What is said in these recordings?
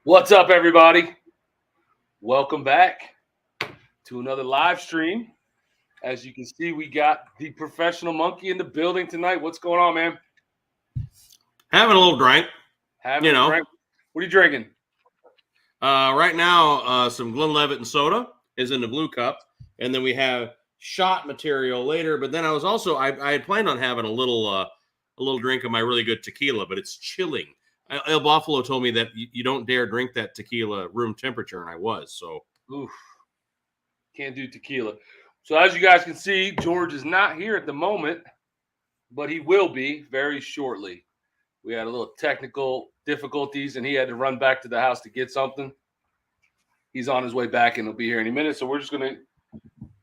What's up, everybody? Welcome back to another live stream. As you can see, we got the professional monkey in the building tonight. What's going on, man? Having a little drink. Having a drink. What are you drinking? Right now, some Glenlivet and soda is in the blue cup, and then we have shot material later. But then I was also I had planned on having a little drink of my really good tequila, but it's chilling. El Buffalo told me that you don't dare drink that tequila room temperature, and I was so. Oof, can't do tequila. So as you guys can see, George is not here at the moment, but he will be very shortly. We had a little technical difficulties, and he had to run back to the house to get something. He's on his way back, and he'll be here any minute. So we're just going to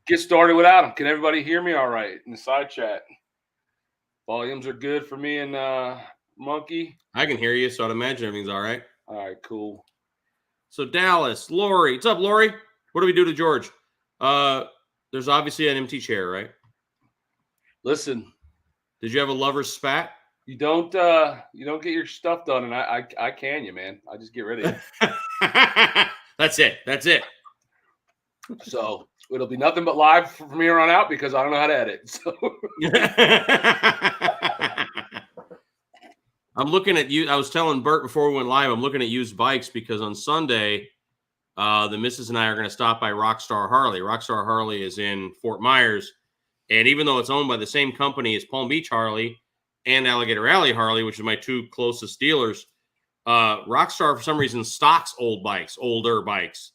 get started without him. Can everybody hear me all right in the side chat? Volumes are good for me and Monkey. I can hear you, so I'd imagine everything's all right. All right, cool. So Dallas, Lori. What's up, Lori? What do we do to George? There's obviously an empty chair, right? Listen. Did you have a lover's spat? You don't get your stuff done, and I can you, man. I just get rid of you. That's it. So it'll be nothing but live from here on out because I don't know how to edit. So I'm looking at you. I was telling Bert before we went live, I'm looking at used bikes because on Sunday, the missus and I are going to stop by Rockstar Harley. Rockstar Harley is in Fort Myers. And even though it's owned by the same company as Palm Beach Harley and Alligator Alley Harley, which are my two closest dealers, Rockstar, for some reason, stocks older bikes.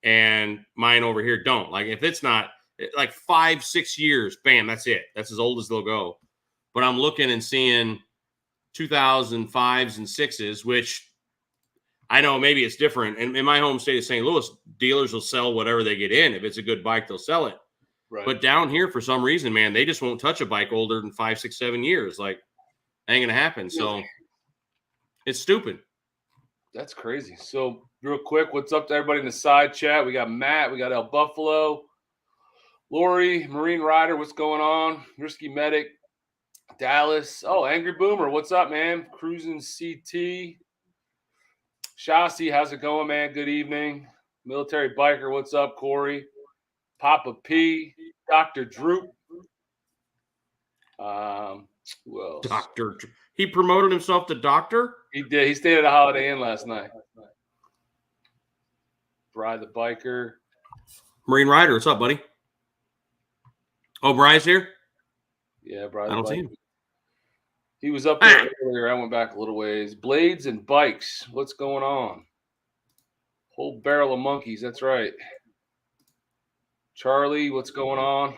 And mine over here don't. Like, if it's not like 5-6 years, bam, that's it. That's as old as they'll go. But I'm looking and seeing 2005s and 6s, which I know maybe it's different. And in my home state of St. Louis, dealers will sell whatever they get in. If it's a good bike, they'll sell it. Right. But down here, for some reason, man, they just won't touch a bike older than 5, 6, 7 years. Like, ain't gonna happen. So it's stupid. That's crazy. So real quick, what's up to everybody in the side chat? We got Matt, we got El Buffalo, Lori, Marine Rider, what's going on? Risky Medic, Dallas. Oh, Angry Boomer, what's up, man? Cruising CT. Shasi, how's it going, man? Good evening. Military Biker, what's up, Corey? Papa P, Dr. Droop. Who else? Dr. He promoted himself to doctor? He did. He stayed at a Holiday Inn last night. Bri the Biker. Marine Rider, what's up, buddy? Oh, Bry's here? Yeah, Bri the I don't Biker. see him. He was up there earlier. I went back a little ways. Blades and bikes. What's going on? Whole barrel of monkeys. That's right. Charlie, what's going on?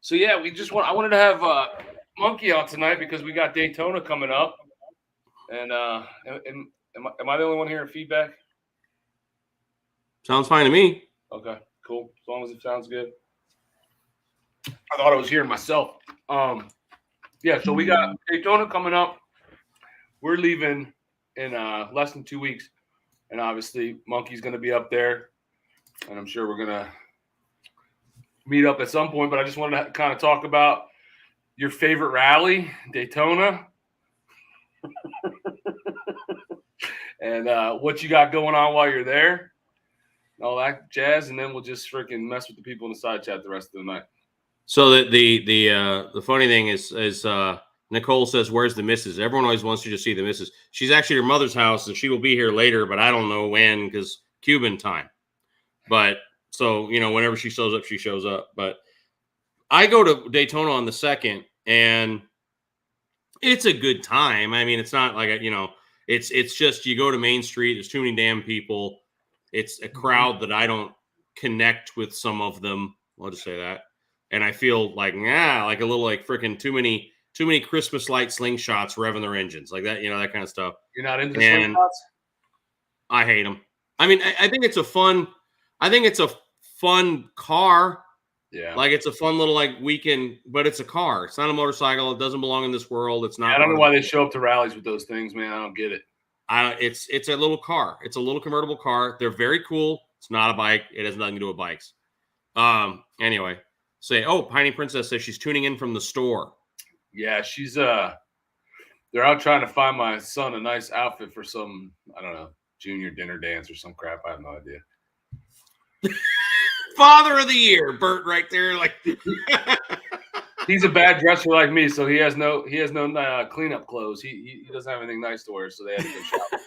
So yeah, I wanted to have Monkey on tonight because we got Daytona coming up. And am I the only one hearing feedback? Sounds fine to me. Okay, cool. As long as it sounds good. I thought I was hearing myself. Yeah, so we got Daytona coming up. We're leaving in less than 2 weeks. And obviously Monkey's gonna be up there. And I'm sure we're gonna meet up at some point, but I just wanted to kind of talk about your favorite rally, Daytona, and what you got going on while you're there, and all that jazz, and then we'll just freaking mess with the people in the side chat the rest of the night. So the funny thing is Nicole says, "Where's the missus?" Everyone always wants you to see the missus. She's actually at her mother's house, and she will be here later, but I don't know when because Cuban time. But so, whenever she shows up, she shows up. But I go to Daytona on the 2nd, and it's a good time. I mean, it's not like, it's just you go to Main Street. There's too many damn people. It's a crowd that I don't connect with some of them. I'll just say that. And I feel like, like a little like freaking too many Christmas light slingshots revving their engines. Like that, that kind of stuff. You're not into slingshots? I hate them. I mean, I think it's a fun car. Yeah. Like it's a fun little like weekend, but it's a car. It's not a motorcycle. It doesn't belong in this world. It's not. I don't know why they show up to rallies with those things, man. I don't get it. It's a little car. It's a little convertible car. They're very cool. It's not a bike. It has nothing to do with bikes. Anyway, Piney Princess says she's tuning in from the store. Yeah, she's they're out trying to find my son a nice outfit for some, I don't know, junior dinner dance or some crap. I have no idea. Father of the year, Bert, right there. Like he's a bad dresser like me, so he has no cleanup clothes. He doesn't have anything nice to wear, so they had to go shopping.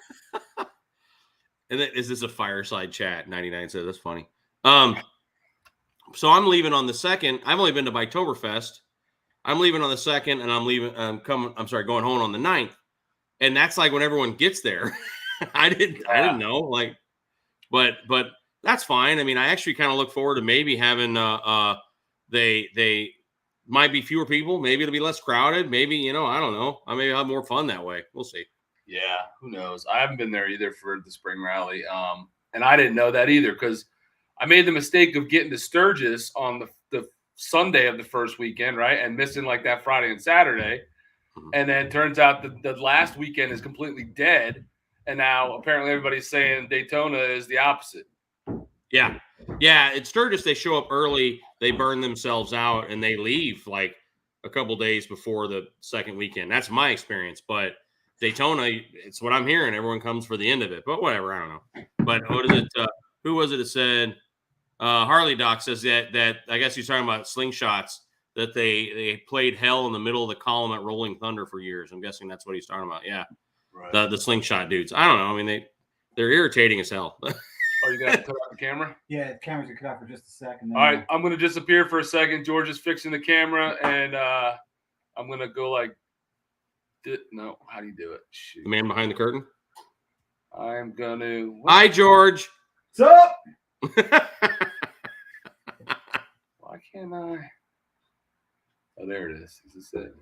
And then, is this a fireside chat? 99 says that's funny. So I'm leaving on the 2nd. I've only been to Biketoberfest. I'm leaving on the 2nd, and going home on the 9th. And that's like when everyone gets there. I didn't know, like, but that's fine. I mean, I actually kind of look forward to maybe having they might be fewer people, maybe it'll be less crowded, maybe, I don't know. I may have more fun that way. We'll see. Yeah, who knows? I haven't been there either for the spring rally. And I didn't know that either because I made the mistake of getting to Sturgis on the Sunday of the first weekend, right? And missing like that Friday and Saturday. And then turns out the last weekend is completely dead. And now apparently everybody's saying Daytona is the opposite. Yeah. Yeah. At Sturgis, they show up early, they burn themselves out, and they leave like a couple days before the second weekend. That's my experience. But Daytona, it's what I'm hearing. Everyone comes for the end of it. But whatever, I don't know. But what is it? Who was it that said? Harley Doc says that I guess he's talking about slingshots, that they played hell in the middle of the column at Rolling Thunder for years. I'm guessing that's what he's talking about. Yeah. Right. The slingshot dudes. I don't know. I mean, they're irritating as hell. Are you going to cut out the camera? Yeah, the camera's going to cut out for just a second. All right, I'm going to disappear for a second. George is fixing the camera, and I'm going to go like no, how do you do it? Shoot. The man behind the curtain? I'm going to... Hi, George. What's up? Why can't I... Oh, there it is. Is this it?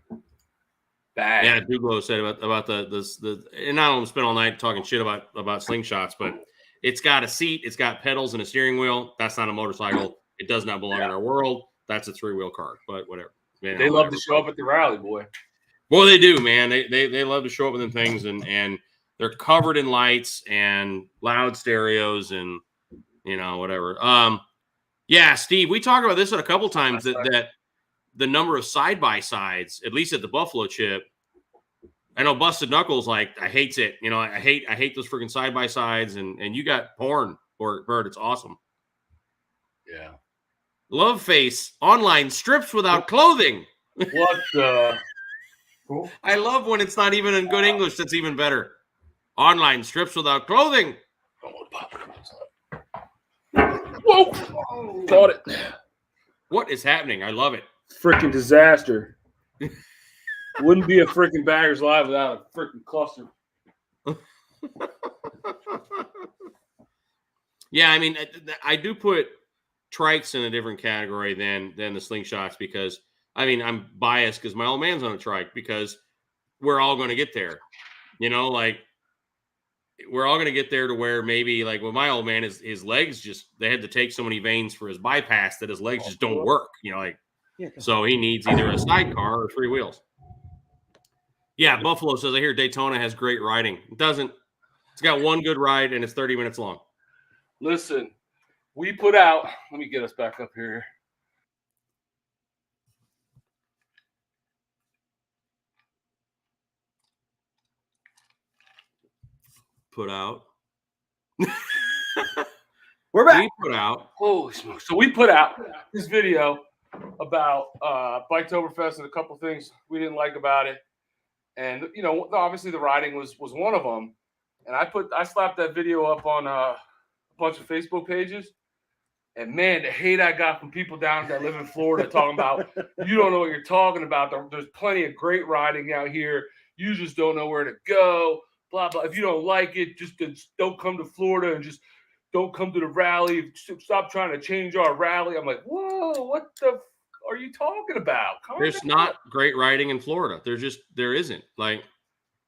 Bang. Yeah, Douglas said about the and I don't spend all night talking shit about slingshots, but it's got a seat, it's got pedals and a steering wheel. That's not a motorcycle. It does not belong in our world. That's a 3-wheel car, but whatever. They love to show up at the rally, boy. Well, they do, man. They love to show up with them things, and they're covered in lights and loud stereos and whatever. Yeah, Steve, we talked about this a couple times that the number of side-by-sides, at least at the Buffalo Chip, I know Busted Knuckles, like, I hates it. I hate those freaking side-by-sides, and you got porn for Bird. It's awesome. Yeah. Love Face, online strips without clothing. What the? Cool. I love when it's not even in good English. That's even better. Online strips without clothing. Whoa! Caught it. What is happening? I love it. Freaking disaster. Wouldn't be a freaking Baggers Live without a freaking cluster. Yeah, I mean, I do put trikes in a different category than the slingshots because, I mean, I'm biased because my old man's on a trike because we're all going to get there. Like, we're all going to get there to where maybe, like, with my old man, his legs they had to take so many veins for his bypass that his legs just don't work, so he needs either a sidecar or 3 wheels. Yeah, Buffalo says, I hear Daytona has great riding. It doesn't. It's got one good ride, and it's 30 minutes long. Listen, we put out – let me get us back up here. Put out. We're back. We put out. Holy smokes. So we put out this video about Biketoberfest and a couple things we didn't like about it. And, obviously the riding was one of them. And I slapped that video up on a bunch of Facebook pages. And, man, the hate I got from people down that live in Florida talking about, you don't know what you're talking about. There's plenty of great riding out here. You just don't know where to go. Blah, blah. If you don't like it, just don't come to Florida and just don't come to the rally. Stop trying to change our rally. I'm like, whoa, what the are you talking about? There's not great riding in Florida. There isn't. Like,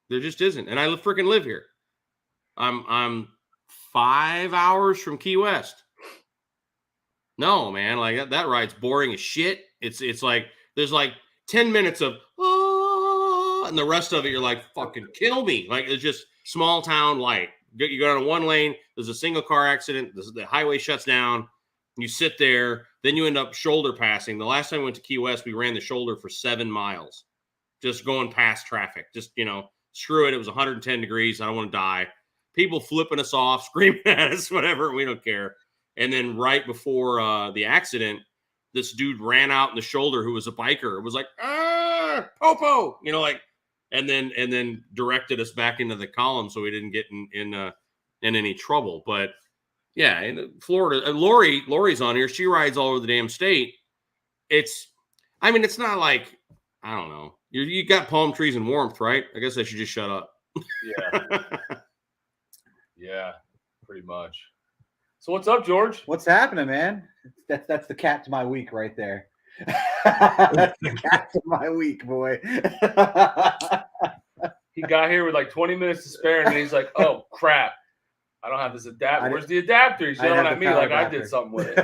there just isn't. And I freaking live here. I'm 5 hours from Key West. No, man, like that ride's boring as shit. It's like there's like 10 minutes of and the rest of it you're like, fucking kill me. Like, it's just small town light. You go down one lane, there's a single car accident, the highway shuts down, you sit there, then you end up shoulder passing. The last time we went to Key West, we ran the shoulder for 7 miles, just going past traffic. Just, screw it. It was 110 degrees. I don't want to die. people flipping us off, screaming at us, whatever. We don't care. And then right before the accident, this dude ran out in the shoulder who was a biker. It was like, popo, and then directed us back into the column so we didn't get in any trouble. But yeah, in Florida, Lori's on here. She rides all over the damn state. It's not like, I don't know. You got palm trees and warmth, right? I guess I should just shut up. Yeah. Yeah, pretty much. So what's up, George? What's happening, man? That's the cat to my week right there. That's the cat to my week, boy. He got here with like 20 minutes to spare, and then he's like, "Oh crap, I don't have this adapter. Where's the adapter?" He's yelling at me like I did something with it.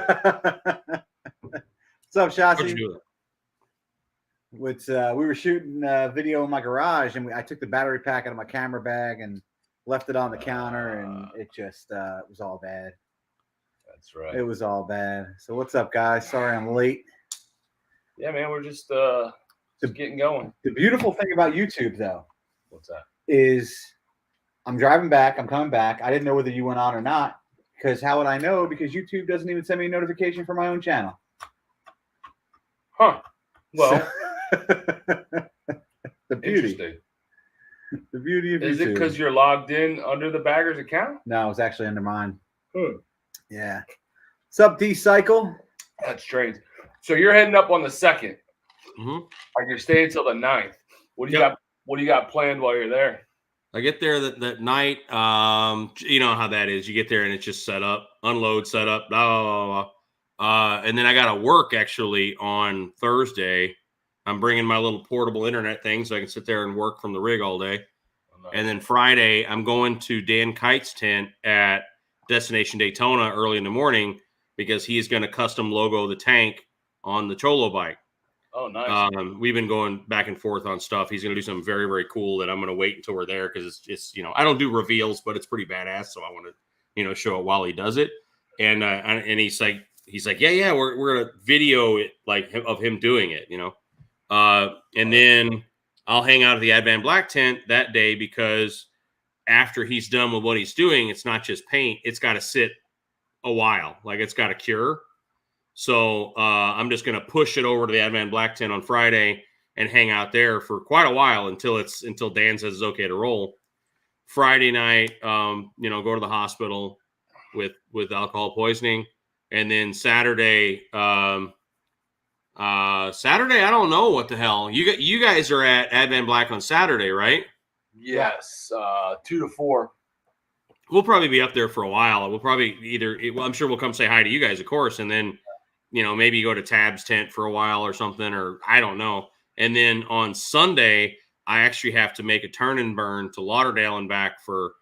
What's up, What'd Shotzi? you do? We were shooting a video in my garage, and I took the battery pack out of my camera bag and left it on the counter, and it just it was all bad. That's right. It was all bad. So what's up, guys? Sorry I'm late. Yeah, man, we're just getting going. The beautiful thing about YouTube, though, What's that? is I'm driving back. I'm coming back. I didn't know whether you went on or not, because how would I know? Because YouTube doesn't even send me a notification for my own channel. Huh. Well, the beauty. interesting. The beauty of Is YouTube. it because you're logged in under the bagger's account? No, it was actually under mine. Yeah. What's up, D-Cycle? That's strange. So you're heading up on the 2nd. Mm-hmm. Like you're staying till the 9th. What do you got? What do you got planned while you're there? I get there that night. You know how that is. You get there and it's just set up, unload, set up, blah, blah, blah, blah. And then I got to work actually on Thursday. I'm bringing my little portable internet thing so I can sit there and work from the rig all day. Oh, nice. And then Friday, I'm going to Dan Kite's tent at Destination Daytona early in the morning because he's going to custom logo the tank on the Cholo bike. Oh, nice. We've been going back and forth on stuff. He's going to do something very, very cool that I'm going to wait until we're there because it's I don't do reveals, but it's pretty badass. So I want to, show it while he does it. And he's like, yeah, we're going to video it like of him doing it, and then I'll hang out at the Advan Black tent that day because after he's done with what he's doing, it's not just paint. It's got to sit a while. Like it's got to cure. So I'm just going to push it over to the Advan Black tent on Friday and hang out there for quite a while until Dan says it's okay to roll. Friday night, go to the hospital with alcohol poisoning. And then Saturday, I don't know what the hell. You guys are at Advan Black on Saturday, right? Yes, 2 to 4. We'll probably be up there for a while. We'll probably I'm sure we'll come say hi to you guys, of course, and then maybe go to Tab's tent for a while or something, or I don't know. And then on Sunday, I actually have to make a turn and burn to Lauderdale and back for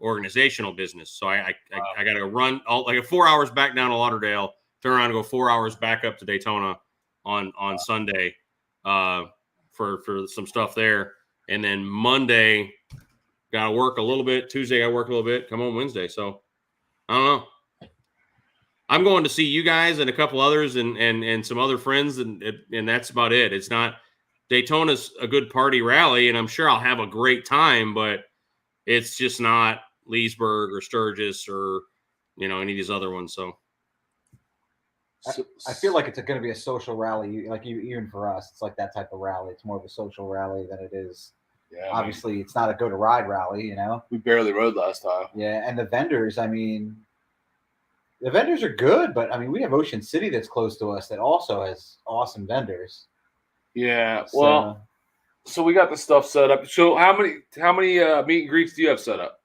organizational business. So I got to run 4 hours back down to Lauderdale, turn around and go 4 hours back up to Daytona on Sunday for some stuff there. And then Monday, got to work a little bit. Tuesday, I work a little bit. Come home Wednesday. So I don't know. I'm going to see you guys and a couple others and some other friends, and that's about it. It's not Daytona's a good party rally, and I'm sure I'll have a great time, but it's just not Leesburg or Sturgis or any of these other ones. So I feel like it's going to be a social rally, even for us. It's like that type of rally. It's more of a social rally than it is. Yeah, obviously, it's not a go to ride rally. We barely rode last time. Yeah, and the vendors. The vendors are good, but we have Ocean City that's close to us that also has awesome vendors. Yeah, so we got the stuff set up. So how many meet and greets do you have set up?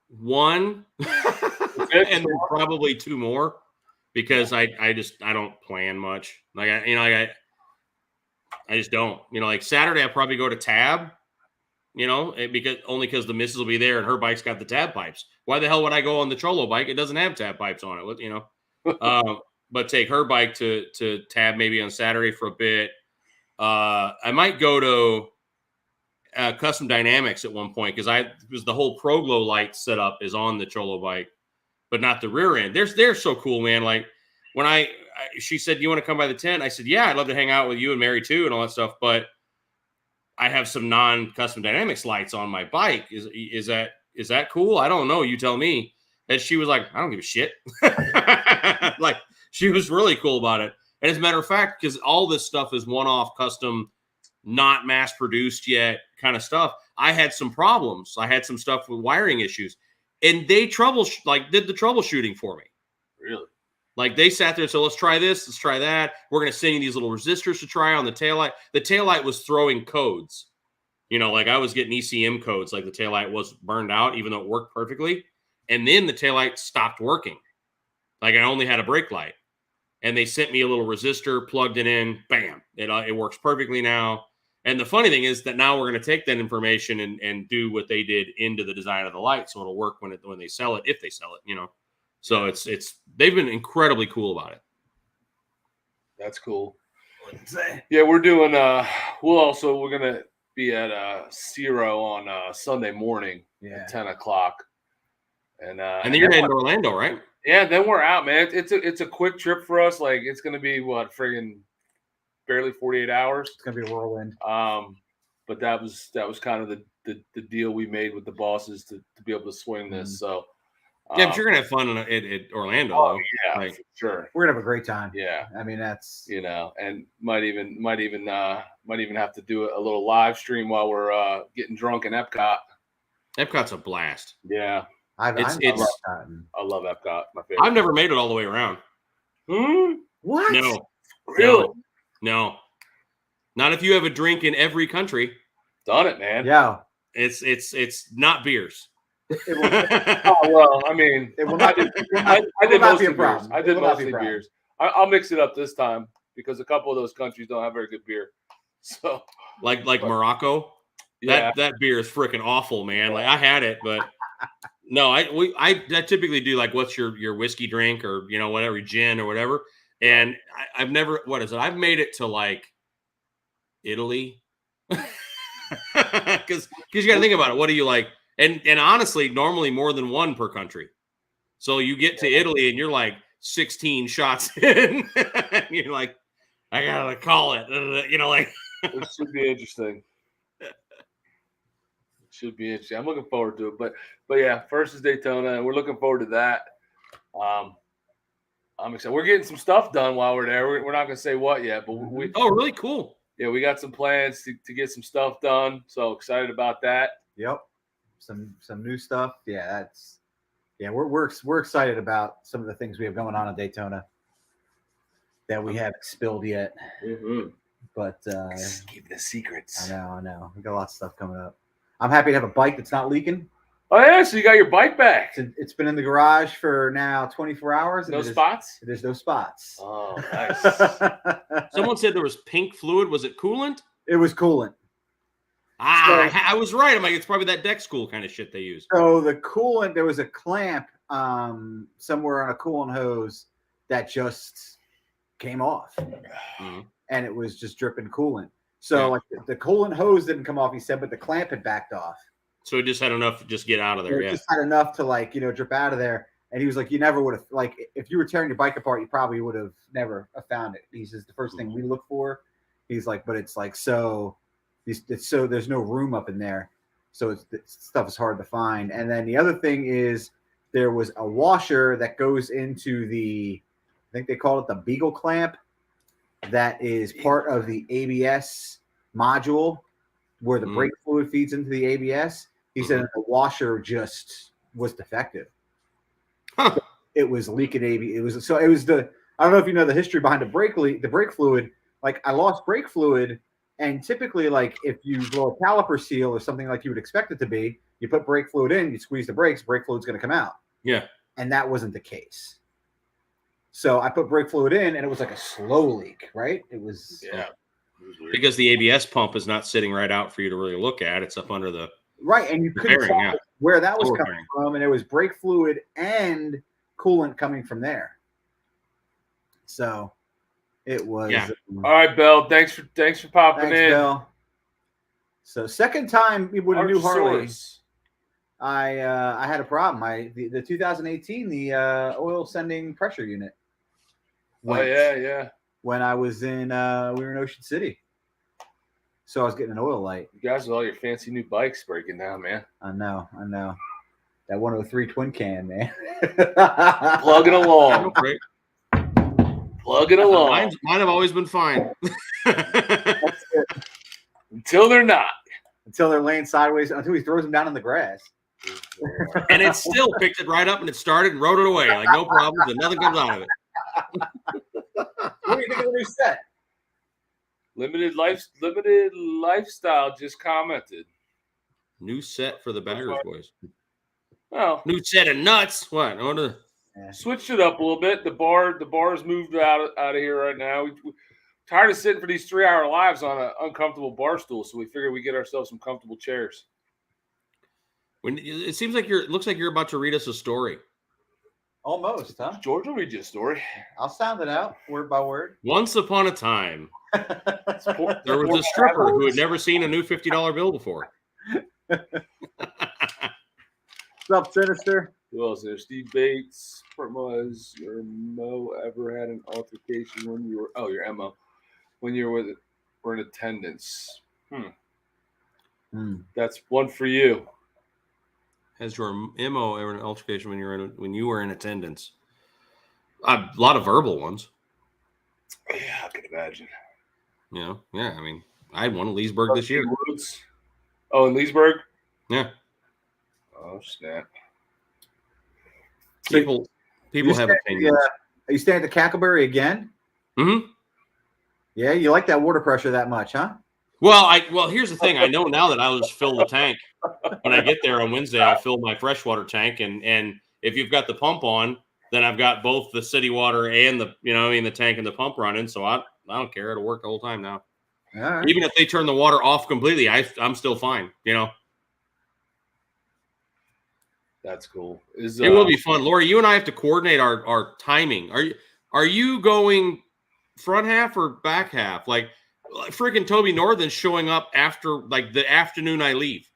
One, and then probably 2 more because I don't plan much. I just don't. Like Saturday, I'll probably go to Tab. Because the missus will be there and her bike's got the tab pipes. Why the hell would I go on the Cholo bike? It doesn't have tab pipes on it, but take her bike to Tab maybe on Saturday for a bit. I might go to Custom Dynamics at one point because the whole ProGlow light setup is on the Cholo bike, but not the rear end. They're so cool, man. Like when she said, "You want to come by the tent?" I said, "Yeah, I'd love to hang out with you and Mary too and all that stuff." But I have some non-custom dynamics lights on my bike. Is that cool? I don't know. You tell me. And she was like, I don't give a shit. Like, she was really cool about it. And as a matter of fact, because all this stuff is one-off, custom, not mass-produced yet kind of stuff, I had some problems. I had some stuff with wiring issues. And they did the troubleshooting for me. Really? Like, they sat there and said, let's try this, let's try that. We're going to send you these little resistors to try on the taillight. The taillight was throwing codes. You know, like I was getting ECM codes, like the taillight was burned out, even though it worked perfectly. And then the taillight stopped working. Like I only had a brake light. And they sent me a little resistor, plugged it in, bam. It works perfectly now. And the funny thing is that now we're going to take that information and do what they did into the design of the light. So it'll work when they sell it, if they sell it, you know. So they've been incredibly cool about it. That's cool. Yeah, we're doing we're gonna be at Zero on Sunday morning at 10 o'clock. And then you're heading to Orlando, right? Yeah, then we're out, man. It's a quick trip for us. Like it's gonna be friggin' barely 48 hours. It's gonna be a whirlwind. But that was kind of the deal we made with the bosses to be able to swing this. So yeah, but you're gonna have fun at Orlando. Oh, though. yeah, like, for sure. We're gonna have a great time. Yeah, I mean that's and might even have to do a little live stream while we're getting drunk in Epcot. Epcot's a blast. Yeah, I love Epcot. I love Epcot. My favorite. I've never made it all the way around. What? No, really? No. Not if you have a drink in every country. Done it, man. Yeah. It's not beers. Oh well, I mean, it will not be. I did mostly beers. I did mostly beers. I'll mix it up this time because a couple of those countries don't have very good beer. So, like Morocco, yeah, that beer is freaking awful, man. Like I had it, but no, I typically do like what's your whiskey drink or whatever, gin or whatever. And I've never I've made it to like Italy because you got to think about it. What do you like? And honestly, normally more than one per country. So you get to Italy and you're like 16 shots in. And you're like, I gotta call it. Like it should be interesting. Should be interesting. I'm looking forward to it. But yeah, first is Daytona, and we're looking forward to that. I'm excited. We're getting some stuff done while we're there. We're not gonna say what yet, but we. Oh, really cool. Yeah, we got some plans to get some stuff done. So excited about that. Yep. Some new stuff. Yeah, we're excited about some of the things we have going on in Daytona that we haven't spilled yet. Mm-hmm. But keep the secrets. I know. We got a lot of stuff coming up. I'm happy to have a bike that's not leaking. Oh yeah, so you got your bike back. It's been in the garage for now 24 hours. No spots? There's no spots. Oh, nice. Someone said there was pink fluid. Was it coolant? It was coolant. I was right. I'm like, it's probably that deck school kind of shit they use. So the coolant, there was a clamp somewhere on a coolant hose that just came off, and it was just dripping coolant. So like the coolant hose didn't come off, he said, but the clamp had backed off. So it just had enough to just get out of there. It just had enough to drip out of there. And he was like, you never would have, like, if you were tearing your bike apart, you probably would have never found it. He says the first thing we look for, he's like, but it's like there's no room up in there, so stuff is hard to find. And then the other thing is there was a washer that goes into I think they call it the beagle clamp, that is part of the ABS module where the brake fluid feeds into the ABS. He said the washer just was defective. Huh. It was leaking ABS. I don't know if you know the history behind the brake fluid. Like I lost brake fluid. And typically, like if you blow a caliper seal or something like you would expect it to be, you put brake fluid in, you squeeze the brakes, brake fluid's going to come out. Yeah. And that wasn't the case. So I put brake fluid in, and it was like a slow leak, right? It was. Yeah. Because the ABS pump is not sitting right out for you to really look at. It's up under the. Right. And you couldn't tell where that was coming from. And there was brake fluid and coolant coming from there. So. It was. Yeah. All right, Bill. Thanks for popping in. Bill. So second time with a new Harley, I had a problem. The 2018 the oil sending pressure unit. Yeah. When I was in we were in Ocean City, So I was getting an oil light. You guys with all your fancy new bikes breaking down, man. I know. That 103 twin can, man. Plugging along. Great. Plugging along. Mine have always been fine. Until they're not. Until they're laying sideways, until he throws them down in the grass. And it still picked it right up and it started and rode it away. Like no problems and nothing comes out of it. What do you think of the new set? Limited lifestyle just commented. New set for the Baggers boys. Well, new set of nuts. What? Switched it up a little bit. The bar's moved out of here right now. We're tired of sitting for these 3-hour lives on an uncomfortable bar stool, so we figured we get ourselves some comfortable chairs. When it seems like it looks like you're about to read us a story. Almost, huh? George will read you a story. I'll sound it out word by word. Once upon a time, there was a stripper who had never seen a new $50 bill before. What's up, Sinister? Who else there? Steve Bates. Was your Mo ever had an altercation when you were? Oh, your Mo. When you were in attendance. That's one for you. Has your MO ever an altercation when you were in attendance? A lot of verbal ones. Yeah, I can imagine. Yeah. I mean, I had one in Leesburg this year. Woods. Oh, in Leesburg? Yeah. Oh, snap. People have opinions. Are you staying at the Cackleberry again? Mm-hmm. Yeah, you like that water pressure that much, huh? Well, here's the thing. I know now that I'll just fill the tank. When I get there on Wednesday, I'll fill my freshwater tank. And if you've got the pump on, then I've got both the city water and the tank and the pump running. So I don't care. It'll work the whole time now. All right. Even if they turn the water off completely, I'm still fine. That's cool. It will be fun. Lori, you and I have to coordinate our timing. Are you going front half or back half? Like freaking Toby Northern showing up after like the afternoon I leave.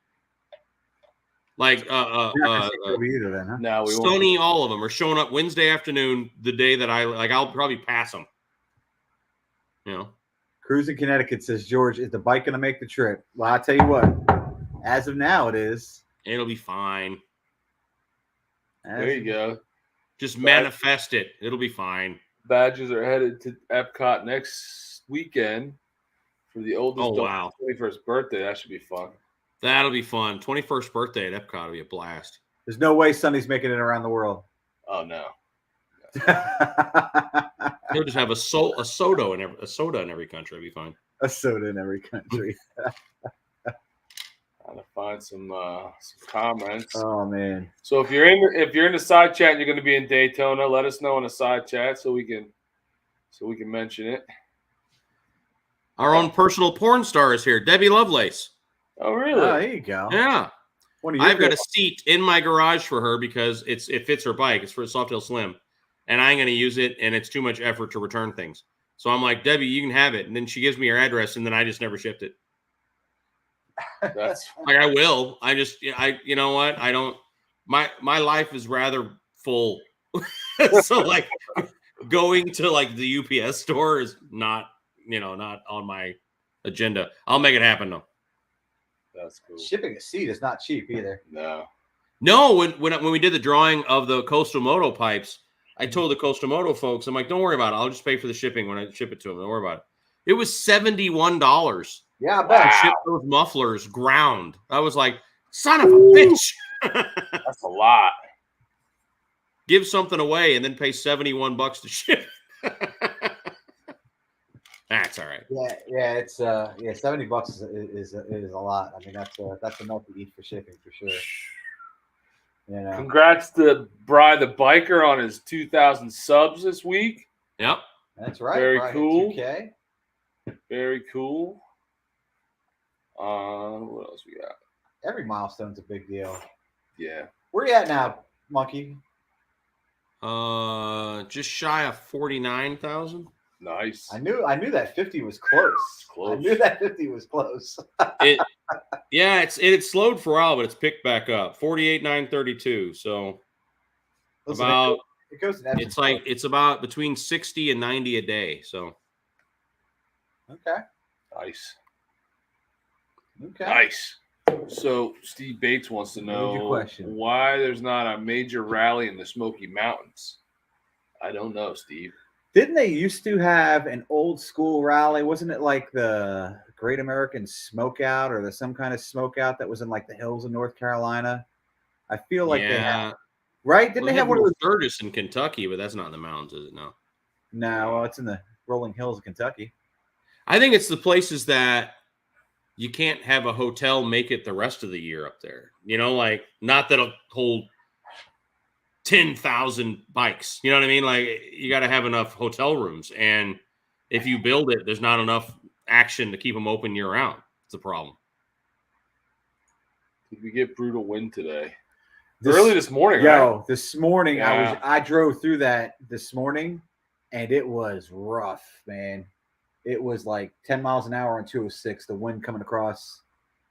Like either then, huh? No, we Stoney, all of them are showing up Wednesday afternoon, the day that I'll probably pass them. Cruising Connecticut says, George, is the bike going to make the trip? Well, I'll tell you what. As of now, it is. It'll be fine. There you go. Just manifest it. It'll be fine. Badgers are headed to Epcot next weekend for the oldest 21st birthday. That should be fun. That'll be fun. 21st birthday at Epcot will be a blast. There's no way Sonny's making it around the world. Oh, no. He'll just have a soda in every country. It'll be fine. A soda in every country. Trying to find some comments. Oh man! So if you're in the side chat and you're going to be in Daytona, let us know in the side chat so we can mention it. Our own personal porn star is here, Debbie Lovelace. Oh really? Oh, there you go. Yeah. I've got a seat in my garage for her because it fits her bike. It's for a Softail Slim, and I'm going to use it, and it's too much effort to return things. So I'm like, Debbie, you can have it, and then she gives me her address, and then I just never shipped it. That's like I will. You know what? I don't. My life is rather full, so like going to like the UPS store is not on my agenda. I'll make it happen though. That's cool. Shipping a seat is not cheap either. No. When we did the drawing of the Coastal Moto pipes, I told the Coastal Moto folks, I'm like, don't worry about it. I'll just pay for the shipping when I ship it to them. Don't worry about it. It was $71. Yeah, I bet. I shipped those mufflers ground. I was like, son of a bitch. That's a lot. Give something away and then pay $71 to ship. That's all right. Yeah, it's $70 is a lot. I mean, that's a note to eat for shipping for sure. Congrats to Bry the Biker on his 2,000 subs this week. Yep. That's right. Very Brian, cool. 2K. Very cool. What else we got? Every milestone's a big deal. Yeah. Where you at now, Monkey? Just shy of 49,000. Nice. I knew that 50 was close. I knew that 50 was close. It slowed for a while, but it's picked back up. 48,932. So Listen, about it goes to it's about between 60 and 90 a day. So okay. Nice. Okay. Nice. So Steve Bates wants to What was your know question? why there's not a major rally in the Smoky Mountains. I don't know, Steve. Didn't they used to have an old school rally? Wasn't it like the Great American Smokeout or some kind of smokeout that was in like the hills of North Carolina? I feel like they had, right? Didn't Well, they have one of those? Sturgis in Kentucky, but that's not in the mountains, is it? No. No, well, it's in the rolling hills of Kentucky. I think it's the places that you can't have a hotel make it the rest of the year up there. You know, like not that'll hold 10,000 bikes. You know what I mean? Like you got to have enough hotel rooms. And if you build it, there's not enough action to keep them open year round. It's a problem. Did we get brutal wind today? Early this morning, right? This morning Yeah. I drove through that this morning, and it was rough, man. It was like 10 miles an hour on 206. The wind coming across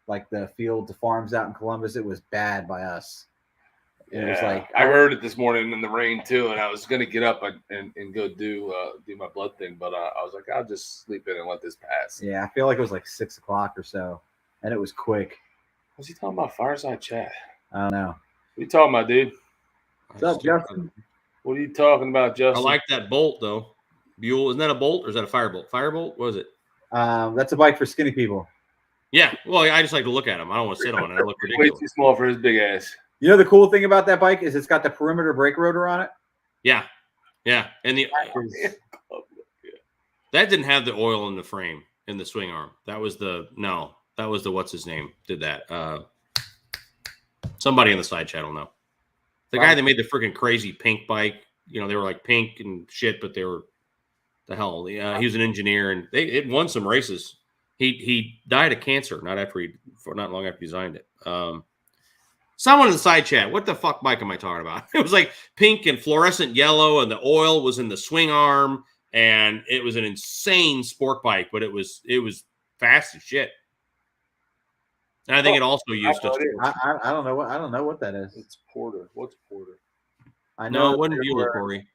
like the field to farms out in Columbus. It was bad by us. It was like I heard it this morning in the rain too, and I was gonna get up and go do my blood thing, but I was like, I'll just sleep in and let this pass. Yeah, I feel like it was like 6 o'clock or so, and it was quick. What's he talking about? Fireside chat. I don't know. What are you talking about, dude? What's up, Justin? What are you talking about, Justin? I like that bolt though. Buell, isn't that a bolt or is that a firebolt? Firebolt? What is it? That's a bike for skinny people. Yeah. Well, I just like to look at them. I don't want to sit on it. I look Way ridiculous. too small for his big ass. You know the cool thing about that bike is it's got the perimeter brake rotor on it. Yeah. Yeah. And that didn't have the oil in the frame in the swing arm. That was the what's his name did that. Somebody in the side chat will know. The guy that made the freaking crazy pink bike. You know, they were like pink and shit, but they were the hell. He was an engineer and it won some races. He died of cancer not long after he designed it. Someone in the side chat, what the fuck bike am I talking about? It was like pink and fluorescent yellow, and the oil was in the swing arm, and it was an insane sport bike, but it was fast as shit. And I think it also used I don't know what that is. It's Porter. What's Porter? I know it wasn't Bueller, Corey.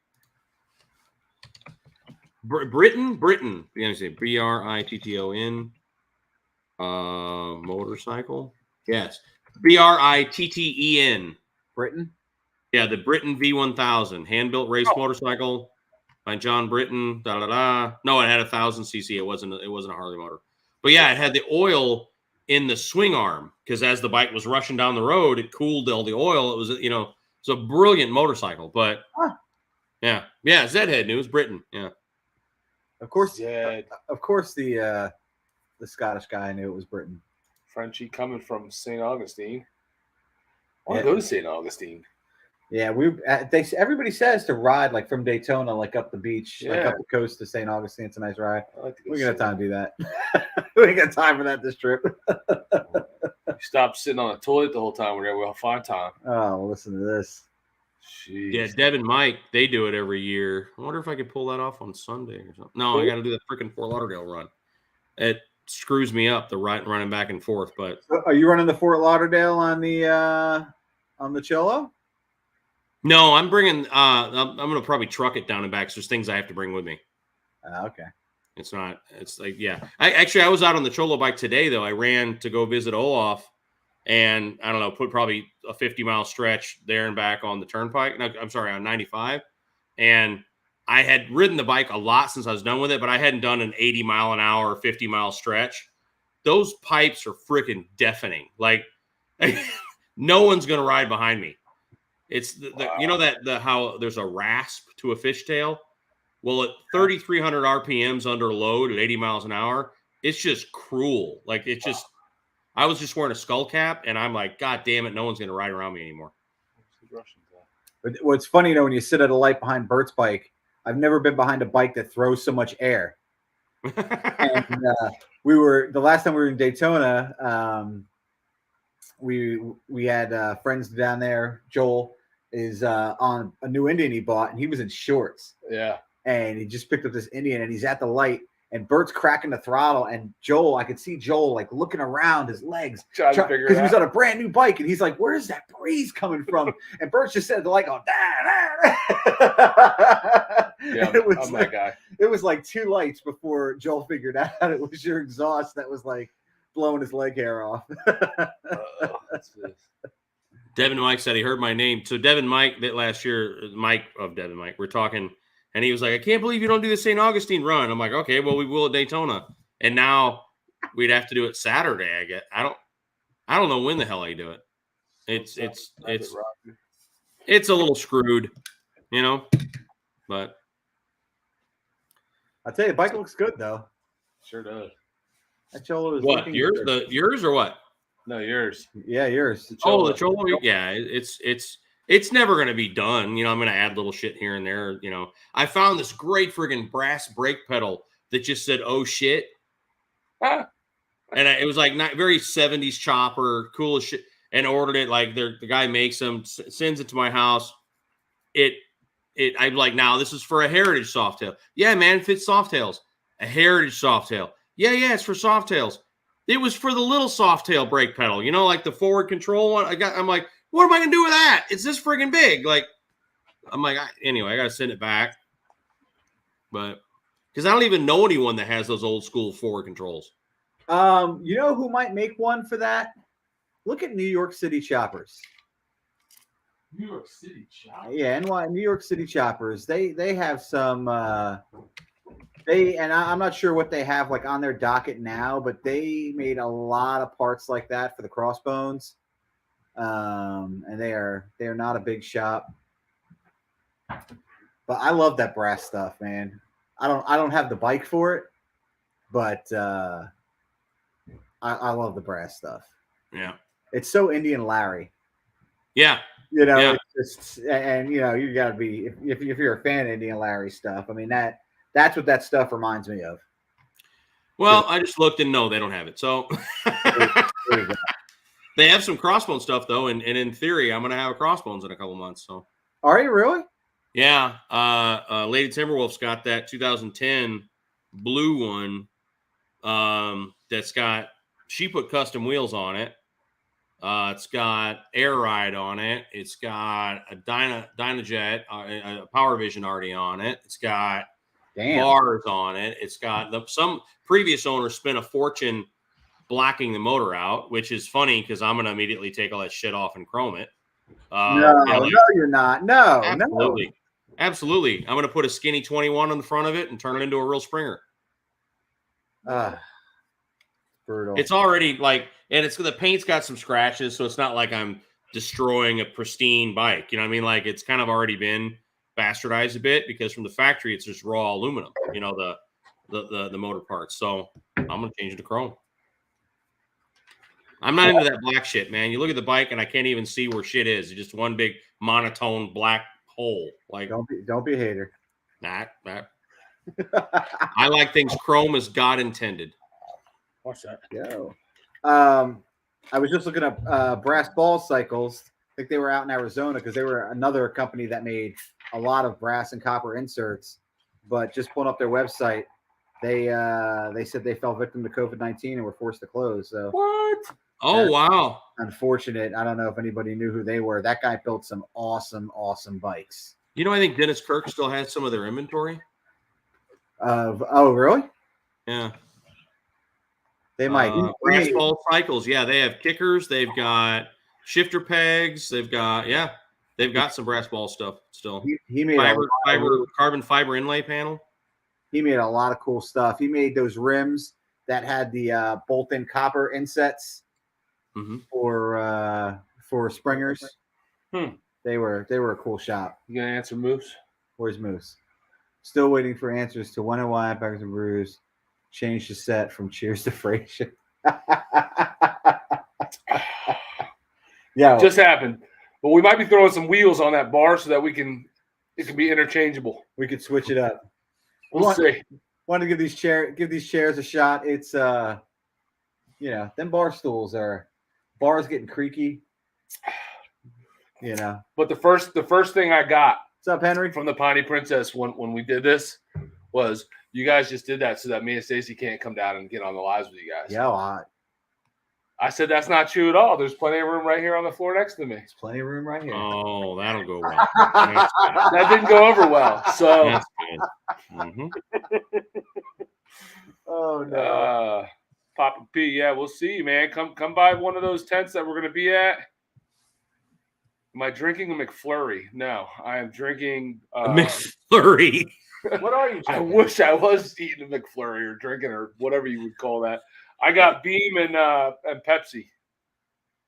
Britain. You know, say Britton. Motorcycle. Yes. Britten. Britain. Yeah, the Britain V1000 hand-built race motorcycle by John Britton. No, it had 1,000 cc. It wasn't a Harley motor, but yeah, it had the oil in the swing arm because as the bike was rushing down the road, it cooled all the oil. It was it's a brilliant motorcycle. But yeah, Zedhead news, Britain. Yeah, of course. Of course, the Scottish guy knew it was Britain. Frenchie coming from St. Augustine. I want to go to St. Augustine. Yeah, everybody says to ride like from Daytona, like up the beach, like up the coast to St. Augustine. It's a nice ride. We got time to do that. We ain't got time for that this trip. Stop sitting on the toilet the whole time. We're there. We'll find time. Oh, well, listen to this. Jeez. Yeah, Deb and Mike, they do it every year. I wonder if I could pull that off on Sunday or something. No, I got to do that freaking Fort Lauderdale run. It screws me up running back and forth. But are you running the Fort Lauderdale on the Cholo? No, I'm bringing. I'm gonna probably truck it down and back. So there's things I have to bring with me. Okay. It's like I was out on the Cholo bike today though. I ran to go visit Olaf, and I don't know, put probably a 50-mile stretch there and back on the turnpike. No, I'm sorry, on 95, and I had ridden the bike a lot since I was done with it, but I hadn't done an 80-mile-an-hour, 50-mile stretch. Those pipes are freaking deafening. Like, no one's going to ride behind me. It's how there's a rasp to a fishtail. Well, at 3,300 RPMs under load at 80 miles an hour, it's just cruel. Like, I was just wearing a skull cap, and I'm like, God damn it, no one's going to ride around me anymore. But what's funny, when you sit at a light behind Bert's bike, I've never been behind a bike that throws so much air. And the last time we were in Daytona, we had friends down there. Joel is on a new Indian he bought, and he was in shorts. Yeah. And he just picked up this Indian, and he's at the light, and Bert's cracking the throttle, and I could see Joel like looking around his legs because he was on a brand new bike, and he's like, "Where's that breeze coming from?" And Bert's just said the light going, Yeah, I'm that guy. It was like two lights before Joel figured out it was your exhaust that was like blowing his leg hair off. Devin Mike said he heard my name. So Devin Mike, that last year, Mike of Devin Mike, we're talking, and he was like, I can't believe you don't do the St. Augustine run. I'm like, okay, well, we will at Daytona. And now we'd have to do it Saturday, I guess. I don't know when the hell I do it. It's a little screwed, you know. But I'll tell you, the bike looks good though. Sure does. That Cholo is what, yours? good. Yours or what? No, yours. Yeah, yours. The Cholo. Yeah, it's never going to be done. You know, I'm going to add little shit here and there. You know, I found this great friggin' brass brake pedal that just said "oh shit," and it was like not very 70s chopper, cool as shit. And ordered it. Like the guy makes them, sends it to my house. I'm like, now this is for a heritage softail. Yeah, man, it fits softails. A heritage softail. Yeah, it's for softails. It was for the little softail brake pedal, you know, like the forward control one. I'm like, what am I gonna do with that? It's this friggin' big. Like, I'm like, anyway, I gotta send it back. But because I don't even know anyone that has those old school forward controls. You know who might make one for that? Look at New York City Choppers. New York City Choppers. Yeah, New York City Choppers. They have some. I'm not sure what they have like on their docket now, but they made a lot of parts like that for the Crossbones. And they are not a big shop. But I love that brass stuff, man. I don't have the bike for it, but I love the brass stuff. Yeah. It's so Indian Larry. Yeah. You know, yeah. It's just, and you know, you got to be if you're a fan of Indian Larry stuff. I mean that's what that stuff reminds me of. Well, I just looked and no, they don't have it. So they have some Crossbone stuff though, and in theory, I'm gonna have a Crossbones in a couple months. So are you really? Yeah. Lady Timberwolf's got that 2010 blue one. That's got she put custom wheels on it. It's got Air Ride on it. It's got a Dynajet, a Power Vision already on it. It's got bars on it. It's got some previous owner spent a fortune blacking the motor out, which is funny because I'm going to immediately take all that shit off and chrome it. No, you're not. No, Absolutely. I'm going to put a skinny 21 on the front of it and turn it into a real Springer. Brutal. It's already like, and the paint's got some scratches, so it's not like I'm destroying a pristine bike. You know what I mean? Like it's kind of already been bastardized a bit because from the factory it's just raw aluminum. You know the motor parts. So I'm gonna change it to chrome. I'm not into that black shit, man. You look at the bike and I can't even see where shit is. It's just one big monotone black hole. Like don't be a hater. Nah. I like things chrome as God intended. Watch that. Go. I was just looking up brass ball cycles. I think they were out in Arizona because they were another company that made a lot of brass and copper inserts. But just pulling up their website, they said they fell victim to COVID-19 and were forced to close. So what? Oh wow! Unfortunate. I don't know if anybody knew who they were. That guy built some awesome bikes. You know, I think Dennis Kirk still has some of their inventory. Oh really? Yeah. They might. Brass ball cycles. Yeah, they have kickers. They've got shifter pegs. They've got some brass ball stuff still. He made carbon fiber inlay panel. He made a lot of cool stuff. He made those rims that had the bolt-in copper insets for Springers. They were a cool shop. You gonna answer Moose? Where's Moose? Still waiting for answers to when and why Packers and Brews changed the set from Cheers to Frasier. Yeah, just happened. But we might be throwing some wheels on that bar so that it can be interchangeable. We could switch it up. We'll see. Want to give these chairs a shot. It's them bar stools bars getting creaky. You know. But the first thing I got what's up, Henry? From the Piney Princess when we did this was you guys just did that so that me and Stacy can't come down and get on the lives with you guys. Yeah, I said that's not true at all. There's plenty of room right here on the floor next to me. There's plenty of room right here. Oh, that'll go well. That didn't go over well. So that's good. Oh no. Papa P, yeah, we'll see you, man. Come by one of those tents that we're gonna be at. Am I drinking a McFlurry? No, I am drinking McFlurry. What are you I drinking? wish I was eating a McFlurry or drinking or whatever you would call that. I got Beam and Pepsi.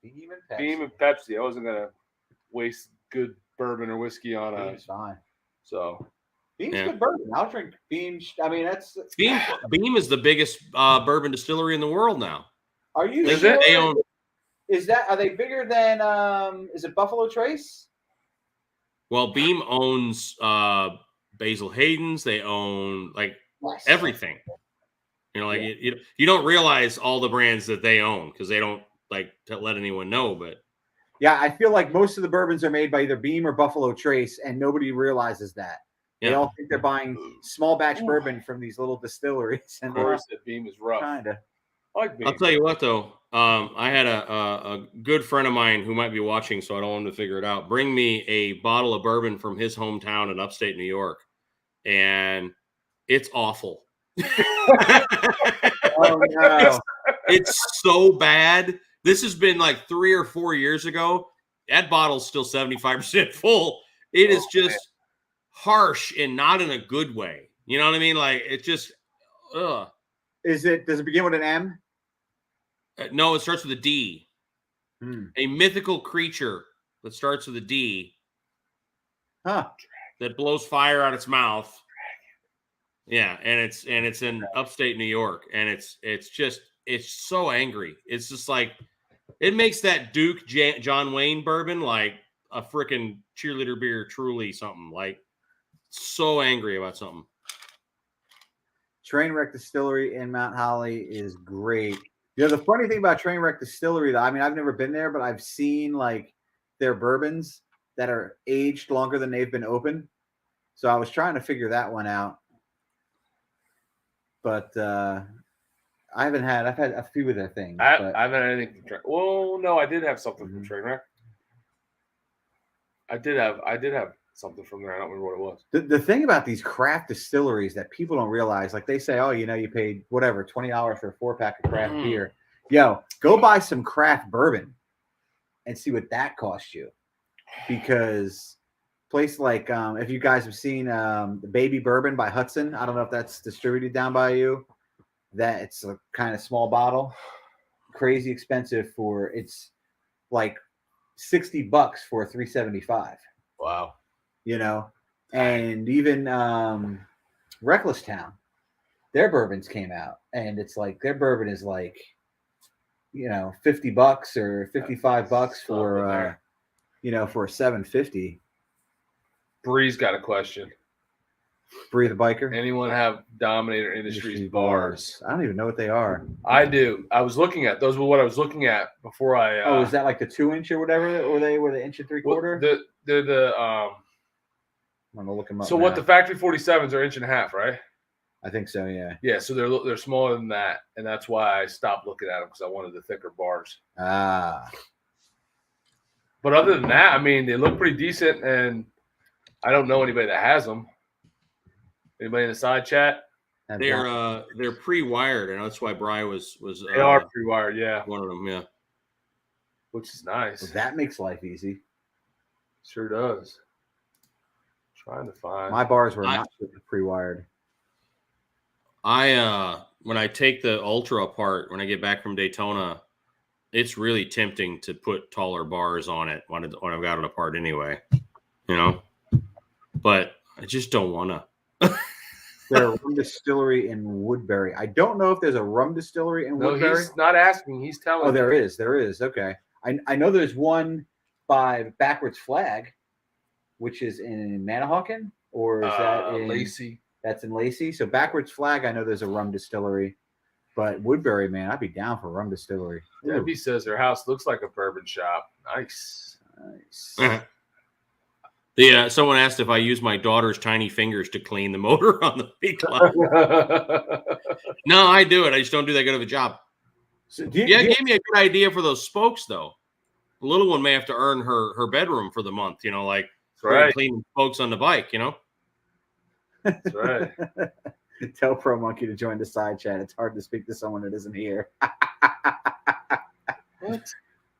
Beam and Pepsi. Beam and Pepsi. I wasn't gonna waste good bourbon or whiskey on a. Beam's fine. So Beam's good bourbon. I'll drink Beam. I mean, that's Beam is the biggest bourbon distillery in the world now. Are you Is sure? it? They own. Are they bigger than is it Buffalo Trace? Well, Beam owns Basil Hayden's. They own like Yes. everything. You know, like you don't realize all the brands that they own because they don't like to let anyone know. But Yeah, I feel like most of the bourbons are made by either Beam or Buffalo Trace, and nobody realizes that. They all think they're buying small batch bourbon from these little distilleries. And of course, that Beam is rough. Kinda. I like Beam. I'll tell you what, though. I had a good friend of mine who might be watching, so I don't want him to figure it out. Bring me a bottle of bourbon from his hometown in upstate New York, and it's awful. Oh no! It's so bad. This has been like 3 or 4 years ago. That bottle's still 75% full. It is just harsh and not in a good way. You know what I mean? Like it just, ugh. Does it begin with an M? No, it starts with a D. A mythical creature that starts with a D. Huh. That blows fire out its mouth. Yeah, and it's in upstate New York, and it's so angry. It's just like it makes that Duke John Wayne bourbon like a freaking cheerleader beer, truly something like so angry about something. Trainwreck Distillery in Mount Holly is great. You know, the funny thing about Trainwreck Distillery, though, I mean, I've never been there, but I've seen like their bourbons that are aged longer than they've been open. So I was trying to figure that one out. But I've had a few of their things. I haven't had anything from Well, no, I did have something from Trainwreck. I did have something from there. I don't remember what it was. The thing about these craft distilleries that people don't realize, like they say, oh, you know, you paid whatever, $20 for a 4-pack of craft beer. Yo, go buy some craft bourbon and see what that costs you. Because place like if you guys have seen the Baby Bourbon by Hudson, I don't know if that's distributed down by you. That it's a kind of small bottle, crazy expensive for it's like $60 for a 375. Wow. You know, and even Reckless Town, their bourbons came out, and it's like their bourbon is like, you know, $50 or $55 for you know, for a 750. Bree's got a question. Bree the biker. Anyone have Dominator Industries bars? I don't even know what they are. I do. I was looking at those. Were what I was looking at before I. Oh, is that like the 2-inch or whatever? Or they were the 1 3/4? Well, they're the. I'm gonna look them up. So now. what the factory 47s are 1.5 inches, right? I think so. Yeah. Yeah. So they're smaller than that, and that's why I stopped looking at them because I wanted the thicker bars. Ah. But other than that, I mean, they look pretty decent, and I don't know anybody that has them. Anybody in the side chat? They're pre-wired, and that's why Bry was. They are pre-wired, yeah. One of them, yeah. Which is nice. Well, that makes life easy. Sure does. Trying to find my bars were not pre-wired. When I take the Ultra apart when I get back from Daytona, it's really tempting to put taller bars on it when I've got it apart anyway. You know, but I just don't want to. There's a rum distillery in Woodbury. I don't know if there's a rum distillery in Woodbury. No, he's not asking. He's telling. Oh, there is. There is. Okay. I know there's one by Backwards Flag, which is in Manahawkin, or is that in Lacey? That's in Lacey. So Backwards Flag, I know there's a rum distillery, but Woodbury, man, I'd be down for rum distillery. Debbie says her house looks like a bourbon shop. Nice. Yeah, someone asked if I use my daughter's tiny fingers to clean the motor on the P-Club. No, I do it. I just don't do that good of a job. So it gave me a good idea for those spokes, though. The little one may have to earn her bedroom for the month, you know, like right. Cleaning spokes on the bike, you know? That's right. Tell Pro Monkey to join the side chat. It's hard to speak to someone that isn't here.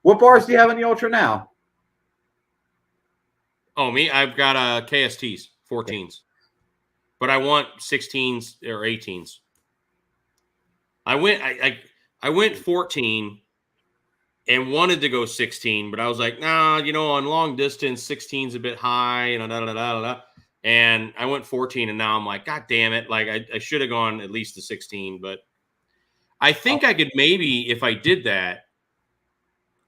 What bars do you have in the Ultra now? Oh, me? I've got KSTs, 14s. But I want 16s or 18s. I went 14 and wanted to go 16, but I was like, nah, on long distance, 16's a bit high, and I went 14, and now I'm like, God damn it. Like, I should have gone at least to 16, but I think I could maybe, if I did that,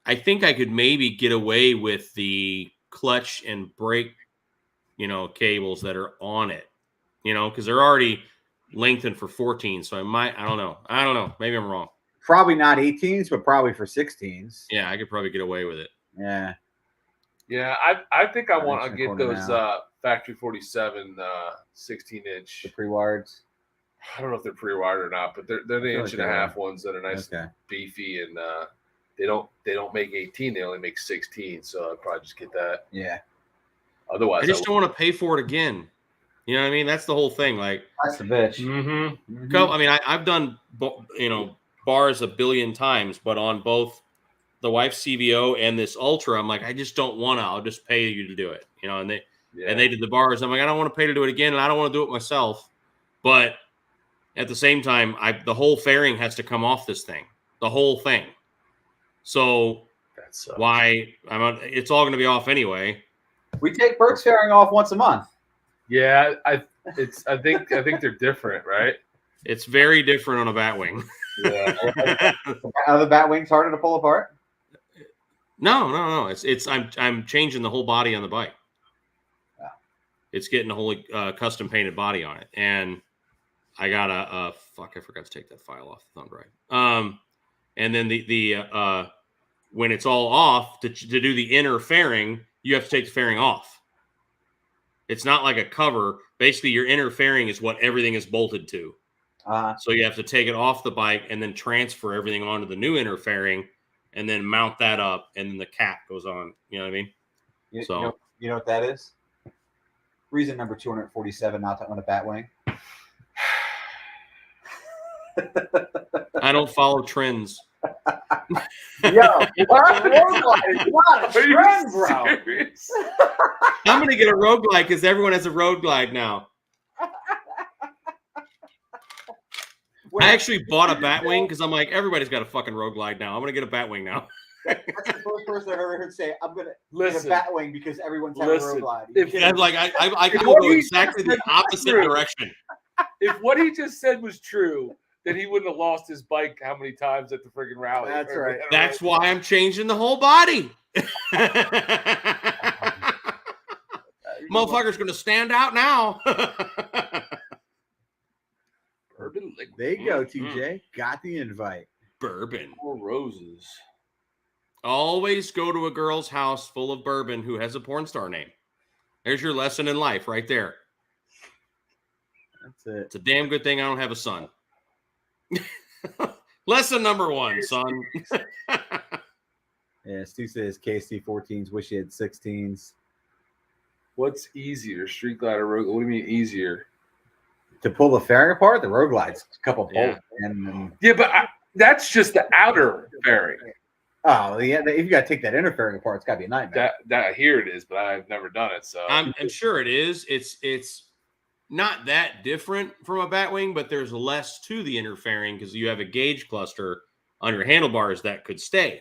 I think I could maybe get away with the clutch and brake, cables that are on it, because they're already lengthened for 14. So I don't know. Maybe I'm wrong. Probably not 18s, but probably for 16s. Yeah, I could probably get away with it. Yeah. Yeah, I think I want to get those Factory 47 16-inch. The pre-wireds. I don't know if they're pre-wired or not, but they're the inch and a half ones that are nice and beefy, and they don't make 18, they only make 16, so I'd probably just get that. Yeah. Otherwise, I just don't want to pay for it again. You know what I mean? That's the whole thing. Like, that's the bitch. Mm-hmm. I mean, I've done bars a billion times, but on both the wife's CVO and this Ultra, I'm like, I just don't want to. I'll just pay you to do it. And they did the bars. I'm like, I don't want to pay to do it again, and I don't want to do it myself. But at the same time, the whole fairing has to come off this thing, the whole thing. So why? It's all going to be off anyway. We take Bert's fairing off once a month. Yeah, I think they're different, right? It's very different on a Batwing. Yeah. Are the Batwings harder to pull apart? No. I'm changing the whole body on the bike. Wow. It's getting a whole custom painted body on it, and I got I forgot to take that file off the thumb drive. And then the when it's all off to do the inner fairing, you have to take the fairing off. It's not like a cover. Basically, your inner fairing is what everything is bolted to. So you have to take it off the bike and then transfer everything onto the new inner fairing, and then mount that up, and then the cap goes on. You know what I mean? You know what that is? Reason number 247 not to own a Batwing. I don't follow trends. Yo, road glide is not a trend, bro. I'm gonna get a road glide because everyone has a road glide now. I actually bought a Batwing because I'm like, everybody's got a fucking road glide now. I'm gonna get a Batwing now. That's the first person I've ever heard say, I'm gonna get a Batwing because everyone's having a road glide. I'm like, I can go exactly the opposite direction. If what he just said was true, then he wouldn't have lost his bike how many times at the friggin' rally. That's right. That's why I'm changing the whole body. Motherfucker's going to stand out now. Bourbon liquid. There you go, TJ. Got the invite. Bourbon. 4 roses. Always go to a girl's house full of bourbon who has a porn star name. There's your lesson in life right there. That's it. It's a damn good thing I don't have a son. Lesson number 1, son. Yeah, Stu says KST 14s, wish he had 16s. What's easier, Street Glide or Road? What do you mean easier? To pull the fairing apart, the road glides, a couple of bolts. Yeah, but that's just the outer fairing. Oh, yeah. If you got to take that inner fairing apart, it's got to be a nightmare. That here it is, but I've never done it. So I'm sure it is. It's not that different from a Batwing, but there's less to the inner fairing because you have a gauge cluster on your handlebars that could stay.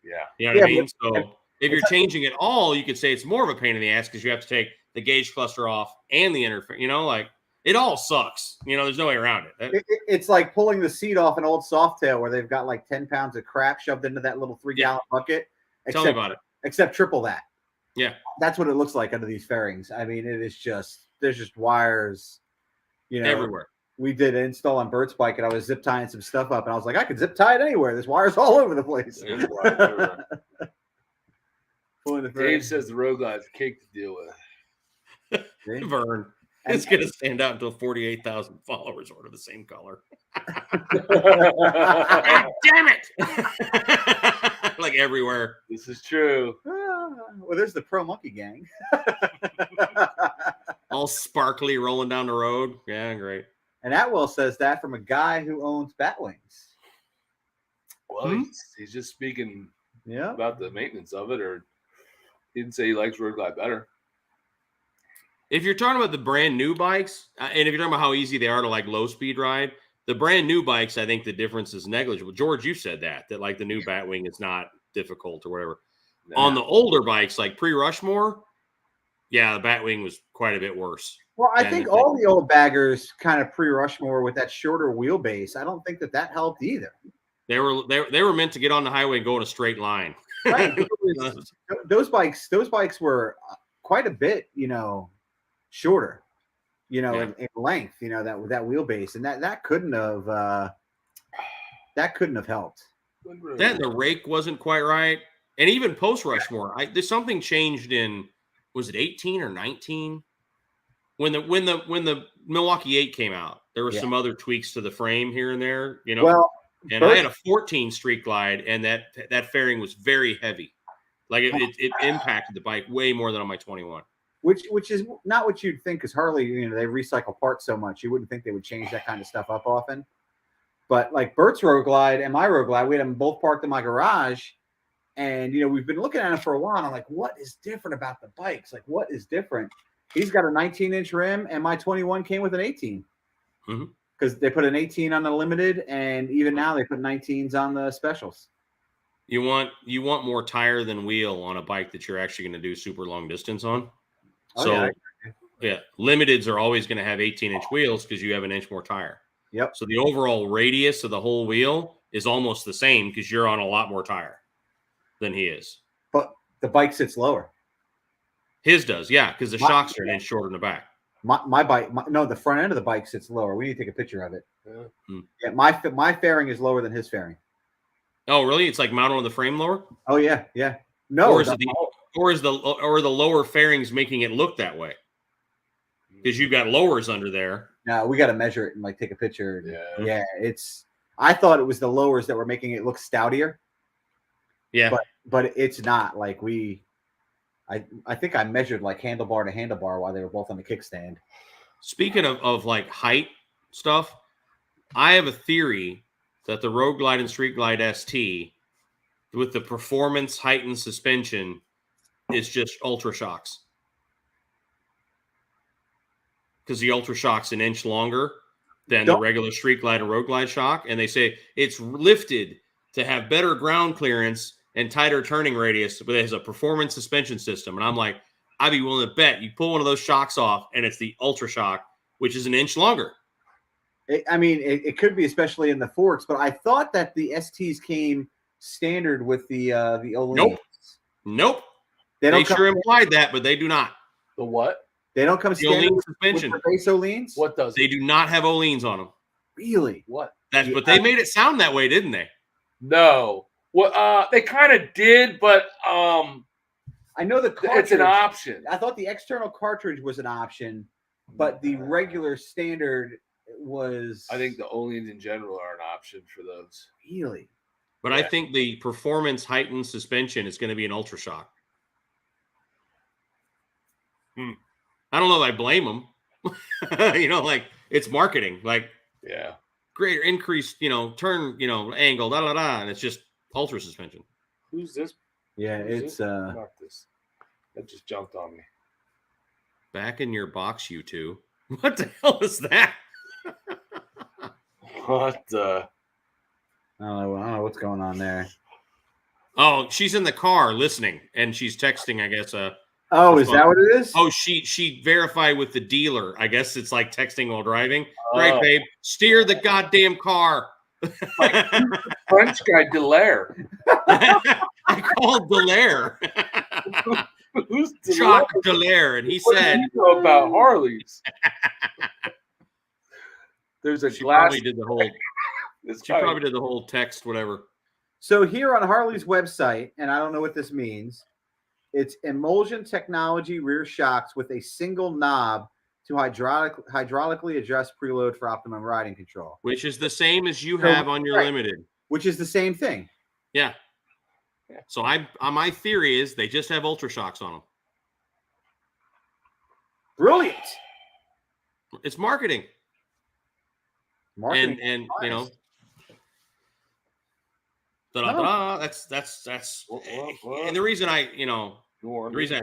Yeah. You know what I mean? So if you're changing it all, you could say it's more of a pain in the ass because you have to take the gauge cluster off and the inner fairing. Like it all sucks. There's no way around it. It's like pulling the seat off an old Softail where they've got like 10 pounds of crap shoved into that little 3-gallon bucket. Tell me about it. Except triple that. Yeah. That's what it looks like under these fairings. I mean, it is just, there's just wires, everywhere. We did an install on Bert's bike and I was zip tying some stuff up and I was like, I could zip tie it anywhere. There's wires all over the place. Dave says the road glide's a cake to deal with. Vern. It's going to stand out until 48,000 followers order the same color. God damn it. Like everywhere. This is true. Well, there's the Pro Monkey gang. All sparkly rolling down the road. Yeah, great. And Atwell says that from a guy who owns bat wings. Well, he's just speaking about the maintenance of it, or he didn't say he likes road glide better. If you're talking about the brand new bikes, and if you're talking about how easy they are to like low speed ride, the brand new bikes, I think the difference is negligible. George, you said that like the new Batwing is not difficult or whatever. No. On the older bikes, like pre-Rushmore, yeah, the Batwing was quite a bit worse. Well, I think all the old baggers kind of pre-Rushmore with that shorter wheelbase. I don't think that helped either. They were meant to get on the highway and go in a straight line. Right. those bikes were quite a bit, shorter, in length, that wheelbase, and that couldn't have helped. That and the rake wasn't quite right, and even post Rushmore, there's something changed in, was it 18 or 19 when the Milwaukee 8 came out? There were some other tweaks to the frame here and there, Well, and I had a 14 Street Glide, and that fairing was very heavy, like it impacted the bike way more than on my 21. Which is not what you'd think, because Harley, they recycle parts so much. You wouldn't think they would change that kind of stuff up often. But like Bert's Road Glide and my Road Glide, we had them both parked in my garage. And, we've been looking at them for a while. And I'm like, what is different about the bikes? Like, what is different? He's got a 19-inch rim, and my 21 came with an 18. Because they put an 18 on the limited, and even now they put 19s on the specials. You want more tire than wheel on a bike that you're actually going to do super long distance on. So, limiteds are always going to have 18-inch wheels because you have an inch more tire. Yep. So the overall radius of the whole wheel is almost the same because you're on a lot more tire than he is. But the bike sits lower. His does, yeah, because the shocks are an inch shorter in the back. My bike, the front end of the bike sits lower. We need to take a picture of it. Yeah, my fairing is lower than his fairing. Oh, really? It's like mounted on the frame lower? Oh yeah. No, or is the lower fairings making it look that way? Because you've got lowers under there. No, we got to measure it and like take a picture. Yeah, I thought it was the lowers that were making it look stoutier. Yeah, but it's not. Like I think I measured like handlebar to handlebar while they were both on the kickstand. Speaking of like height stuff, I have a theory that the Road Glide and Street Glide ST with the performance heightened suspension is just Ultra Shocks. Because the Ultra Shock's an inch longer than the regular Street Glide and Road Glide shock. And they say it's lifted to have better ground clearance and tighter turning radius, but it has a performance suspension system. And I'm like, I'd be willing to bet you pull one of those shocks off and it's the Ultra Shock, which is an inch longer. It could be, especially in the forks, but I thought that the STs came standard with the Oleans. Nope. They sure implied that, but they do not. The what? They don't come standard with suspension. the base Oleans? What does they do not have Oleans on them. Really? What? But they made it sound that way, didn't they? No. Well, they kind of did, but I know the cartridge, it's an option. I thought the external cartridge was an option, but the regular standard was. I think the Oleans in general are an option for those. Really? But I think the performance heightened suspension is going to be an Ultra Shock. I don't know if I blame them. Like it's marketing. Like, greater increased, turn, angle, and it's just Ultra suspension. Who's this? Yeah, it's not this. That just jumped on me. Back in your box, you two. What the hell is that? What? I don't know what's going on there. Oh, she's in the car listening, and she's texting, I guess. Oh, is that what it is? Oh, she verified with the dealer. I guess it's like texting while driving. Great, babe. Steer the goddamn car. Like French guy Delaire. I called Delaire. Who's Jacques Delaire, and he said, "What do you know about Harleys?" There's a she glass. Probably did the whole. She probably did the whole text, whatever. So here on Harley's website, and I don't know what this means. It's emulsion technology rear shocks with a single knob to hydraulically adjust preload for optimum riding control. Which is the same as you have on your limited. Which is the same thing. Yeah. So my theory is they just have Ultra Shocks on them. Brilliant. It's marketing. Marketing and you know, nice. da-da-da, that's What? and the reason I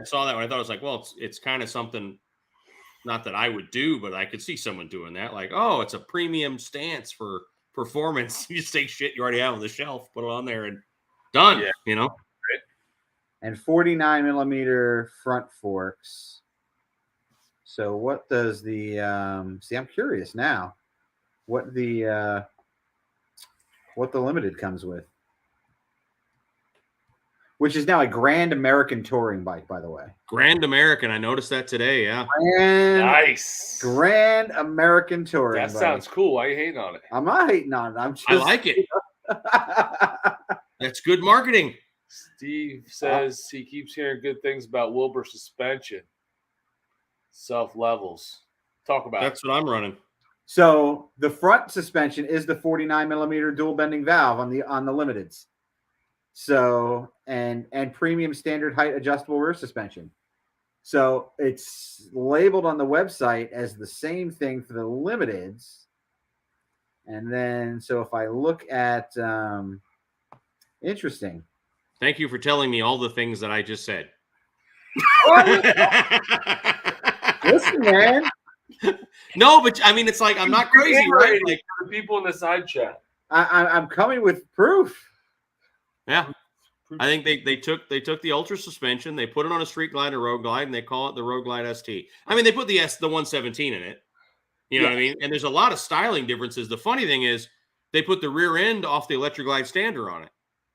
saw that when I thought it was like, well, it's kind of something, not that I would do, but I could see someone doing that. Like, oh, it's a premium stance for performance. You just take shit you already have on the shelf, put it on there, and done. Yeah. You know. And 49 millimeter front forks. So what does the see? I'm curious now. What the limited comes with, which is now a Grand American touring bike, by the way. Grand American. I noticed that today. Yeah. Nice. Grand American touring That bike. sounds cool. Why are you hating on it? I'm not hating on it. I like it. That's good marketing. Steve says he keeps hearing good things about Wilbur suspension. Self levels. Talk about That's what I'm running. So the front suspension is the 49 millimeter dual bending valve on the limiteds. So and premium standard height adjustable rear suspension. So it's labeled on the website as the same thing for the limiteds. And then so if I look at interesting. Thank you for telling me all the things that I just said. Listen, man. No, but I mean, it's like I'm not crazy, right? Like for the people in the side chat. I'm coming with proof. Yeah, I think they took the Ultra suspension, they put it on a Street Glide and Road Glide, and they call it the Road Glide ST. I mean, they put the 117 in it. You know what I mean? And there's a lot of styling differences. The funny thing is, they put the rear end off the Electric Glide stander on it.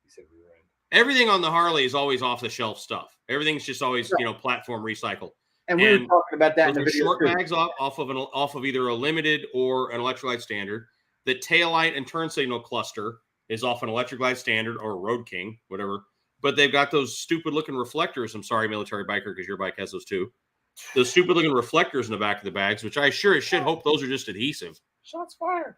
He said rear end. Everything on the Harley is always off the shelf stuff. Everything's just always platform recycled. And we were talking about that in the video. Short bags off of either a limited or an Electric Glide standard. The taillight and turn signal cluster is off an Electric Glide standard or a Road King, whatever. But they've got those stupid looking reflectors. I'm sorry, military biker, because your bike has those too. Those stupid looking reflectors in the back of the bags, which I sure as shit hope those are just adhesive. Shots fired.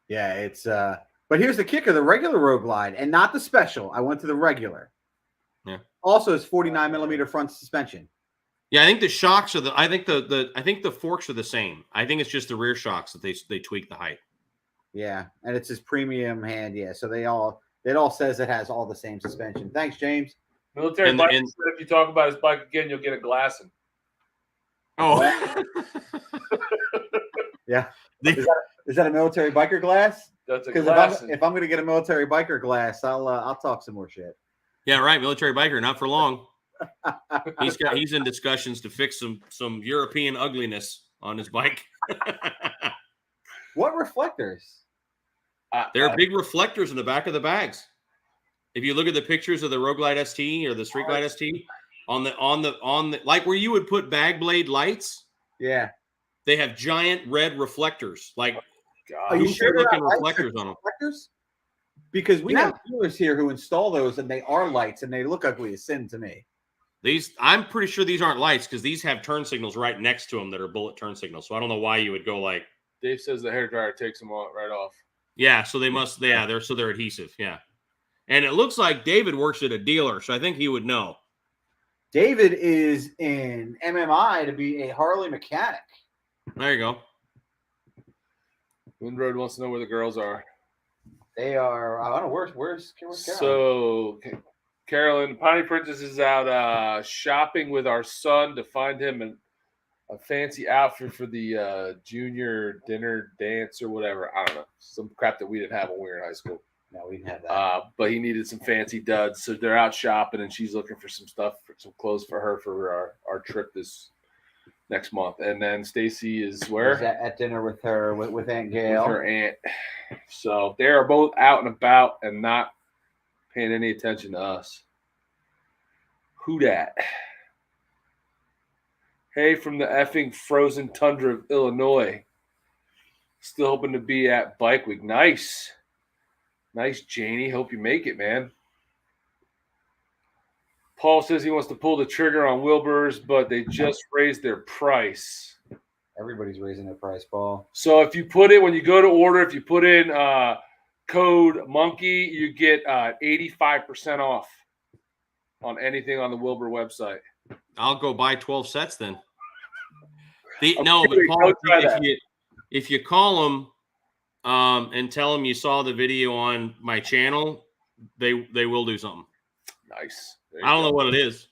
Yeah, it's but here's the kicker: the regular Road Glide and not the special. I went to the regular. Yeah. Also, it's 49 millimeter front suspension. Yeah, I think the shocks are I think the forks are the same. I think it's just the rear shocks that they tweak the height. Yeah, and it's his premium hand. Yeah, so it all says it has all the same suspension. Thanks, James. Military bike. If you talk about his bike again, you'll get a glassing. Oh, yeah. Is that a military biker glass? That's a glass. If I'm going to get a military biker glass, I'll talk some more shit. Yeah, right. Military biker, not for long. He's in discussions to fix some European ugliness on his bike. What reflectors? There are big reflectors in the back of the bags. If you look at the pictures of the Road Glide ST or the Street Glide ST on the like where you would put bag blade lights. Yeah. They have giant red reflectors, like are you sure looking reflectors on them. Reflectors? Because we have dealers here who install those, and they are lights, and they look ugly as sin to me. I'm pretty sure these aren't lights because these have turn signals right next to them that are bullet turn signals. So I don't know why you would go like. Dave says the hairdryer takes them right off. Yeah, so they must. Yeah, they're adhesive. Yeah, and it looks like David works at a dealer, so I think he would know. David is in MMI to be a Harley mechanic. There you go. Windroad wants to know where the girls are. They are. I don't know where's Carolyn? So Carolyn, Piney Princess is out shopping with our son to find him a fancy outfit for the junior dinner dance or whatever. I don't know, some crap that we didn't have when we were in high school. No, we didn't have that. But he needed some fancy duds, so they're out shopping, and she's looking for some stuff, for some clothes for her for our trip this next month. And then Stacy is where? She's at dinner with her with Aunt Gail. With her aunt. So they are both out and about and not paying any attention to us. Who dat? Hey, from the effing frozen tundra of Illinois. Still hoping to be at Bike Week. Nice, Janie. Hope you make it, man. Paul says he wants to pull the trigger on Wilbur's, but they just raised their price. Everybody's raising their price, Paul. So if you put it, when you go to order, if you put in code Monkey, you get 85% off on anything on the Wilbur website. I'll go buy 12 sets then. But if you call them and tell them you saw the video on my channel, they will do something. Nice. I don't know what it is.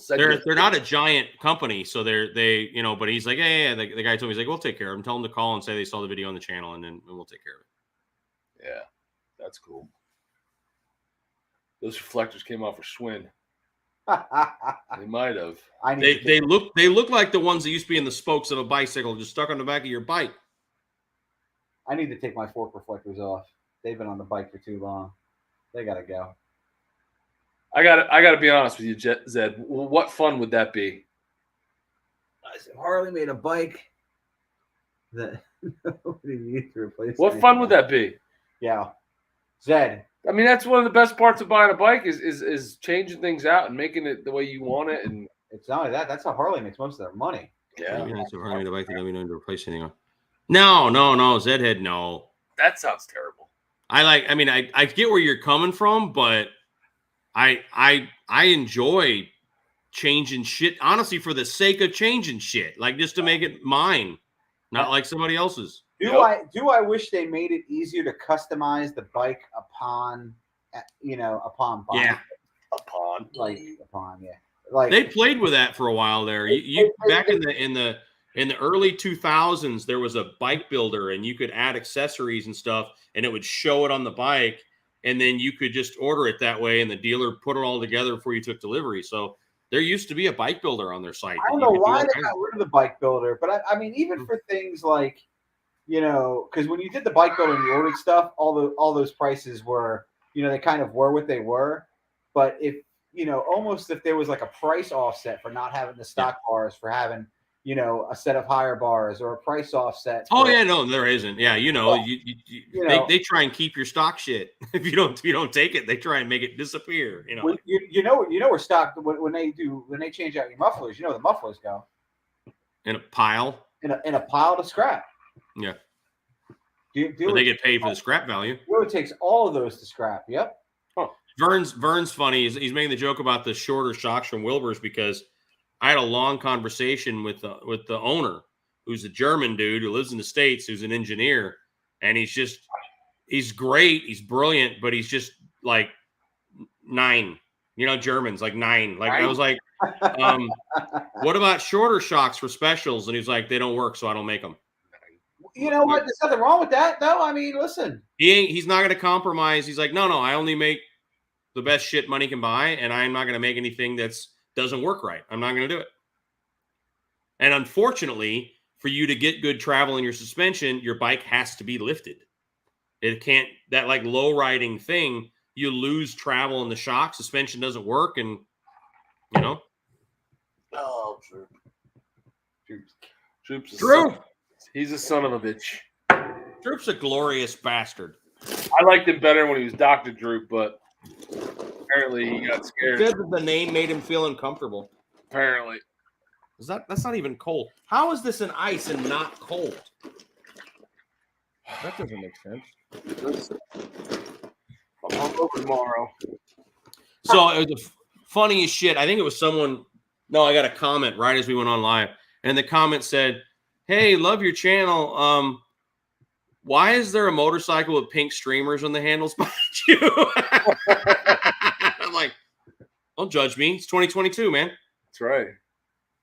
They're not a giant company, so they but he's like, yeah. The guy told me, he's like, we'll take care of them. Tell them to call and say they saw the video on the channel, and then we'll take care of it. Yeah, that's cool. Those reflectors came off for Schwinn. They might have. They look like the ones that used to be in the spokes of a bicycle, just stuck on the back of your bike. I need to take my fork reflectors off. They've been on the bike for too long. They gotta go. I gotta be honest with you, Zed. What fun would that be? I said Harley made a bike that nobody needs to replace. What fun would that be? Yeah, Zed. I mean, that's one of the best parts of buying a bike is changing things out and making it the way you want it. And it's not only that; that's how Harley makes most of their money. Yeah, that's a Harley made a bike that don't need to replace anything. No, Zed had no. That sounds terrible. I get where you're coming from, but I enjoy changing shit, honestly, for the sake of changing shit, like just to make it mine, not like somebody else's. Do I wish they made it easier to customize the bike upon buying? Yeah, upon like they played with that for a while there. You back in the early 2000s, there was a bike builder, and you could add accessories and stuff, and it would show it on the bike. And then you could just order it that way, and the dealer put it all together before you took delivery. So there used to be a bike builder on their site. I don't know why they got rid of the bike builder, but I mean, even for things like, because when you did the bike builder and you ordered stuff, all those prices were, they kind of were what they were. But if almost if there was like a price offset for not having the stock bars, for having a set of higher bars, or a price offset. No, there isn't. Yeah, they try and keep your stock shit. If you don't take it, they try and make it disappear. Where stock when they change out your mufflers, the mufflers go in a pile. In a pile to scrap. Yeah. But they get paid for the scrap value. It takes all of those to scrap. Yep. Huh. Vern's funny. He's making the joke about the shorter shocks from Wilbur's because I had a long conversation with the owner, who's a German dude who lives in the States, who's an engineer, and he's great, he's brilliant, but he's just like 9. German's like 9. Like I was like, what about shorter shocks for specials? And he's like, they don't work, so I don't make them. You know what? There's nothing wrong with that, though. I mean, listen, he's not going to compromise. He's like, no, I only make the best shit money can buy, and I'm not going to make anything doesn't work right. I'm not going to do it. And unfortunately, for you to get good travel in your suspension, your bike has to be lifted. It can't, that like low riding thing, you lose travel in the shock, suspension doesn't work, and Oh, Droop's Droop. He's a son of a bitch. Droop's a glorious bastard. I liked him better when he was Dr. Droop, but apparently he got scared. Good that the name made him feel uncomfortable. Apparently. That's not even cold. How is this an ice and not cold? That doesn't make sense. I'll go tomorrow. So it was the funniest shit. I think it was someone. No, I got a comment right as we went on live, and the comment said, "Hey, love your channel. Why is there a motorcycle with pink streamers on the handles behind you?" I'm like, don't judge me. It's 2022, man. That's right.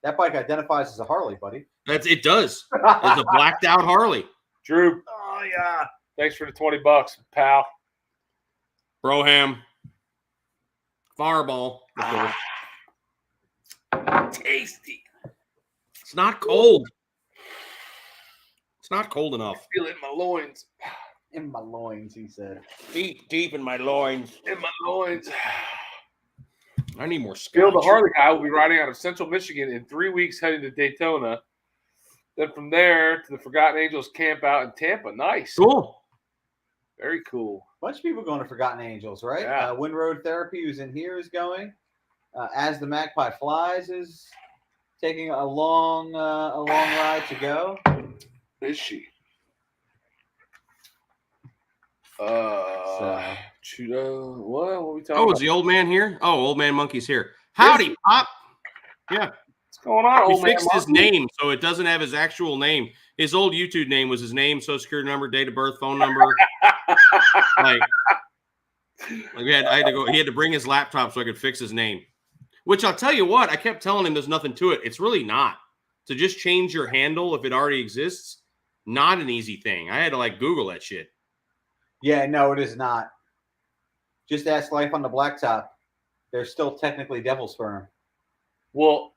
That bike identifies as a Harley, buddy. It does. It's a blacked out Harley. Drew. Oh yeah. Thanks for the $20, pal. Broham. Fireball. Tasty. It's not cold. It's not cold enough. I feel it in my loins. In my loins, he said. Deep in my loins. In my loins. I need more scotch. Bill, the Harley guy, will be riding out of Central Michigan in 3 weeks, heading to Daytona. Then from there to the Forgotten Angels camp out in Tampa. Nice. Cool. Very cool. Bunch of people going to Forgotten Angels, right? Yeah. Windroad Therapy, who's in here, is going. As the Magpie Flies is taking a long ride to go. Is she? What are we talking about? Is the old man here? Oh, old man monkey's here. Howdy, Pop. Yeah. What's going on, He old man fixed his monkey? name, so it doesn't have his actual name. His old YouTube name was his name, social security number, date of birth, phone number. like I had to go. He had to bring his laptop so I could fix his name. Which I'll tell you what, I kept telling him there's nothing to it. It's really not. To just change your handle if it already exists, not an easy thing. I had to like Google that shit. Yeah, no, it is not. Just ask Life on the Blacktop. They're still technically devil sperm. Well,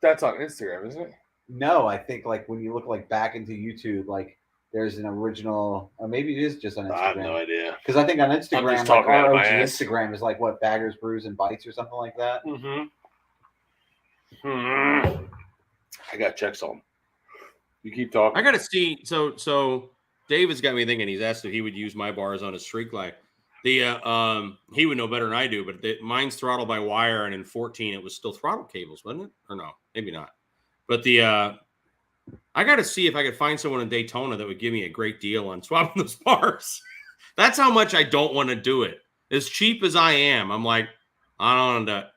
that's on Instagram, isn't it? No, I think like when you look like back into YouTube, like there's an original, or maybe it is just on Instagram. I have no idea. Because I think on Instagram, just like talking out of our my OG ass. Instagram is like what, Baggers, Brews, and Bites or something like that. I got checks on. You keep talking. I got to see. So David's got me thinking. He's asked if he would use my bars on his streak light. He would know better than I do, but mine's throttled by wire, and in 14 it was still throttle cables, wasn't it? Or no, maybe not. But I got to see if I could find someone in Daytona that would give me a great deal on swapping those bars. That's how much I don't want to do it. As cheap as I am, I'm like, I don't want to,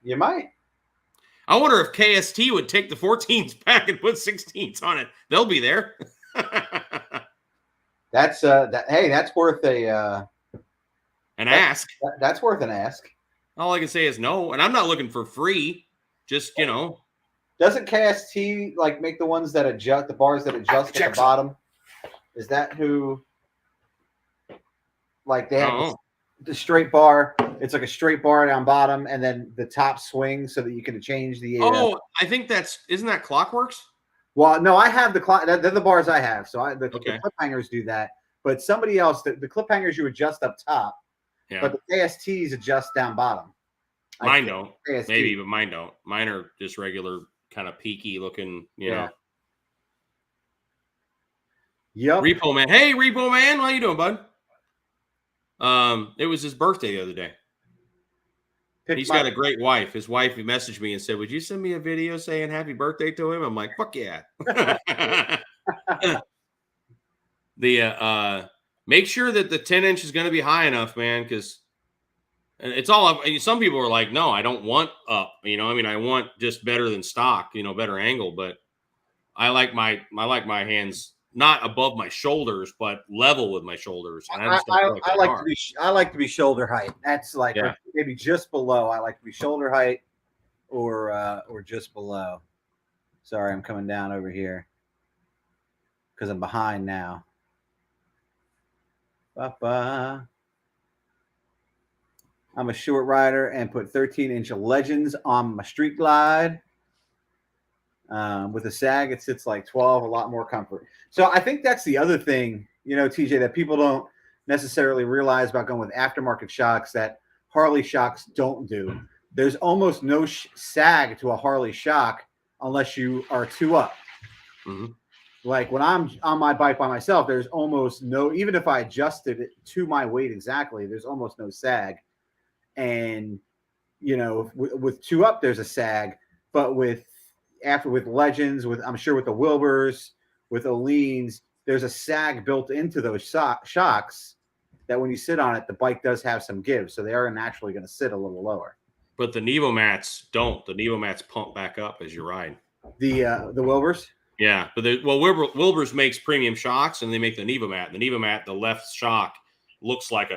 You might. I wonder if KST would take the 14s back and put 16s on it. They'll be there. That's hey, that's worth an ask. That's worth an ask. All I can say is no, and I'm not looking for free. Just Doesn't KST like make the ones that adjust the bars that adjust at the bottom? Is that who? Like they have the straight bar. It's like a straight bar down bottom, and then the top swings so that you can change the. I think isn't that Clockworks? Well, no, I have the clock. They're the bars I have. So the clip hangers do that. But somebody else, the clip hangers you adjust up top. Yeah. But the KSTs adjust down bottom. Mine don't. KST. Maybe, but mine don't. Mine are just regular kind of peaky looking, you know. Yep. Repo Man. Hey, Repo Man. How you doing, bud? It was his birthday the other day. He's got a great wife. His wife messaged me and said, "Would you send me a video saying happy birthday to him?" I'm like, "Fuck yeah." Make sure that the 10-inch is going to be high enough, man, because it's all up. Some people are like, "No, I don't want up." I want just better than stock, better angle. But I like my hands not above my shoulders, but level with my shoulders. And I like to be shoulder height. That's like maybe just below. I like to be shoulder height or just below. Sorry, I'm coming down over here because I'm behind now. I'm a short rider and put 13-inch Legends on my Street Glide. With a sag, it sits like 12, a lot more comfort. So I think that's the other thing, TJ, that people don't necessarily realize about going with aftermarket shocks that Harley shocks don't do. There's almost no sag to a Harley shock unless you are 2-up. Mm-hmm. Like when I'm on my bike by myself, there's almost no, even if I adjusted it to my weight exactly, there's almost no sag. And, with 2-up, there's a sag, but with Legends, I'm sure with the Wilburs, with Oleans, there's a sag built into those shocks that when you sit on it, the bike does have some give. So they are naturally going to sit a little lower. But the Nevo mats don't. The Nevo mats pump back up as you ride. The Wilburs? Yeah. But Wilburs makes premium shocks and they make the Nevo mat. The Nevo mat, the left shock looks like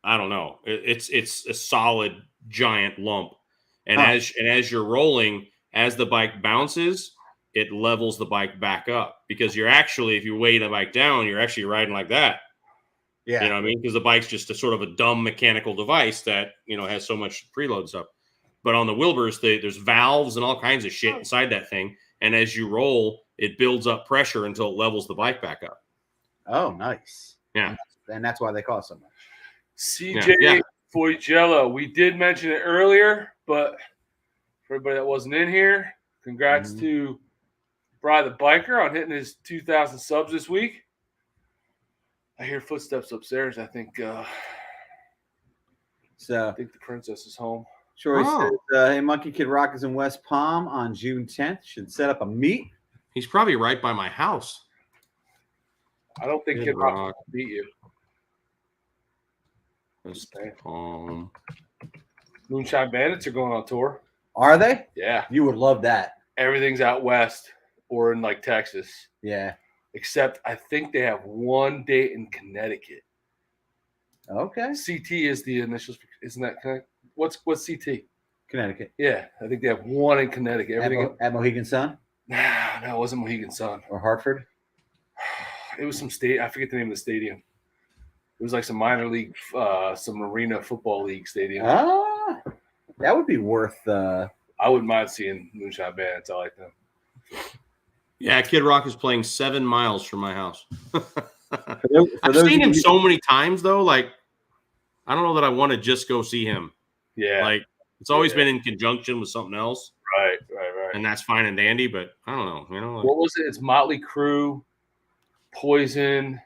I don't know. It's a solid giant lump. And as you're rolling, as the bike bounces, it levels the bike back up because you're actually, if you weigh the bike down, you're actually riding like that. Yeah. You know what I mean? Because the bike's just a sort of a dumb mechanical device that, has so much preload stuff. But on the Wilburs, there's valves and all kinds of shit inside that thing. And as you roll, it builds up pressure until it levels the bike back up. Oh, nice. Yeah. And that's why they cost so much. CJ Foigello. We did mention it earlier, but for everybody that wasn't in here, congrats to Bri the Biker on hitting his 2,000 subs this week. I hear footsteps upstairs. I think the princess is home. Troy says, hey, Monkey Kid Rock is in West Palm on June 10th. Should set up a meet. He's probably right by my house. I don't think Kid Rock will beat you. Moonshine Bandits are going on tour. Are they? Yeah. You would love that. Everything's out west. or in like Texas. Yeah. Except I think they have one date in Connecticut. Okay. CT is the initials. Isn't that what's CT? Connecticut. Yeah, I think they have one in Connecticut. Everything At Mohegan Sun? No, it wasn't Mohegan Sun. Or Hartford? It was some state. I forget the name of the stadium. It was like some minor league, some arena football league stadium. Ah, that would be worth. I wouldn't mind seeing Moonshine Bandits. I like them. Yeah, Kid Rock is playing 7 miles from my house. I've those seen him so many times, though. Like, I don't know that I want to just go see him. Yeah. Like, it's always been in conjunction with something else. Right. And that's fine and dandy, but I don't know. You know, like, what was it? It's Motley Crue, Poison,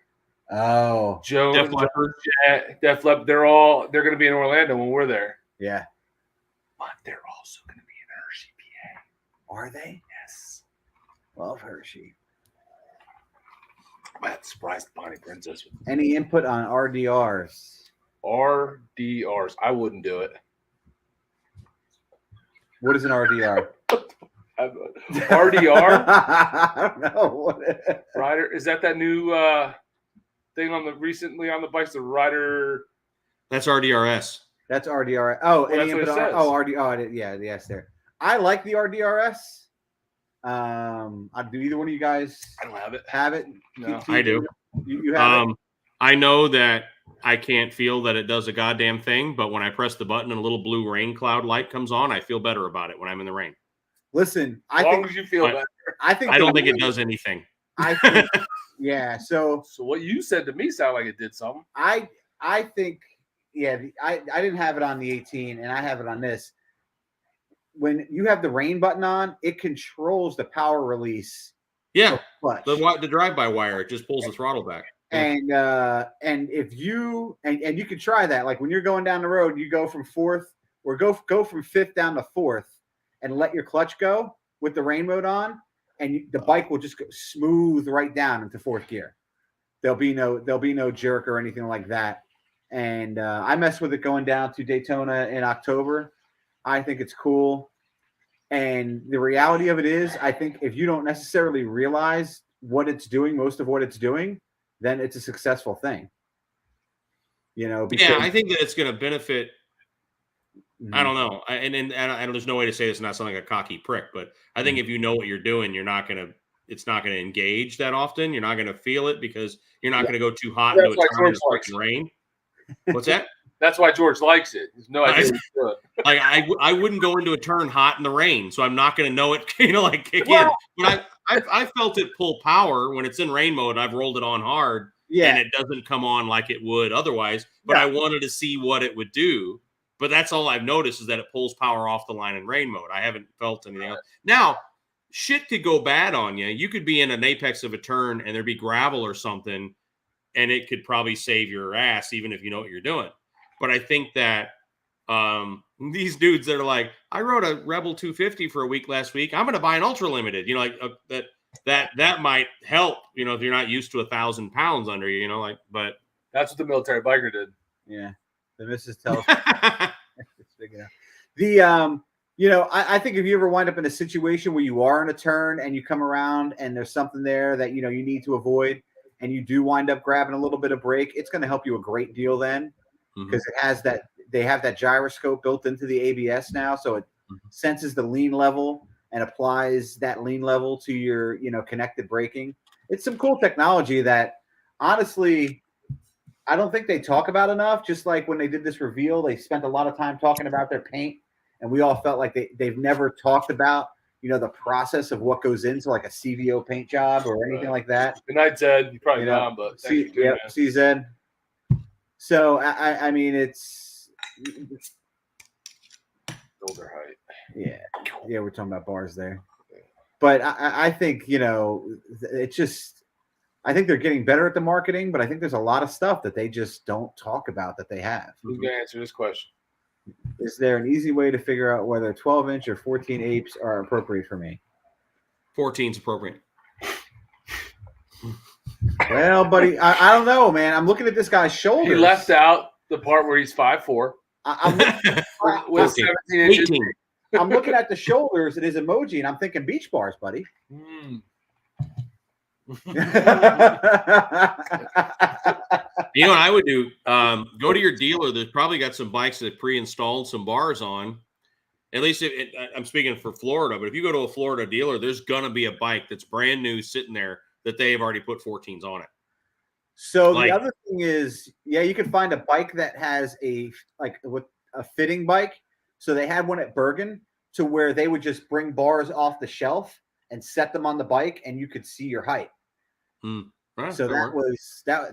Joe, Def Leppard. Def Leppard. They're going to be in Orlando when we're there. Yeah. But they're also going to be in Hershey, PA. Are they? Yes. Love Hershey. I'm surprised Bonnie Princess. Any input on RDRs? RDRs. I wouldn't do it. What is an RDR? RDR? I don't know. Rider. Is that new thing recently on the bikes? The Rider. That's RDRS. That's RDR. Oh, well, any input on? Oh, RDR. Yeah, yes, there. I like the RDRS. Do either one of you guys? I don't have it. Have it? No, I do. You have it? I know that I can't feel that it does a goddamn thing, but when I press the button and a little blue rain cloud light comes on, I feel better about it when I'm in the rain. Listen, as long as you feel better. I don't think it does anything. I think, yeah. So what you said to me sounded like it did something. I think, yeah. I didn't have it on the 18, and I have it on this. When you have the rain button on, it controls the power release. Yeah, the drive-by wire, it just pulls the throttle back. And if you and you can try that, like when you're going down the road, you go from fourth or go from fifth down to fourth, and let your clutch go with the rain mode on, and the bike will just go smooth right down into fourth gear. There'll be no jerk or anything like that. And I messed with it going down to Daytona in October. I think it's cool. And the reality of it is, I think if you don't necessarily realize what it's doing, most of what it's doing, then it's a successful thing. You know, because I think that it's going to benefit. I don't know. And there's no way to say this and not sound like a cocky prick, but I think if you know what you're doing, it's not going to engage that often. You're not going to feel it because you're not going to go too hot into a turn in rain. What's that? That's why George likes it. There's no idea. Like I wouldn't go into a turn hot in the rain, so I'm not going to know it. Like kick in. But I felt it pull power when it's in rain mode. I've rolled it on hard, and it doesn't come on like it would otherwise. But I wanted to see what it would do. But that's all I've noticed is that it pulls power off the line in rain mode. I haven't felt anything else. Now, shit could go bad on you. You could be in an apex of a turn and there'd be gravel or something, and it could probably save your ass even if you know what you're doing. But I think that these dudes that are like, I rode a Rebel 250 for a week last week. I'm going to buy an Ultra Limited. You know, like that might help. You know, if you're not used to 1,000 pounds under you. You know, like, but that's what the military biker did. Yeah, the missus tells. I think if you ever wind up in a situation where you are in a turn and you come around and there's something there that you need to avoid, and you do wind up grabbing a little bit of brake, it's going to help you a great deal then. Because it has that, they have that gyroscope built into the ABS now, so it senses the lean level and applies that lean level to your, connected braking. It's some cool technology that, honestly, I don't think they talk about enough. Just like when they did this reveal, they spent a lot of time talking about their paint, and we all felt like they've never talked about, the process of what goes into like a CVO paint job or anything like that. Good night, Zed. You probably know, but see Zed. So I mean, it's older height. Yeah, we're talking about bars there. But I think it's just, I think they're getting better at the marketing, but I think there's a lot of stuff that they just don't talk about that they have. Who's gonna answer this question? Is there an easy way to figure out whether 12-inch or 14 apes are appropriate for me? 14's appropriate. Well, buddy, I don't know, man. I'm looking at this guy's shoulders. He left out the part where he's 5'4". With 17 inches. 18. I'm looking at the shoulders and his emoji, and I'm thinking beach bars, buddy. You know what I would do? Go to your dealer. There's probably got some bikes that pre-installed some bars on. At least I'm speaking for Florida, but if you go to a Florida dealer, there's going to be a bike that's brand new sitting there that they have already put 14s on it. So the other thing is, yeah, you can find a bike that has with a fitting bike. So they had one at Bergen to where they would just bring bars off the shelf and set them on the bike, and you could see your height. Right, so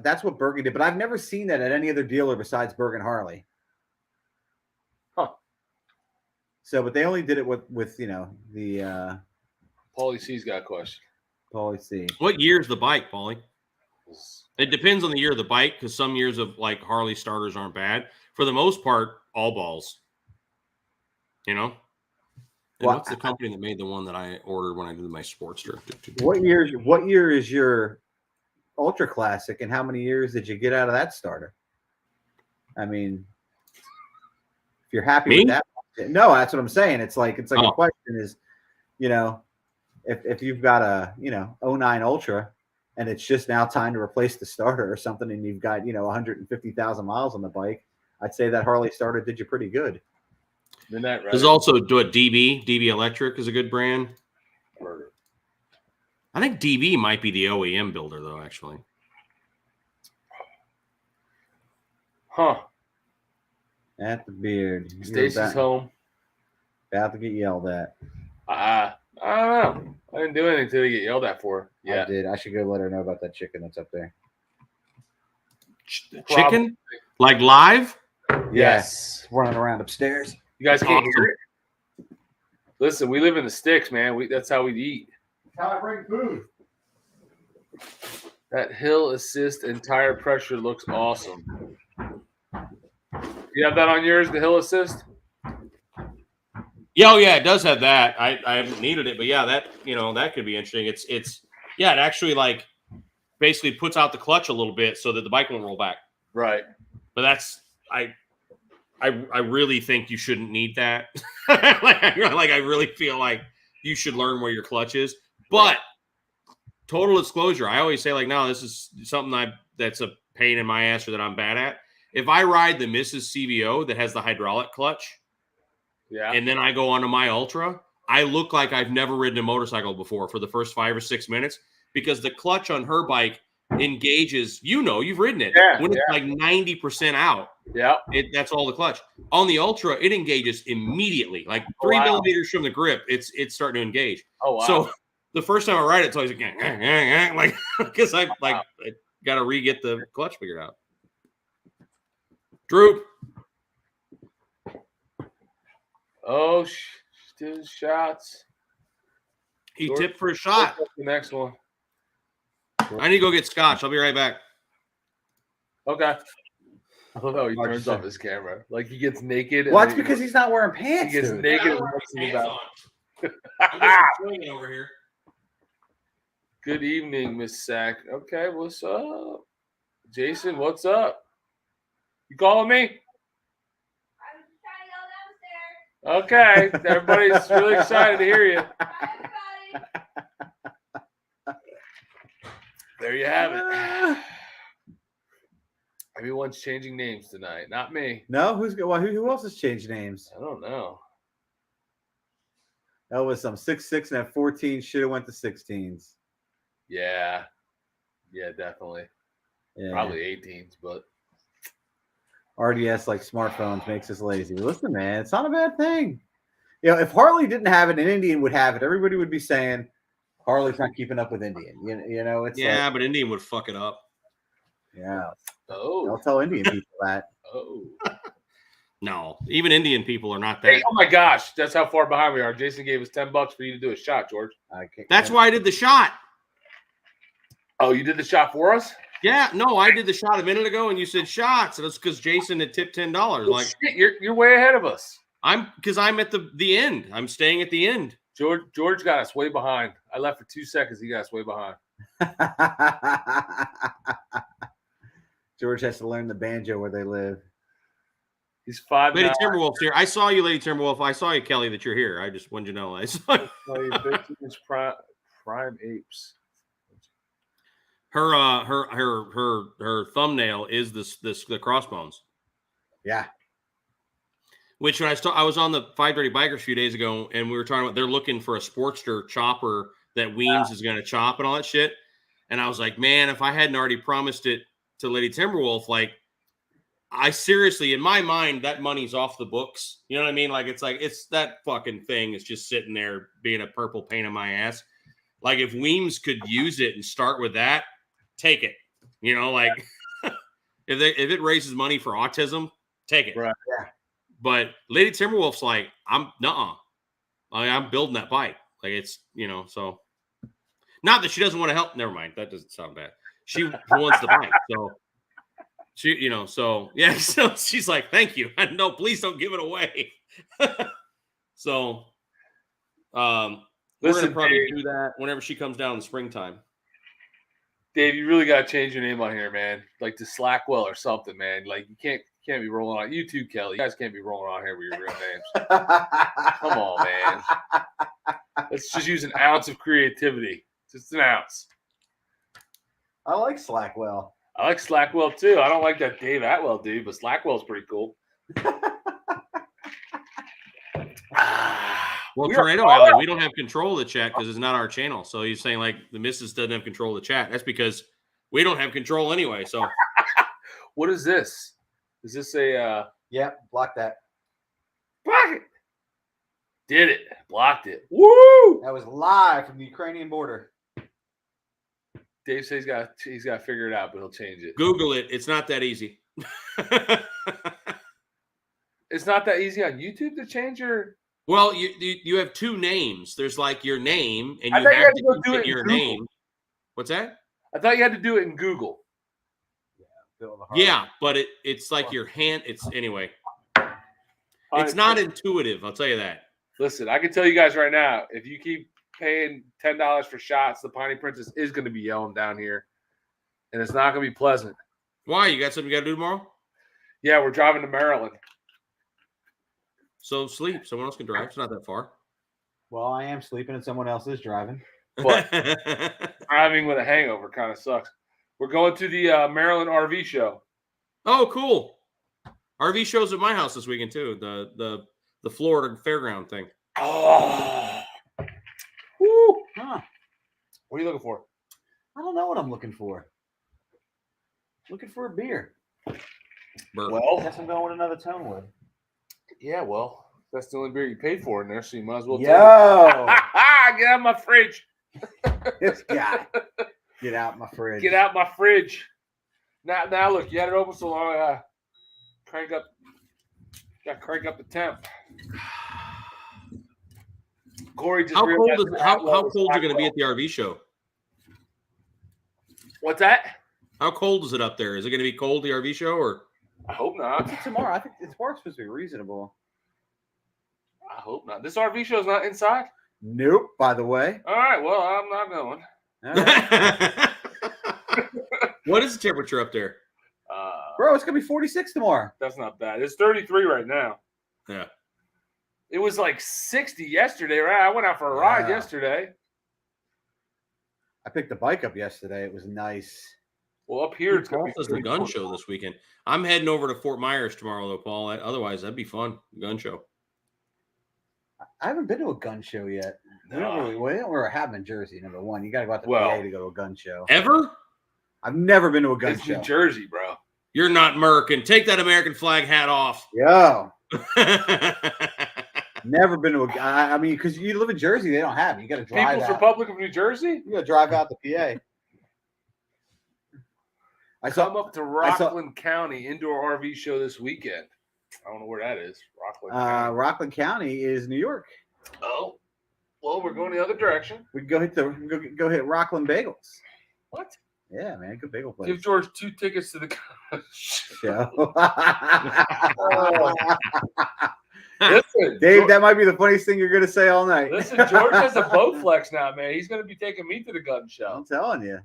that's what Bergen did, but I've never seen that at any other dealer besides Bergen Harley. Huh. So, but they only did it with the Paulie C's got a question. Paulie C. What year is the bike, Paulie? It depends on the year of the bike, because some years of like Harley starters aren't bad. For the most part, all balls. You know? And what's the company that made the one that I ordered when I did my Sportster? What year is your Ultra Classic, and how many years did you get out of that starter? I mean, if you're happy with that, no, that's what I'm saying. It's like a question is, if you've got a 09 Ultra and it's just now time to replace the starter or something, and you've got 150,000 miles on the bike, I'd say that Harley starter did you pretty good. Isn't that right? There's also DB Electric is a good brand. I think DB might be the OEM builder, though, actually. Huh. At the beard. Stacy's home. About to get yelled at. I don't know. I didn't do anything to get yelled at for. Yeah. I did. I should go let her know about that chicken that's up there. Chicken? Like live? Yes. Running around upstairs. You guys can't hear it? Listen, we live in the sticks, man. That's how we eat. That's how I bring food. That hill assist and tire pressure looks awesome. You have that on yours, the hill assist? Yeah, it does have that. I haven't needed it, but yeah, that could be interesting. It actually like basically puts out the clutch a little bit so that the bike won't roll back. Right. But that's I really think you shouldn't need that. I really feel like you should learn where your clutch is. But total disclosure, I always say no, this is something that's a pain in my ass or that I'm bad at. If I ride the Mrs. CVO that has the hydraulic clutch, and then I go onto my Ultra, I look like I've never ridden a motorcycle before for the first 5 or 6 minutes, because the clutch on her bike engages, you've ridden it, when it's like 90% out. Yeah. That's all the clutch. On the Ultra, it engages immediatally. Like 3 millimeters from the grip, it's starting to engage. Oh, wow. So the first time I ride it, it's always like, because I got to re-get the clutch figured out. Droop. Oh, still shots. He tipped for a shot. The next one. I need to go get scotch. I'll be right back. Okay. I love how he turns off his camera. Like he gets naked. Well, that's because he's not wearing pants. He gets naked and looks in the back. I'm just over here. Good evening, Miss Sack. Okay, what's up? Jason, what's up? You calling me? I was trying to go downstairs. Okay, everybody's really excited to hear you. Bye, everybody. There you have it. Everyone's changing names tonight. Not me. No, who else has changed names? I don't know. That was some 6'6" and at 14 should have went to 16s. Yeah, definitely. Yeah. Probably 18s, but RDS like smartphones makes us lazy. Listen, man, it's not a bad thing. If Harley didn't have it and Indian would have it, everybody would be saying Harley's not keeping up with Indian. It's but Indian would fuck it up. Yeah. Oh, I'll tell Indian people that. Oh. No, even Indian people are not that. Hey, oh my gosh, that's how far behind we are. Jason gave us $10 for you to do a shot, George. That's why I did the shot. Oh, you did the shot for us? Yeah, no, I did the shot a minute ago, and you said shots. And it's because Jason had tipped $10. Like shit, you're way ahead of us. I'm at the end. I'm staying at the end. George got us way behind. I left for 2 seconds. He got us way behind. George has to learn the banjo where they live. He's 5. Lady Timberwolf's here. I saw you, Lady Timberwolf. I saw you, Kelly, that you're here. I just wanted you to know. I saw you. 15-inch prime apes. Her thumbnail is the crossbones. Yeah. Which when I was on the 530 Bikers a few days ago, and we were talking about they're looking for a Sportster chopper that Weems is going to chop and all that shit. And I was like, man, if I hadn't already promised it to Lady Timberwolf, like, I seriously, in my mind, that money's off the books. You know what I mean? Like, it's that fucking thing is just sitting there being a purple pain in my ass. Like, if Weems could use it and start with that, take it. You know, like, if it raises money for autism, take it. Right. Yeah. But Lady Timberwolf's like, I'm building that bike. Like, it's, so not that she doesn't want to help. Never mind. That doesn't sound bad. She wants the bike. So she, so yeah. So she's like, thank you. No, please don't give it away. So, we're Listen, gonna probably Dave, do that whenever she comes down in the springtime. Dave, you really got to change your name on here, man. Like to Slackwell or something, man. Like you can't be rolling on. You too, Kelly. You guys can't be rolling on here with your real names. Come on, man. Let's just use an ounce of creativity. Just an ounce. I like Slackwell. I like Slackwell too. I don't like that Dave Atwell dude, but Slackwell's pretty cool. Well, Tornado Alley, we don't have control of the chat because it's not our channel. So he's saying like the missus doesn't have control of the chat. That's because we don't have control anyway. So what is this? Is this a Yeah, block that. block it? Did it. Blocked it. Woo! That was live from the Ukrainian border. Dave says he's got to figure it out, but he'll change it. Google it. It's not that easy. It's not that easy on YouTube to change your. Well, you have two names. There's like your name, and I you thought you have had to to go use do it in your Google. name. What's that? I thought you had to do it in Google. Yeah, but it's like your hand. It's anyway. It's not intuitive. I'll tell you that. Listen, I can tell you guys right now, if you keep paying $10 for shots, the Piney Princess is going to be yelling down here, and it's not going to be pleasant. Why? You got something you got to do tomorrow? Yeah, we're driving to Maryland. So sleep. Someone else can drive. It's not that far. Well, I am sleeping and someone else is driving. But driving with a hangover kind of sucks. We're going to the Maryland RV show. Oh, cool. RV shows at my house this weekend too. The Florida fairground thing. Oh, woo. Huh. What are you looking for? I don't know what I'm looking for. Looking for a beer. Burp. Well, Guess I'm going with another Tonewood. yeah, well, that's the only beer you paid for in there, so you might as well. Yo, Get out of my fridge. this guy. Get out my fridge. Get out my fridge. Now look, you had it open so long. Got to crank up the temp. Corey just How realized cold is that how was cold is it going to be Blackwell. at the RV show? What's that? How cold is it up there? Is it going to be cold the RV show or? I hope not. What's it tomorrow? I think tomorrow's supposed to be reasonable. I hope not. This RV show's not inside? Nope, by the way. All right, well, I'm not going. All right. What is the temperature up there? Bro, it's going to be 46 tomorrow. That's not bad. It's 33 right now. Yeah. It was like 60 yesterday, right? I went out for a ride Yeah. yesterday. I picked the bike up yesterday. It was nice. Well, up here, it's going to Paul be does the gun 34. show this weekend. I'm heading over to Fort Myers tomorrow, though, Paul. Otherwise, that'd be fun. Gun show. I haven't been to a gun show yet. We don't really have them in Jersey, number one. You got to go out to Well, PA to go to a gun show. Ever? I've never been to a gun It's show. New Jersey, bro. You're not American. Take that American flag hat off. Yo, never been to a. I mean, because you live in Jersey, they don't have it. You got to drive People's out. Republic of New Jersey? You got to drive out to PA. Come up to Rockland County Indoor RV Show this weekend. I don't know where that is. Rockland County. Rockland County is New York. Oh, well, we're going the other direction. We can go hit Rockland Bagels. What? Yeah, man, good bagel place. Give George 2 tickets to the show. Listen, Dave, that might be the funniest thing you're gonna say all night. Listen, George has a boat flex now, man. He's going to be taking me to the gun show. I'm telling you.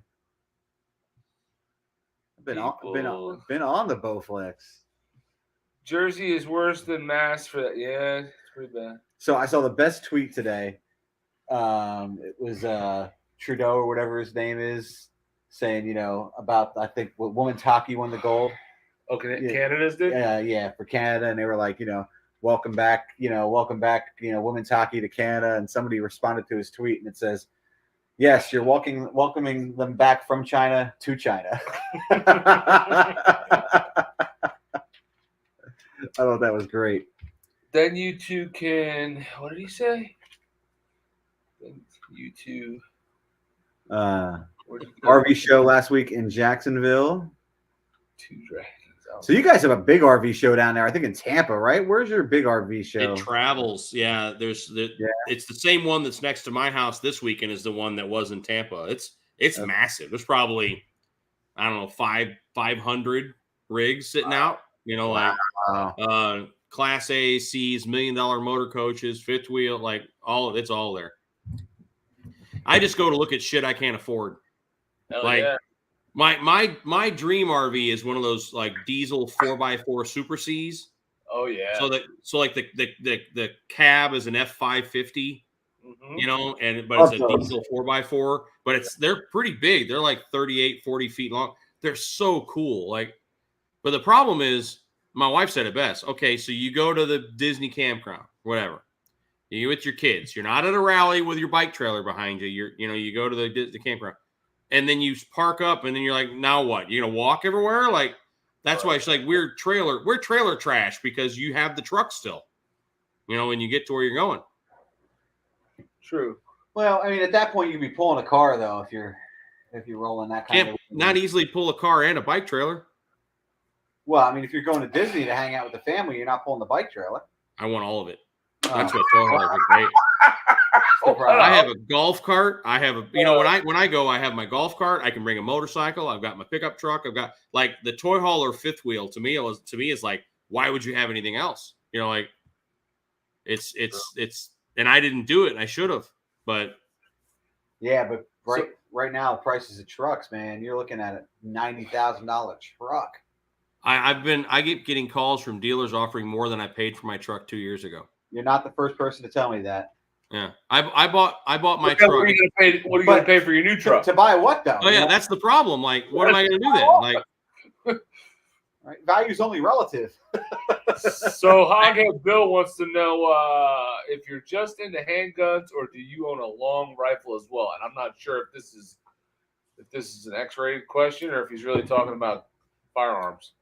I've been on the Bowflex. Jersey is worse than Mass for that. Yeah, it's pretty bad. So I saw the best tweet today. It was Trudeau or whatever his name is saying, about, I think, women's hockey won the gold. Okay, Yeah. Canada's did. Yeah, for Canada, and they were like, welcome back, women's hockey to Canada. And somebody responded to his tweet, and it says, yes, you're welcoming them back from China to China. I thought that was great. Then you two can. What did he say? Then you two. Where'd you go? RV show last week in Jacksonville. Two dragons. So you guys have a big RV show down there, I think in Tampa, right? Where's your big RV show? It travels. Yeah, it's the same one that's next to my house this weekend is the one that was in Tampa. It's massive. There's probably, I don't know, 500 rigs sitting out. Like Class A, C's, $1 million motor coaches, fifth wheel, like it's all there. I just go to look at shit I can't afford. Yeah. My dream RV is one of those like diesel 4x4 Super Cs. Oh yeah. So the cab is an F550, mm-hmm. but it's a diesel 4x4. But they're pretty big. They're like 38, 40 feet long. They're so cool. But the problem is, my wife said it best. Okay, so you go to the Disney campground, whatever. You with your kids. You're not at a rally with your bike trailer behind you. You go to the campground. And then you park up, and then you're like, now what? You're gonna walk everywhere? Like, that's why it's like we're trailer trash because you have the truck still, when you get to where you're going. True. Well, I mean, at that point, you'd be pulling a car though if you're rolling that kind of. Not easily pull a car and a bike trailer. Well, I mean, if you're going to Disney to hang out with the family, you're not pulling the bike trailer. I want all of it. That's what tow haulers are great. I have a golf cart. I have when I go, I have my golf cart. I can bring a motorcycle. I've got my pickup truck. I've got like the toy hauler fifth wheel. To me is like, why would you have anything else? It's and I didn't do it. And I should have, but yeah, but right now the prices of trucks, man, you're looking at a $90,000 truck. I keep getting calls from dealers offering more than I paid for my truck 2 years ago. You're not the first person to tell me that. Yeah, I bought my truck. What are you going to pay for your new truck? To buy what though? Oh yeah, that's the problem. Like, what am I going to do then? Like, right, value's only relative. So Hoghead Bill wants to know if you're just into handguns or do you own a long rifle as well? And I'm not sure if this is an X-rated question or if he's really talking about firearms.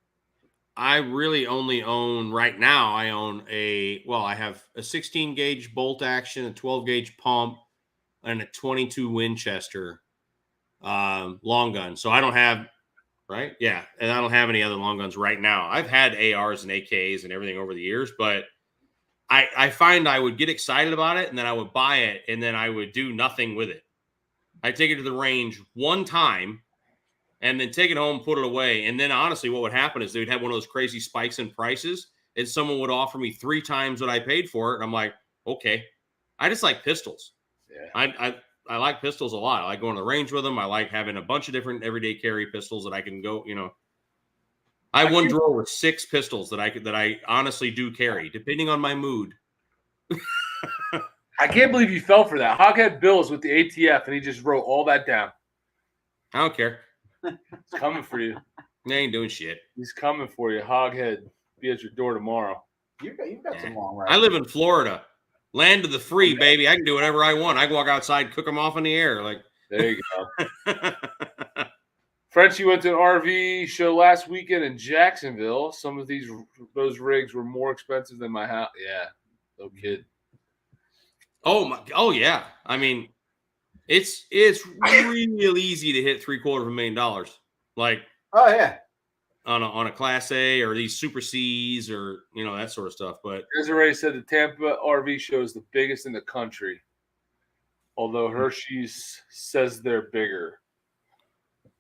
I really only own right now. I have a 16 gauge bolt action, a 12 gauge pump, and a 22 Winchester long gun. So I don't have, right? Yeah. And I don't have any other long guns right now. I've had ARs and AKs and everything over the years, but I find I would get excited about it and then I would buy it and then I would do nothing with it. I'd take it to the range one time and then take it home, put it away. And then honestly, what would happen is they would have one of those crazy spikes in prices and someone would offer me 3 times what I paid for it. And I'm like, okay. I just like pistols. Yeah. I like pistols a lot. I like going to the range with them. I like having a bunch of different everyday carry pistols that I can go, I have one drawer with 6 pistols that I honestly do carry, depending on my mood. I can't believe you fell for that. Hoghead Bill is with the ATF and he just wrote all that down. I don't care. He's coming for you. They ain't doing shit. He's coming for you. Hoghead, be at your door tomorrow. You've got some long rides. I live in Florida. Land of the free, baby. I can do whatever I want. I can walk outside, cook them off in the air. Like, there you go. Frenchie went to an RV show last weekend in Jacksonville. Some of those rigs were more expensive than my house. Yeah, no kid. Oh yeah. I mean, it's real easy to hit $750,000. Like, oh yeah, on a Class A or these Super Cs or that sort of stuff. But Desiree said the Tampa RV show is the biggest in the country, although Hershey's says they're bigger.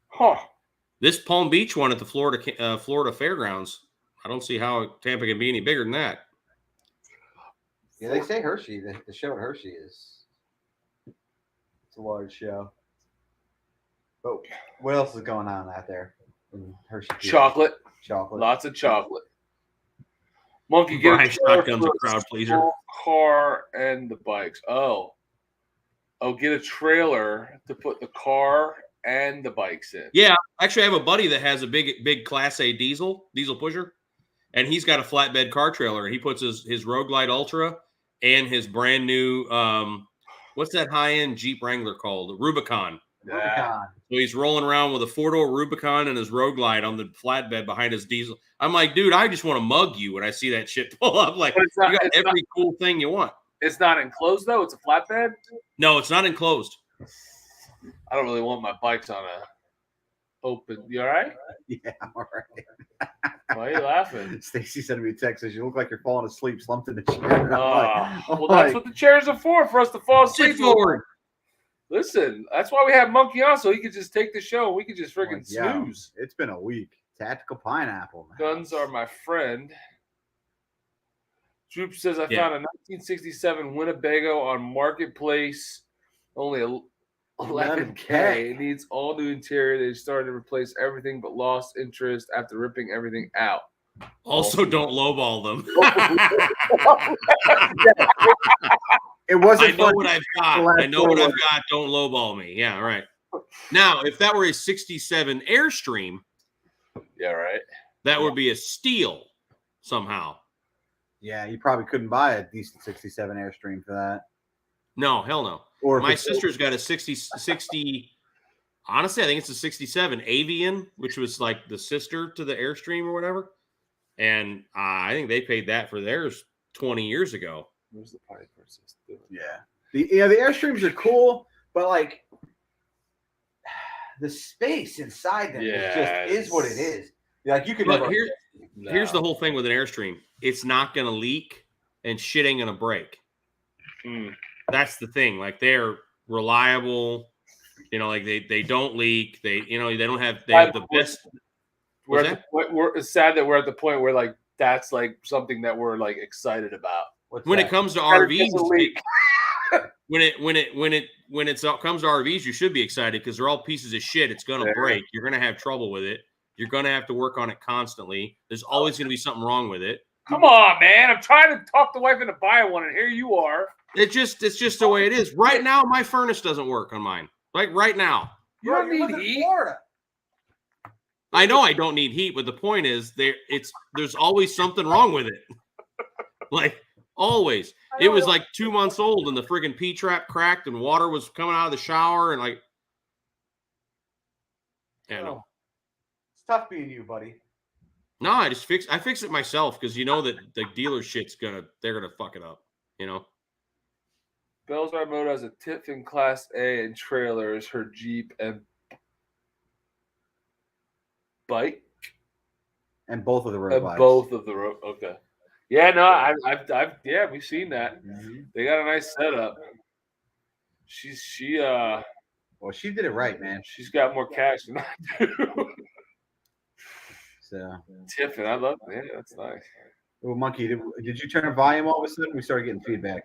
Huh. This Palm Beach one at the Florida Fairgrounds, I don't see how Tampa can be any bigger than that. Yeah, they say Hershey. The show at Hershey it's a large show. But what else is going on out there in Hershey? Chocolate. Chocolate. Lots of chocolate. Monkey, get a shotgun's a crowd pleaser. Car and the bikes. Oh, get a trailer to put the car and the bikes in. Yeah, actually, I have a buddy that has a big Class A diesel pusher, and he's got a flatbed car trailer, and he puts his Road Glide Ultra and his brand new what's that high end Jeep Wrangler called? The Rubicon. Rubicon. So he's rolling around with a 4-door Rubicon and his Road Glide on the flatbed behind his diesel. I'm like, dude, I just want to mug you when I see that shit pull up. Like, you got every cool thing you want. It's not enclosed though. It's a flatbed. No, it's not enclosed. I don't really want my bikes on a open. You all right? Yeah, I'm all right. Why are you laughing? Stacy sent me a text. Says you look like you're falling asleep, slumped in the chair. Well, that's what the chairs are for us to fall asleep. Sit forward. Listen, that's why we have Monkey on, so he could just take the show and we could just freaking snooze. It's been a week. Tactical Pineapple. Man. Guns are my friend. Droop says, I found a 1967 Winnebago on Marketplace. Only 11K. It needs all new interior. They started to replace everything but lost interest after ripping everything out. Also, don't lowball them. It wasn't. I know what I've got. I know what I've got. Don't lowball me. Yeah, right. Now, if that were a 67 Airstream, yeah, right, that would be a steal somehow. Yeah, you probably couldn't buy a decent 67 Airstream for that. No, hell no. Or my sister's got a 60. Honestly, I think it's a 67 Avian, which was like the sister to the Airstream or whatever. And I think they paid that for theirs 20 years ago. Where's the pipe versus? Yeah, the Airstreams are cool, but like the space inside them is what it is. Like you can. But here's the whole thing with an Airstream: it's not going to leak, and shit ain't going to break. That's the thing. Like they're reliable. You know, like they don't leak. They don't have have the best. It's sad that we're at the point where like that's like something that we're like excited about. When it comes to RVs, when it comes to RVs, you should be excited because they're all pieces of shit. It's gonna break. You're gonna have trouble with it. You're gonna have to work on it constantly. There's always gonna be something wrong with it. Come on, man! I'm trying to talk the wife into buying one, and here you are. It's just the way it is. Right now, my furnace doesn't work on mine. Like right now, you don't need heat. I know I don't need heat, but the point is there's always something wrong with it. Like always. It was like 2 months old and the friggin' P-trap cracked and water was coming out of the shower and like it's tough being you, buddy. No, I fix it myself because you know that the dealer shit's they're gonna fuck it up, you know. Bell's Ride Moto has a Tiffin Class A and trailers, her Jeep and bike, and both of the road. Okay. Yeah, no, I've we've seen that. Mm-hmm. They got a nice setup. She did it right, man. She's got more cash than I do. So Tiffin, I love it. Yeah, that's nice. Well, Monkey, did you turn the volume all of a sudden? We started getting feedback.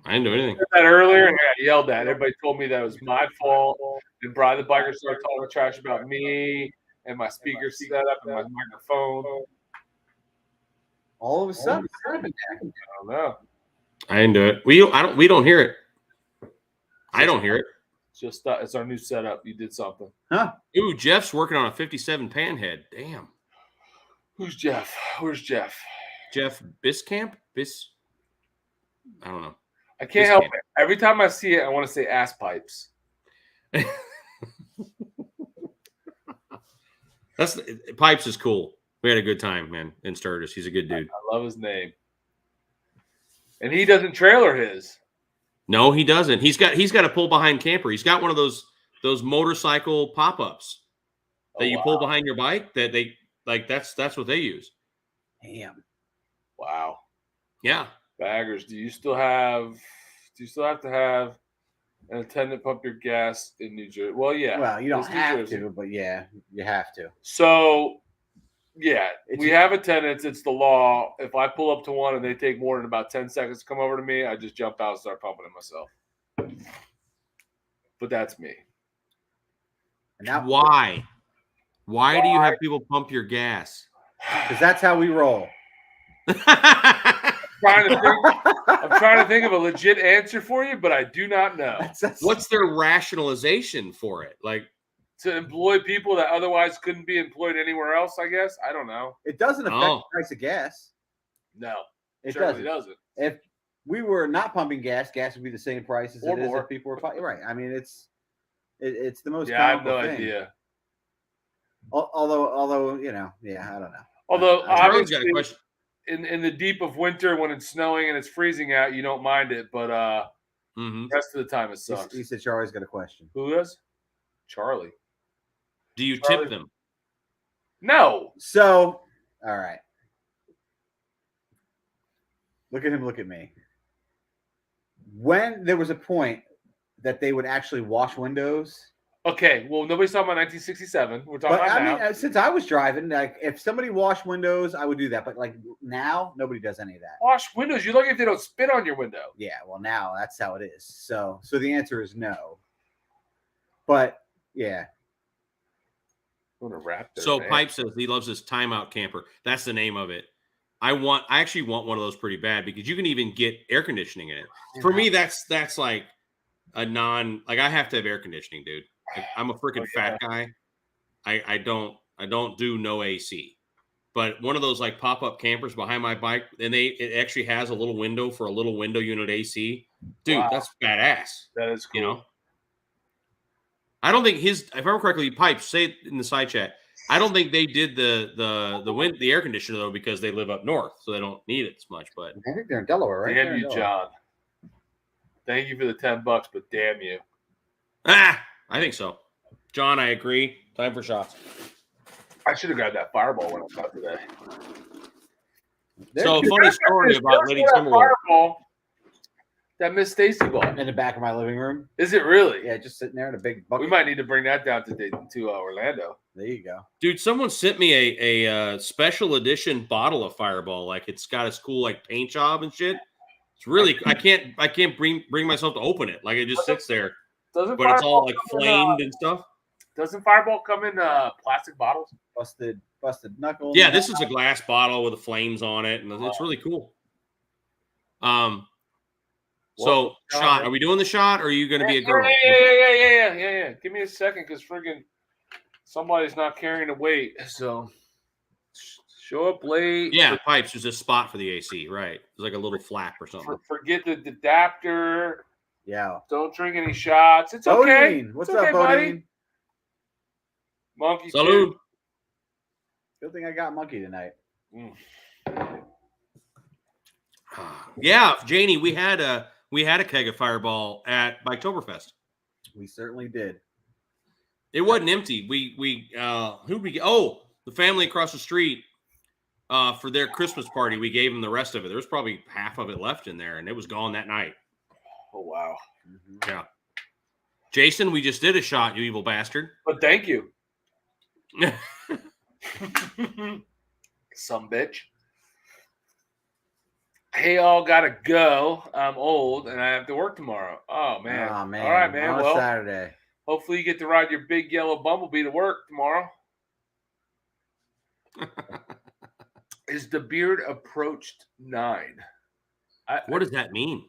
I didn't do anything. I said that earlier and I got yelled at. Everybody told me that it was my fault. And Brian the biker started talking trash about me and my speaker setup and my microphone. All of a sudden, I don't know. I didn't do it. We don't hear it. I don't hear it. It's our new setup. You did something. Huh? Ooh, Jeff's working on a 57 Panhead. Damn. Who's Jeff? Where's Jeff? Jeff Biscamp? I don't know. I can't help it. Every time I see it, I want to say ass pipes. Pipes is cool. We had a good time, man, in Sturgis. He's a good dude. I love his name. And he doesn't trailer his. No, he doesn't. He's got a pull behind camper. He's got one of those motorcycle pop-ups that you pull behind your bike. That they like. That's what they use. Damn. Wow. Yeah. Baggers, do you still have to have an attendant pump your gas in New Jersey? Well, yeah. Well, you don't have to, but yeah, you have to. So, yeah, we have attendants. It's the law. If I pull up to one and they take more than about 10 seconds to come over to me, I just jump out and start pumping it myself. But that's me. Why? Why do you have people pump your gas? Because that's how we roll. Trying to think. I'm trying to think of a legit answer for you, but I do not know. What's their rationalization for it? Like, To employ people that otherwise couldn't be employed anywhere else, I guess. I don't know. It doesn't affect the price of gas. No, it certainly doesn't. doesn't. If we were not pumping gas would be the same price as Or it is more. if people were pumping. Right. I mean, it's the most Yeah, I have comical no thing. idea. Although I don't know. Although Charlie's got obviously, a question. in the deep of winter when it's snowing and it's freezing out, you don't mind it, but the rest of the time it sucks. He said Charlie's got a question. Who does? Charlie. Do you Charlie. tip them? No. So, all right. Look at him. Look at me. When there was a point that they would actually wash windows. Okay, well, nobody's talking about 1967. We're talking about now. mean, since I was driving, like if somebody washed windows, I would do that. But like now, nobody does any of that. Wash windows. You're lucky if they don't spit on your window. Yeah, well, now that's how it is. So the answer is no. But yeah. I'm gonna wrap there, So man. Pipe says he loves his timeout camper. That's the name of it. I actually want one of those pretty bad because you can even get air conditioning in it. For me, that's like a like I have to have air conditioning, dude. Like, I'm a freaking fat guy. I don't do no AC. But one of those like pop-up campers behind my bike, and it actually has a little window for a little window unit AC. Dude, Wow. that's badass. That is cool. You know? I don't think if I remember correctly, Pipes, say it in the side chat. I don't think they did the air conditioner though because they live up north, so they don't need it as much. But I think they're in Delaware, right? Damn you, John. Thank you for the $10, but damn you. I think so. John, I agree. Time for shots. I should have grabbed that fireball when I thought today. So funny story about Lady Timberwolf. Fireball that Miss Stacy bought In the back of my living room. Is it really? Yeah, just sitting there in a big bucket. We might need to bring that down to Orlando. There you go. Dude, someone sent me a special edition bottle of Fireball. Like it's got its cool like paint job and shit. It's really I can't bring myself to open it. Like it just sits there. But it's all like flamed and stuff. Doesn't Fireball come in plastic bottles? Busted knuckles. Yeah, this is a glass bottle with the flames on it, and it's really cool. So shot. Are we doing the shot, or are you going to be a girl? Yeah. Give me a second, because friggin' somebody's not carrying the weight. So show up late. Yeah, Pipes. There's a spot for the AC, right? There's like a little flap or something. Forget the adapter. Yeah. Don't drink any shots. It's Bodine. okay. What's it's up, okay, Bodine? buddy? Monkey. Salud. Good thing I got monkey tonight. Yeah, Janie, we had a keg of Fireball at Biketoberfest. We certainly did. It wasn't empty. Who'd we get? Oh, the family across the street for their Christmas party. We gave them the rest of it. There was probably half of it left in there, and it was gone that night. Oh wow. Yeah. Jason, we just did a shot, you evil bastard. But thank you. Some bitch. Hey, all gotta go. I'm old and I have to work tomorrow. Oh man. Oh man. All right, man. On Well, Saturday. hopefully you get to ride your big yellow bumblebee to work tomorrow. Is the beard approached 9? What does that mean?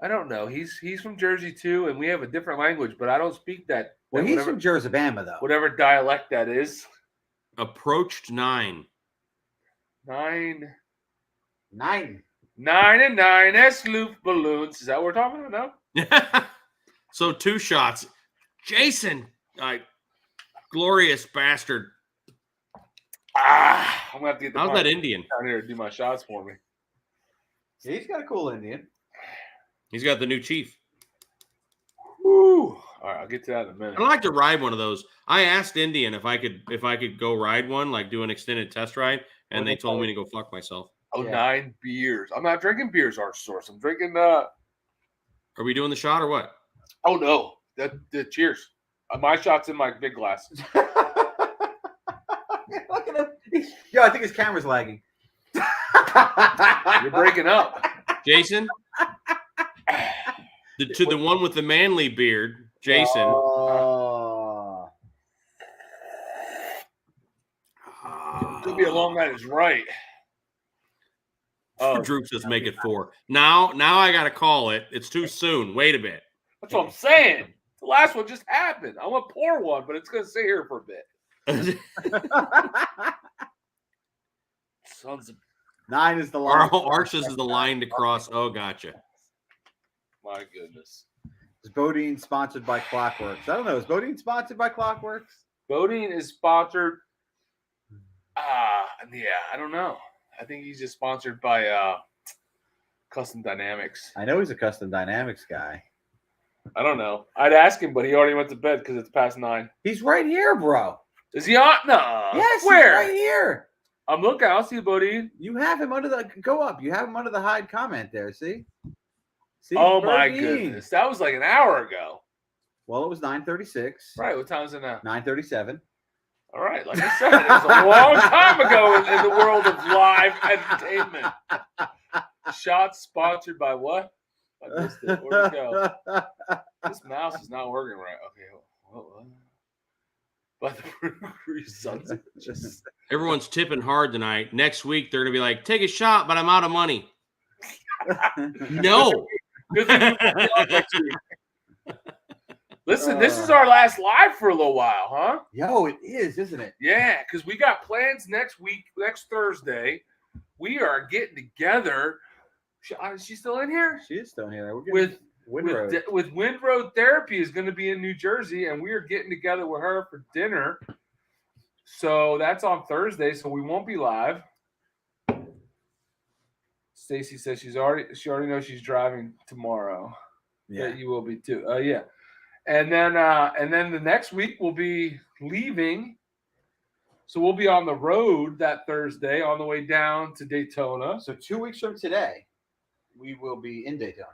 I don't know. He's from Jersey too, and we have a different language, but I don't speak that. Well, he's from Jersey, though. Whatever dialect that is. Approached 9. 9. 9. 9 and 9 S-loop balloons. Is that what we're talking about now? So 2 shots. Jason, glorious bastard. I'm gonna have to get the How's that Indian down here to do my shots for me. Yeah, he's got a cool Indian. He's got the new chief. Woo. All right, I'll get to that in a minute. I'd like to ride one of those. I asked Indian if I could go ride one, like do an extended test ride, and they told me to go fuck myself. Oh, Yeah. 9 beers. I'm not drinking beers, Arch Source. I'm drinking Are we doing the shot or what? Oh no. The cheers. My shot's in my big glass. Look at him. Yo, I think his camera's lagging. You're breaking up. Jason? To the one with the manly beard, Jason. Oh. Could be a long night is right. Oh, Drew says make it 4. Now I got to call it. It's too soon. Wait a bit. that's what I'm saying. The last one just happened. I want to pour one, but it's going to sit here for a bit. Sons of 9 is the line. Arch is the line to cross. Oh, gotcha. my goodness. Is Bodine sponsored by Clockworks? I don't know. Is Bodine sponsored by Clockworks? Bodine is sponsored. Yeah, I don't know. I think he's just sponsored by Custom Dynamics. I know he's a Custom Dynamics guy. I don't know. I'd ask him, but he already went to bed because it's past 9. He's right here, bro. Is he on? No. Yes, Where? he's right here. I'm looking. I'll see Bodine. You have him under the go up. You have him under the hide comment there. See? Oh my Bodine. goodness. That was like an hour ago. Well, it was 9:36. Right. What time is it now? 9:37. All right. Like I said, it was a long time ago in the world of live entertainment. Shots sponsored by what? I missed it. Where'd it go? This mouse is not working right. Okay. What? By the Brewery Sons of just. Everyone's tipping hard tonight. Next week, they're going to be like, take a shot, but I'm out of money. No. Good thing we won't be on next week. Listen, this is our last live for a little while, huh? Yo, it is, isn't it? Yeah, because we got plans next week, next Thursday. We are getting together. Is she still in here? She is still here. We're With Windroad. with Windroad Therapy is going to be in New Jersey, and we are getting together with her for dinner. So that's on Thursday, so we won't be live. Stacy says she already knows she's driving tomorrow. Yeah. That you will be too. Yeah. And then the next week we'll be leaving. So we'll be on the road that Thursday on the way down to Daytona. So 2 weeks from today, we will be in Daytona.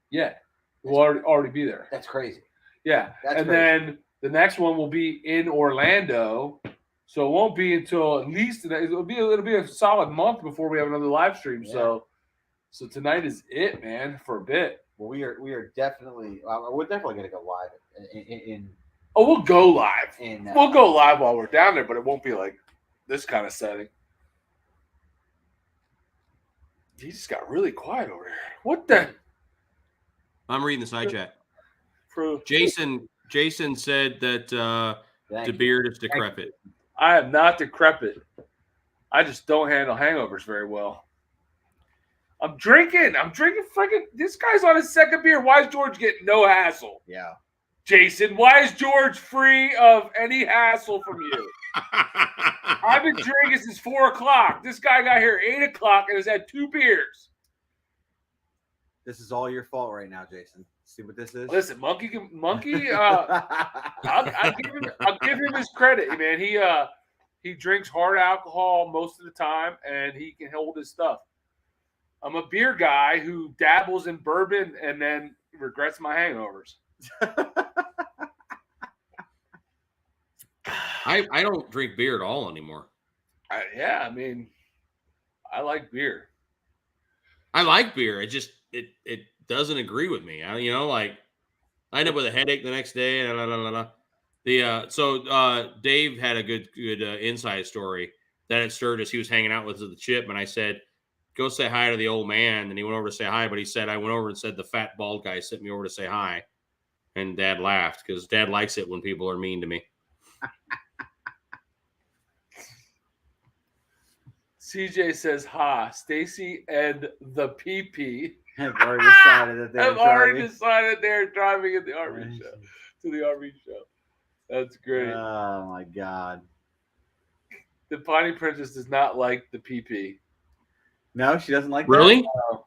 Yeah. We'll already be there. That's crazy. Yeah. That's and crazy. then the next one will be in Orlando. So it won't be until at least it'll be a solid month before we have another live stream. Yeah. So tonight is it, man, for a bit. Well, we are definitely we're definitely gonna go live in Oh, we'll go live. in We'll go live while we're down there, but it won't be like this kind of setting. He just got really quiet over here. What the? I'm reading the side chat. For Jason said that Thank the you. beard is decrepit. I am not decrepit. I just don't handle hangovers very well. I'm drinking freaking. This guy's on his second beer. Why is George getting no hassle? Yeah. Jason, why is George free of any hassle from you? I've been drinking since 4 o'clock. This guy got here at 8 o'clock and has had 2 beers. This is all your fault right now, Jason. See what this is? Listen, Monkey. I'll give him his credit, man. He drinks hard alcohol most of the time, and he can hold his stuff. I'm a beer guy who dabbles in bourbon and then regrets my hangovers. I don't drink beer at all anymore. I mean, I like beer. I like beer. It doesn't agree with me. I end up with a headache the next day. So Dave had a good inside story that at Sturgis he was hanging out with the Chip, and I said, "Go say hi to the old man." And he went over to say hi, but he said, "I went over and said the fat bald guy sent me over to say hi," and Dad laughed because Dad likes it when people are mean to me. CJ says, "Ha, Stacy and the PP I've already decided that they're have already driving. decided they're driving at the RV show to the RV show." That's great. Oh my God. The Piney Princess does not like the PP. No, she doesn't like Really? that?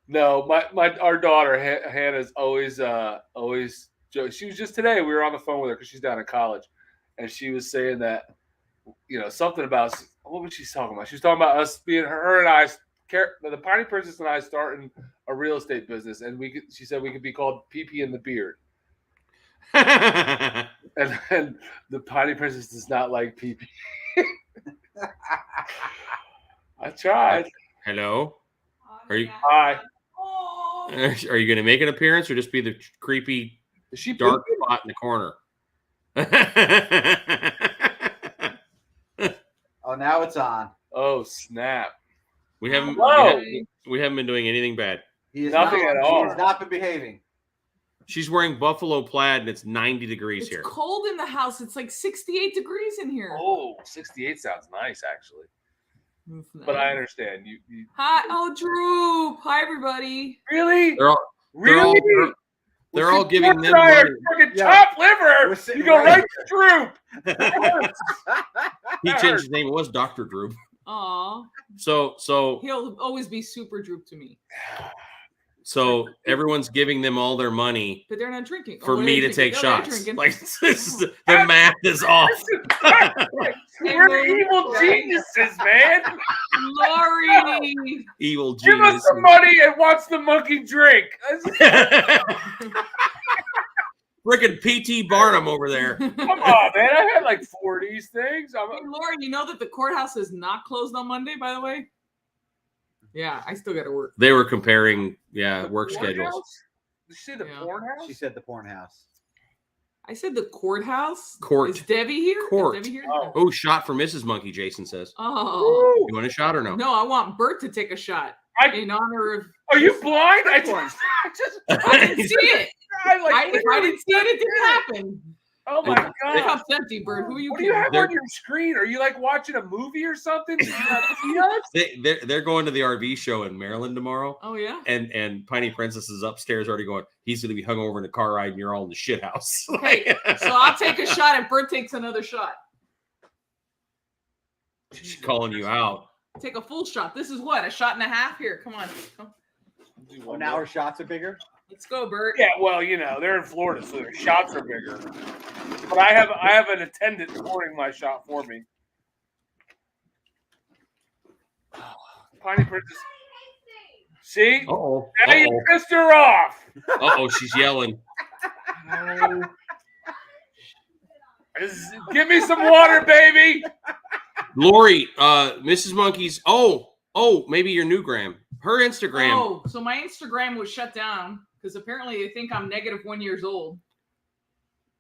No, our daughter Hannah's always joke. She was just today. We were on the phone with her because she's down in college, and she was saying that something about what was she talking about? She was talking about us being her and I, the Piney Princess and I starting a real estate business, and she said we could be called PP in the Beard, and then the Piney Princess does not like PP. I tried. Hello? Are you- Hi. Oh. Are you going to make an appearance or just be the creepy Is she dark pooping? spot in the corner? Oh, now it's on. Oh snap! We haven't Whoa. we haven't been doing anything bad. He is Nothing not, at all. He has not been behaving. She's wearing buffalo plaid and it's 90 degrees It's here. cold in the house. It's like 68 degrees in here. Oh, 68 sounds nice, actually. It's But I nice. understand. You Hi, Drew. Hi, everybody. really? They're all Really? they're all giving them Try money. a freaking Yeah. top liver. We're sitting You go right right to Droop. He changed his name. It was Dr. Droop. Aw. So He'll always be super Droop to me. everyone's giving them all their money But they're not drinking. for what are me they to drinking? take Oh, they're shots. drinking. Like the math is off. We're evil geniuses, man. Lori. Evil Give us genius. some money and watch the monkey drink. Freaking PT Barnum over there. Come on, man. I had like 4 of these things. Hey, Lauren, you know that the courthouse is not closed on Monday, by the way? Yeah, I still got to work. They were comparing, The work porn schedules. house? Did you say the Yeah. porn house? She said the porn house. I said the courthouse. Court. Is Debbie here? Is Court. Debbie here? Oh. Oh, shot for Mrs. Monkey, Jason says. Oh. Woo. You want a shot or no? No, I want Bert to take a shot I- in honor of. Are you blind? I Porn. I didn't see it. like, If I didn't see it, it didn't happen. Oh my Look how god. empty, Bert. Who are you What do you kidding? have They're- on your screen? Are you like watching a movie or something? Do you not see us? They're going to the RV show in Maryland tomorrow. Oh, yeah? And Piney Princess is upstairs already going, he's going to be hungover in a car ride and you're all in the shit house. Okay, so I'll take a shot and Bert takes another shot. She's calling you out. Take a full shot. This is what? A shot and a half? Here, come on. Come. Oh, now her shots are bigger. Let's go, Bert. Yeah, well, you know, they're in Florida, so their shots are bigger. But I have an attendant pouring my shot for me. Piney Princess. See? Uh-oh. Now you pissed her off. Uh-oh, she's yelling. Give me some water, baby. Lori, Mrs. Monkey's, maybe your new gram. Her Instagram. Oh, so my Instagram was shut down because apparently they think I'm -1 years old.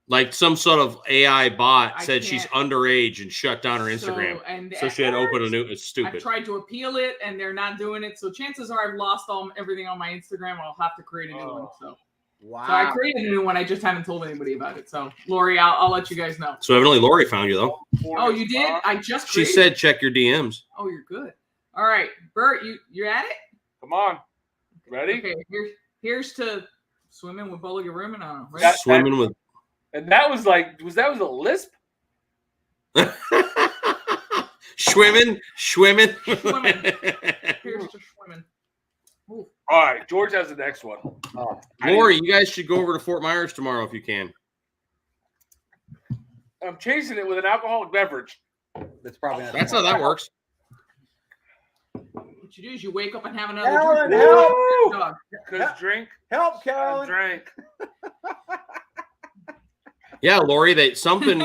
Like some sort of AI bot I said she's can't. underage and shut down her Instagram. So she had to open a new. It's I stupid. tried to appeal it and they're not doing it. So chances are I've lost everything on my Instagram. I'll have to create a new one. So I Wow. created a new one. I just haven't told anybody about it. So Lori, I'll let you guys know. So evidently Lori found you though. Oh, you did? I just She created said check your DMs. Oh, you're good. All right, Bert, you're at it? Come on. Ready? Okay, here's to swimming with Bolo Garim and right? That- Swimming with. And that was like, was a lisp? Swimming. Swimming. Here's to swimming. Ooh. All right, George has the next one. Oh, Lori, you guys should go over to Fort Myers tomorrow if you can. I'm chasing it with an alcoholic beverage. that's probably not. That's how that works. What you do is you wake up and have another Ellen, drink. help! Woo! Dog. Because drink, Help, I Carolyn. drank. Yeah, Lori, something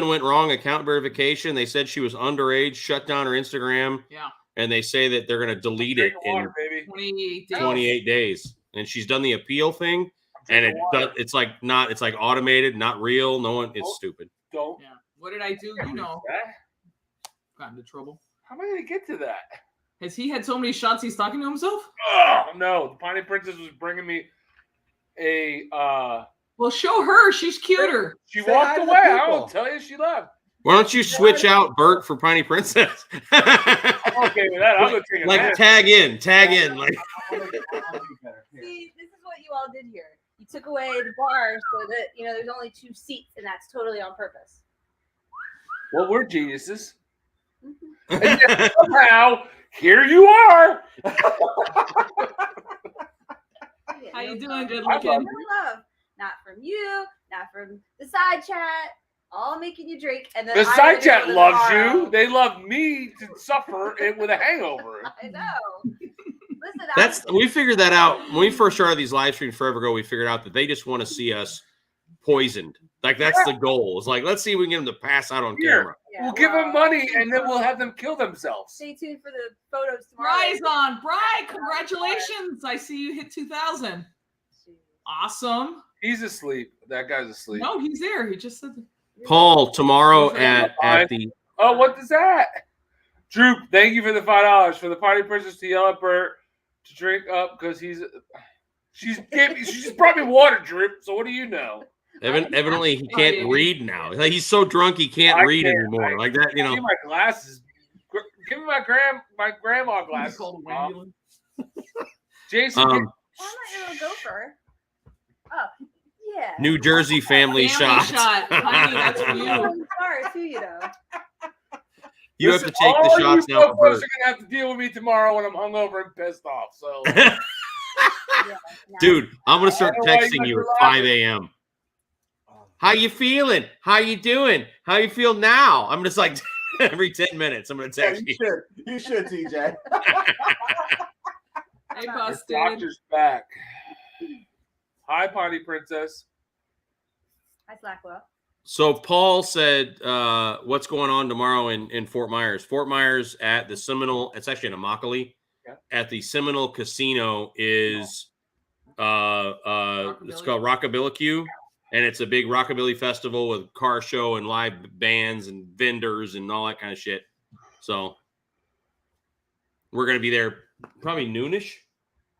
went wrong. Account verification. They said she was underage. Shut down her Instagram. Yeah, And they say that they're going to delete it Drink in water, baby. 28 days. 28 days. And she's done the appeal thing. And Drink water. it's like automated, not real. No one. It's stupid. Don't. Yeah. What did I do? You know, got into trouble. How am I going to get to that? Has he had so many shots he's talking to himself? Oh, no. The Piney Princess was bringing me a, Well, show her. She's cuter. she Say walked hi to the away. I people. won't tell you she left. Why don't you switch out Bert for Piney Princess? I'm okay with that. I'm going to take a Like nap. tag in. Like See, this is what you all did here. You took away the bar so that there's only 2 seats, and that's totally on purpose. Well, we're geniuses. And yet somehow, here you are. How you doing, good No looking? love, not from you, not from the side chat. All making you drink, and then The I side had to go chat to the loves bar. you. They love me to suffer it with a hangover. I know. Listen, we figured that out when we first started these live streams forever ago. We figured out that they just want to see us poisoned. Like that's the goal. It's like let's see if we can get them to pass out on Here. camera. yeah, We'll give well, them money, and then we'll have them kill themselves. Stay tuned for the photos tomorrow. Rise on. Bri, congratulations. I see you hit 2,000. Awesome. He's asleep. That guy's asleep. No, he's there. He just said Paul tomorrow at the Oh, what is that? Droop, thank you for the $5 for the party princess to yell at Bert to drink up because she's brought me water, Droop. So what do you know? Evidently, he can't read now. Like, he's so drunk he can't read anymore. Like that, you know. Give me my glasses. Give me my grandma glasses. Jason, I'm not your little gopher. Oh, yeah. New Jersey family shot. Honey, that's for you. Sorry to you though. You have to take the shots now. All you folks are gonna have to deal with me tomorrow when I'm hungover and pissed off. So, dude, I'm gonna start texting you at 5 a.m. How you feeling? How you doing? How you feel now? I'm just like every 10 minutes. I'm gonna text you. You should, TJ. Hey, busted. Doctor's back. Hi, Potty Princess. Hi, Slackwell. So Paul said, what's going on tomorrow in Fort Myers? Fort Myers at the Seminole. It's actually in Immokalee. Yeah. At the Seminole Casino is it's called Rockabilly Q. And it's a big rockabilly festival with car show and live bands and vendors and all that kind of shit. So we're going to be there probably noonish.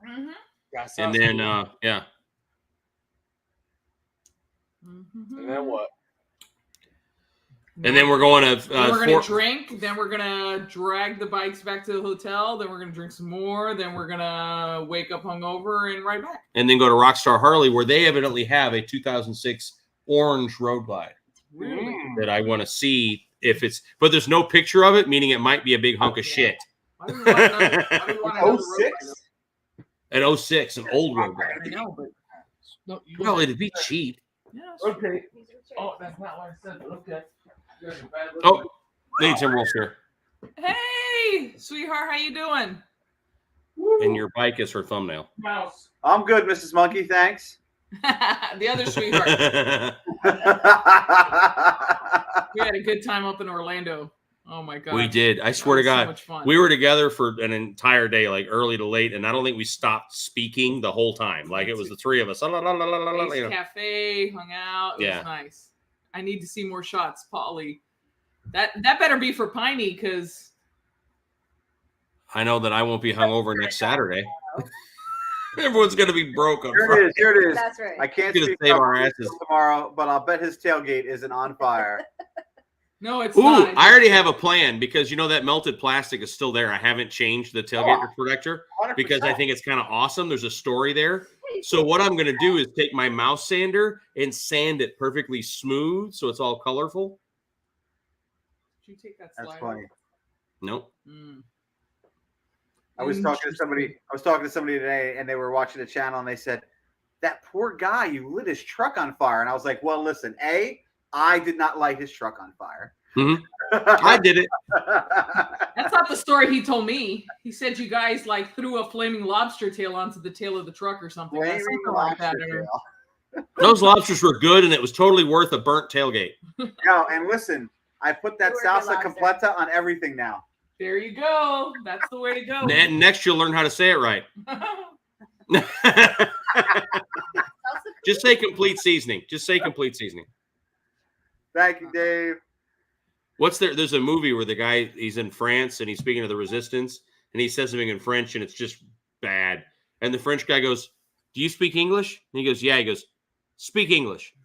Mm-hmm. And then, yeah. Mm-hmm. And then what? And then we're going to we're going to drink. Then we're going to drag the bikes back to the hotel. Then we're going to drink some more. Then we're going to wake up hungover and ride back. And then go to Rockstar Harley, where they evidently have a 2006 orange road glide that I want to see if it's. But there's no picture of it, meaning it might be a big hunk of shit. I don't want 06? At 06, an old road glide. I know, but No, Well, it'd be cheap. yeah, okay. Oh, that's not what I said. But okay. Oh, need some rolls here. Hey, sweetheart, how you doing? And your bike is her thumbnail. Mouse. I'm good, Mrs. Monkey. Thanks. The other sweetheart. We had a good time up in Orlando. Oh my god, We did. I swear to That was God, so much fun. we were together for an entire day, like early to late, and I don't think we stopped speaking the whole time. Like it was the three of us. Ace Cafe, hung out. It Yeah. was nice. I need to see more shots, Polly. That better be for Piney, because I know that I won't be hungover next Saturday. Everyone's gonna be broke. Here it is. That's right. I can't Gonna speak save up our asses. tomorrow, but I'll bet his tailgate isn't on fire. no, it's Ooh, not. I already have a plan because you know that melted plastic is still there. I haven't changed the tailgate protector 100%. because I think it's kind of awesome. There's a story there. So what I'm going to do is take my mouse sander and sand it perfectly smooth so it's all colorful. Did you take that That's slider? funny. Nope. Mm. I was talking to somebody today, and they were watching the channel, and they said, "That poor guy, you lit his truck on fire." And I was like, "Well, listen, I did not light his truck on fire. Mm-hmm. I did it. That's not the story he told me. He said you guys like threw a flaming lobster tail onto the tail of the truck or something. Flaming Something like that. lobster tail. Those lobsters were good, and it was totally worth a burnt tailgate. No, and listen, I put that They were good salsa lobster. completa on everything now. There you go. That's the way to go. And next, you'll learn how to say it right. Just say complete seasoning. Just say complete seasoning. Thank you, Dave. What's there? There's a movie where the guy, he's in France and he's speaking to the resistance and he says something in French and it's just bad. And the French guy goes, "Do you speak English?" And he goes, "Yeah." He goes, "Speak English."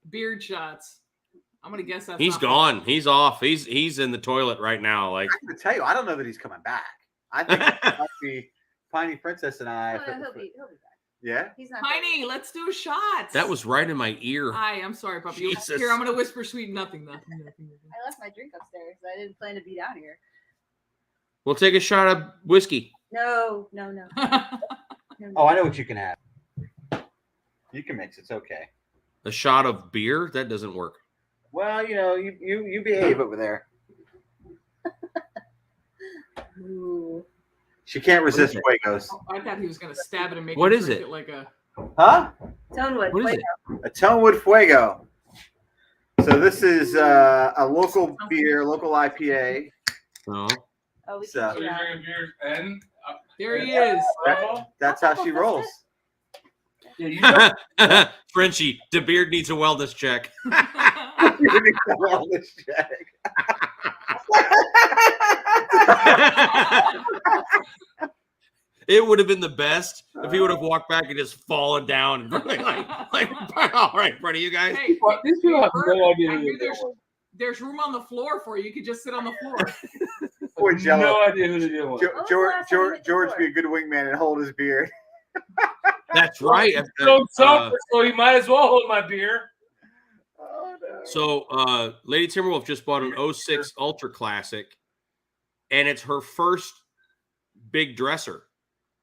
Beard shots. I'm gonna guess that's He's not- gone. He's off. He's in the toilet right now. Like I can tell you, I don't know that he's coming back. I think it might be Piney Princess and I. Oh, no, he'll be back. Yeah. He's not. Piney, let's do shots. that was right in my ear. Hi, I'm sorry, puppy. Jesus. Here, I'm gonna whisper sweet nothing. Nothing. I left my drink upstairs. I didn't plan to be down here. We'll take a shot of whiskey. No. Oh, I know what you can have. You can mix. It's okay. A shot of beer? That doesn't work. Well, you know, you behave over there. Ooh. She can't resist What Fuegos. I thought he was gonna stab it and make What him is drink it? like a. Huh? Tonewood. What is it? A Tonewood Fuego. So this is a local beer, local IPA. No. Oh, we So- can So do you're that. drinking beers and There he is. That's how she rolls. Yeah, you Frenchie, De Beard needs a wellness check. giving the wellness check. It would have been the best if he would have walked back and just fallen down and all right, in front of you guys. Hey, These people have Bert, no idea I who hear they're doing. there's room on the floor for you. You could just sit on the floor. Boy, Jello. No idea who they're doing. George be a good wingman and hold his beer. That's right. So selfish, so he might as well hold my beer. Oh, no. So Lady Timberwolf just bought an 06 Ultra Classic, and it's her first big dresser.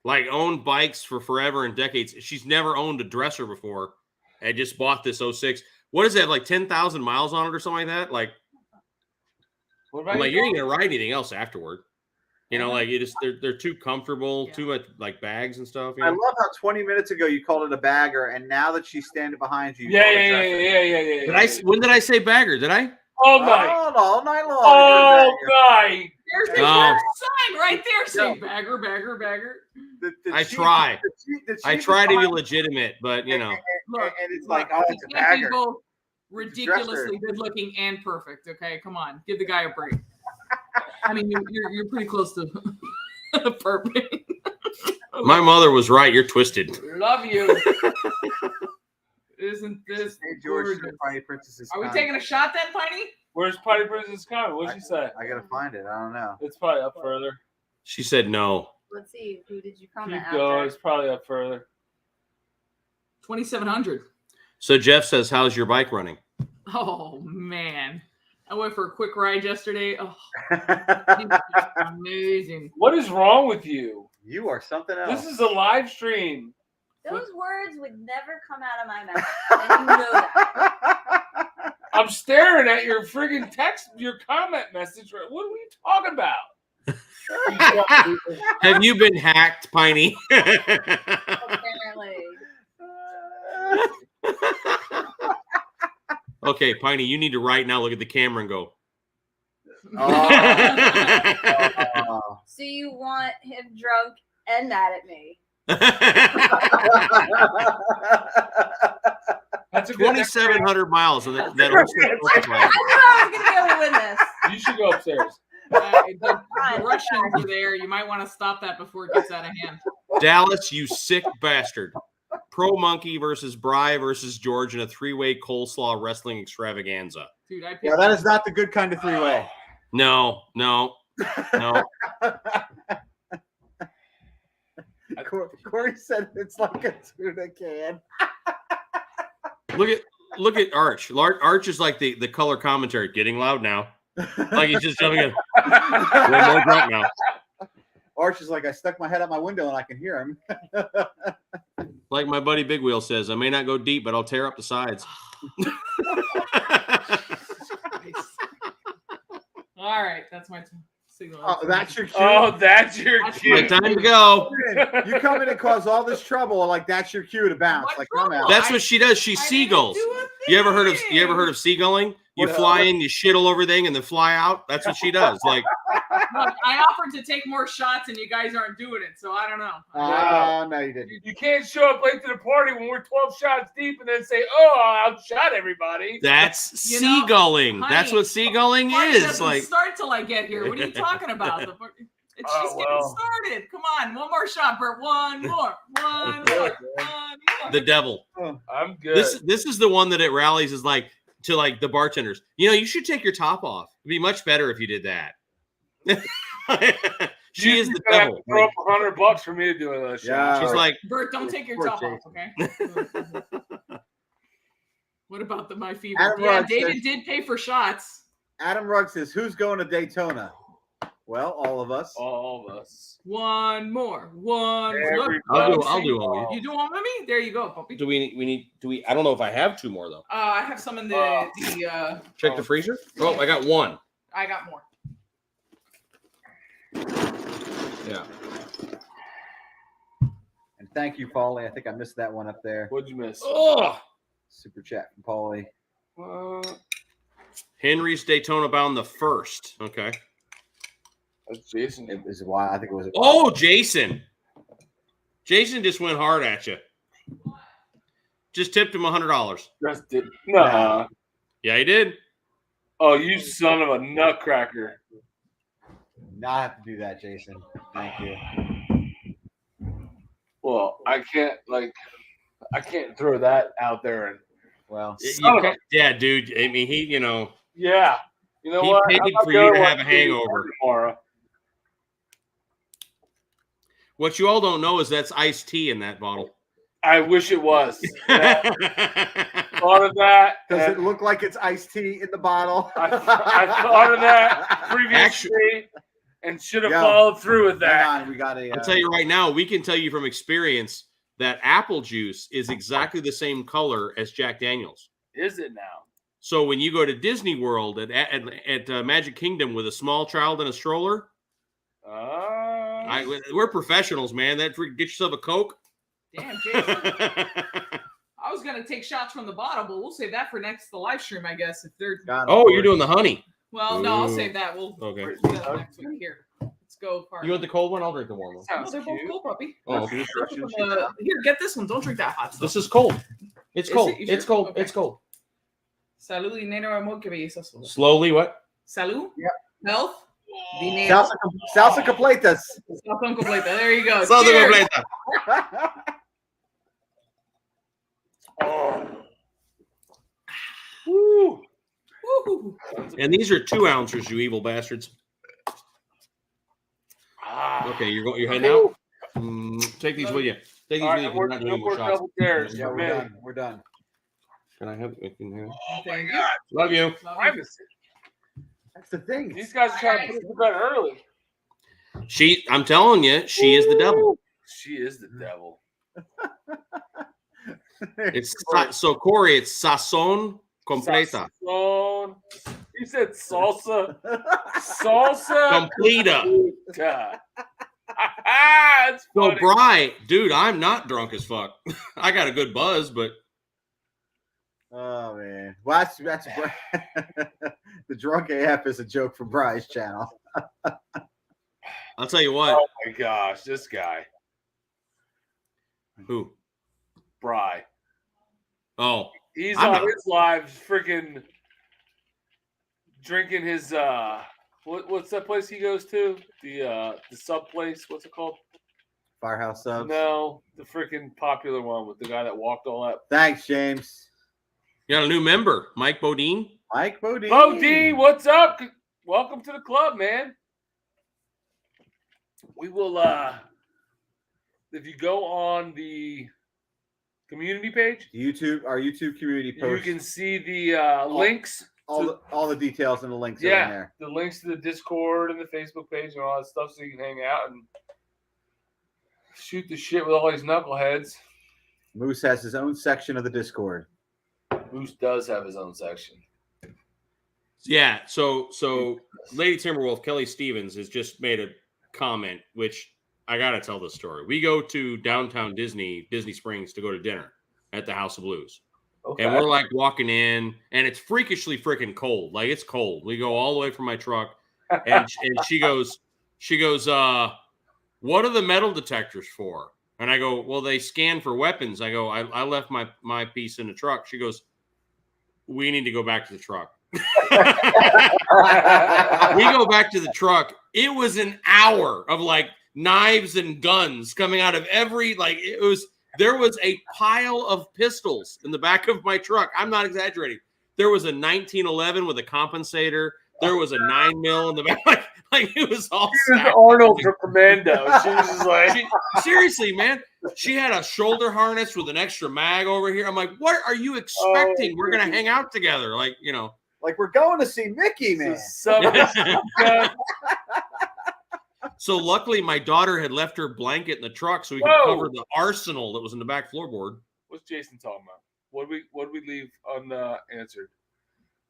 Like, owned bikes for forever and decades. She's never owned a dresser before and just bought this 06. What is that, like 10,000 miles on it or something like that? Like, What about I'm like, you? you ain't gonna ride anything else afterward. You know, like, they're too comfortable, Yeah. too much like bags and stuff. You I know? love how 20 minutes ago you called it a bagger, and now that she's standing behind you, you Yeah, call it a yeah, dresser. yeah. Did I? When did I say bagger? Did I? All night. Oh, all night long. All night. There's the Oh. sign right there saying bagger, bagger, bagger. I try. I try to be legit. legitimate, but you know. Look, And it's look, like, oh, it's a he can't be bagger. both dresser. ridiculously good looking and perfect. Okay, come on, give the guy a break. I mean, you're pretty close to perfect. My mother was right. You're twisted. Love you. Isn't this Hey, George, gorgeous? the Party Princess Are we taking a shot then, Piney? Where's Party Princess coming? What'd she say? I gotta find it. I don't know. It's probably up further. She said no. Let's see. Who did you comment Keep going. after? It's probably up further. 2,700. So Jeff says, "How's your bike running?" Oh man, I went for a quick ride yesterday. Oh, amazing. What is wrong with you? You are something else. This is a live stream. Those words would never come out of my mouth. And you know that. I'm staring at your friggin' text, your comment message. What are we talking about? Have you been hacked, Piney? Apparently. Okay, Piney, you need to right now look at the camera and go. Oh. So you want him drunk and mad at me? That's a good 2,700 miles of that. I knew I was going to be able to win this. You should go upstairs. The Russians are there. You might want to stop that before it gets out of hand. Dallas, you sick bastard. Pro Monkey versus Bry versus George in a 3-way coleslaw wrestling extravaganza. Dude, I picked Yeah, that is not the good kind of three-way. No. Corey said it's like a tuna can. Look at Arch. Arch is like the color commentary. Getting loud now. Like he's just jumping in. We're more drunk now. Arch is like, I stuck my head out my window and I can hear him. Like my buddy Big Wheel says, I may not go deep, but I'll tear up the sides. All right, that's my signal. Oh, that's your cue. Oh, that's your That's cue. Time to go. You come in and cause all this trouble, like that's your cue to bounce. What Like, come out. That's what she does. She I didn't seagulls. do a You ever heard of thing. seagulling? You What- fly in, you shit all over thing, and then fly out. That's what she does. Like, Look, I offered to take more shots, and you guys aren't doing it, so I don't know. No, you didn't. You can't show up late to the party when we're 12 shots deep and then say, "Oh, I outshot everybody." that's You know, seagulling. honey, That's what seagulling Party is. doesn't Like, start till I get here. What are you talking about? It's Oh, just well. getting started. Come on, one more shot, Bert. One more. One more. the devil. I'm good. This is the one that at rallies is like to like the bartenders. You know, you should take your top off. It'd be much better if you did that. She is the gonna have devil. to throw up $100 for me to do it. Yeah. She's like, Bert, don't take your Poor top off, Jason. okay? What about my fever? Adam Yeah, Rugg David says- did pay for shots. Adam Rugg says, "Who's going to Daytona?" Well, all of us. All of us. One more. One. Look, Everybody. I'll do one. you do one with me? There you go, puppy. Do we? I don't know if I have 2 more though. I have some in the Check the freezer. Oh, I got 1. I got more. Yeah. And thank you, Paulie. I think I missed that one up there. What'd you miss? Oh, Super chat from Paulie. Henry's Daytona bound the 1st. Okay. That's Jason. It was why I think it was. Oh, Jason. Jason just went hard at you. Just tipped him $100. Just did. No. Yeah, he did. Oh, you son of a nutcracker. Not have to do that, Jason. Thank you. Well, I can't throw that out there and Well, Yeah, dude. I mean, he, you know, yeah. You know he what? paid I'm not for you going to to have a hangover. tomorrow. What you all don't know is that's iced tea in that bottle. I wish it was. Yeah. Thought of that. does it look like it's iced tea in the bottle? I thought of that previously and should have followed through with that. Hang on, we got a. I'll tell you right now, we can tell you from experience that apple juice is exactly the same color as Jack Daniels. Is it now? So when you go to Disney World at Magic Kingdom with a small child in a stroller, we're professionals, man. Get yourself a Coke. Damn, Jason. I was gonna take shots from the bottle, but we'll save that for the live stream, I guess. If they're you're doing the honey. Well, no, I'll save that. We'll okay. do that next week. Here, let's go. You want the cold one? I'll drink the warm one. No, they're both cold, puppy. Oh, okay. Here, get this one. Don't drink that hot stuff. This is cold. It's cold. Sure? It's cold. Okay. It's cold. Salud, dinero, amor, que belleza. Slowly, what? Salud. Yep. Health. Dinero. Salsa completas. Salsa completa. There you go. Salsa Cheers. completa. Oh. Woo. Woo. And these are 2 ounces, you evil bastards. Okay, you're heading out. Take these with you. Take these with you. We're not doing more shots. Yeah, we're done. We're done. Can I have it? Thank you. Love you. That's the thing. These guys are trying to put us to bed early. I'm telling you, she is the devil. She is the devil. It's so Corey. It's sazon completa. Sazon. You said salsa. Salsa Completa. God. That's So funny. Bri, dude, I'm not drunk as fuck. I got a good buzz, but Oh man, well that's the drunk AF is a joke from Bry's channel. I'll tell you what. Oh my gosh, this guy. Who? Bry. Oh, He's I'm on not- his live freaking drinking his what's that place he goes to? The sub place, what's it called? Firehouse subs. No, the freaking popular one with the guy that walked all that. Thanks, James. you got a new member, Mike Bodine. Mike Bodine. Bodine, what's up? Welcome to the club, man. We will if you go on the community page, our YouTube community post. you can see the links. All the details and the links are in Yeah, there. the links to the Discord and the Facebook page and all that stuff, so you can hang out and shoot the shit with all these knuckleheads. Moose has his own section of the Discord. Moose does have his own section. Yeah. So Lady Timberwolf Kelly Stevens has just made a comment, which I gotta tell this story. We go to downtown Disney Springs to go to dinner at the House of Blues. Okay. And we're like walking in, and it's freakishly freaking cold. Like it's cold. We go all the way from my truck, and she goes, what are the metal detectors for? And I go, well, they scan for weapons. I go, I left my piece in the truck. She goes, we need to go back to the truck. We go back to the truck. It was an hour of like knives and guns coming out of there was a pile of pistols in the back of my truck. I'm not exaggerating. There was a 1911 with a compensator. There was a 9mm in the back. Like it was all stacked. Arnold for Commando. She was just like, seriously, man. She had a shoulder harness with an extra mag over here. I'm like, what are you expecting? We're gonna hang out together, like Like we're going to see Mickey, man. So luckily, my daughter had left her blanket in the truck so we could cover the arsenal that was in the back floorboard. What's Jason talking about? What did we leave unanswered?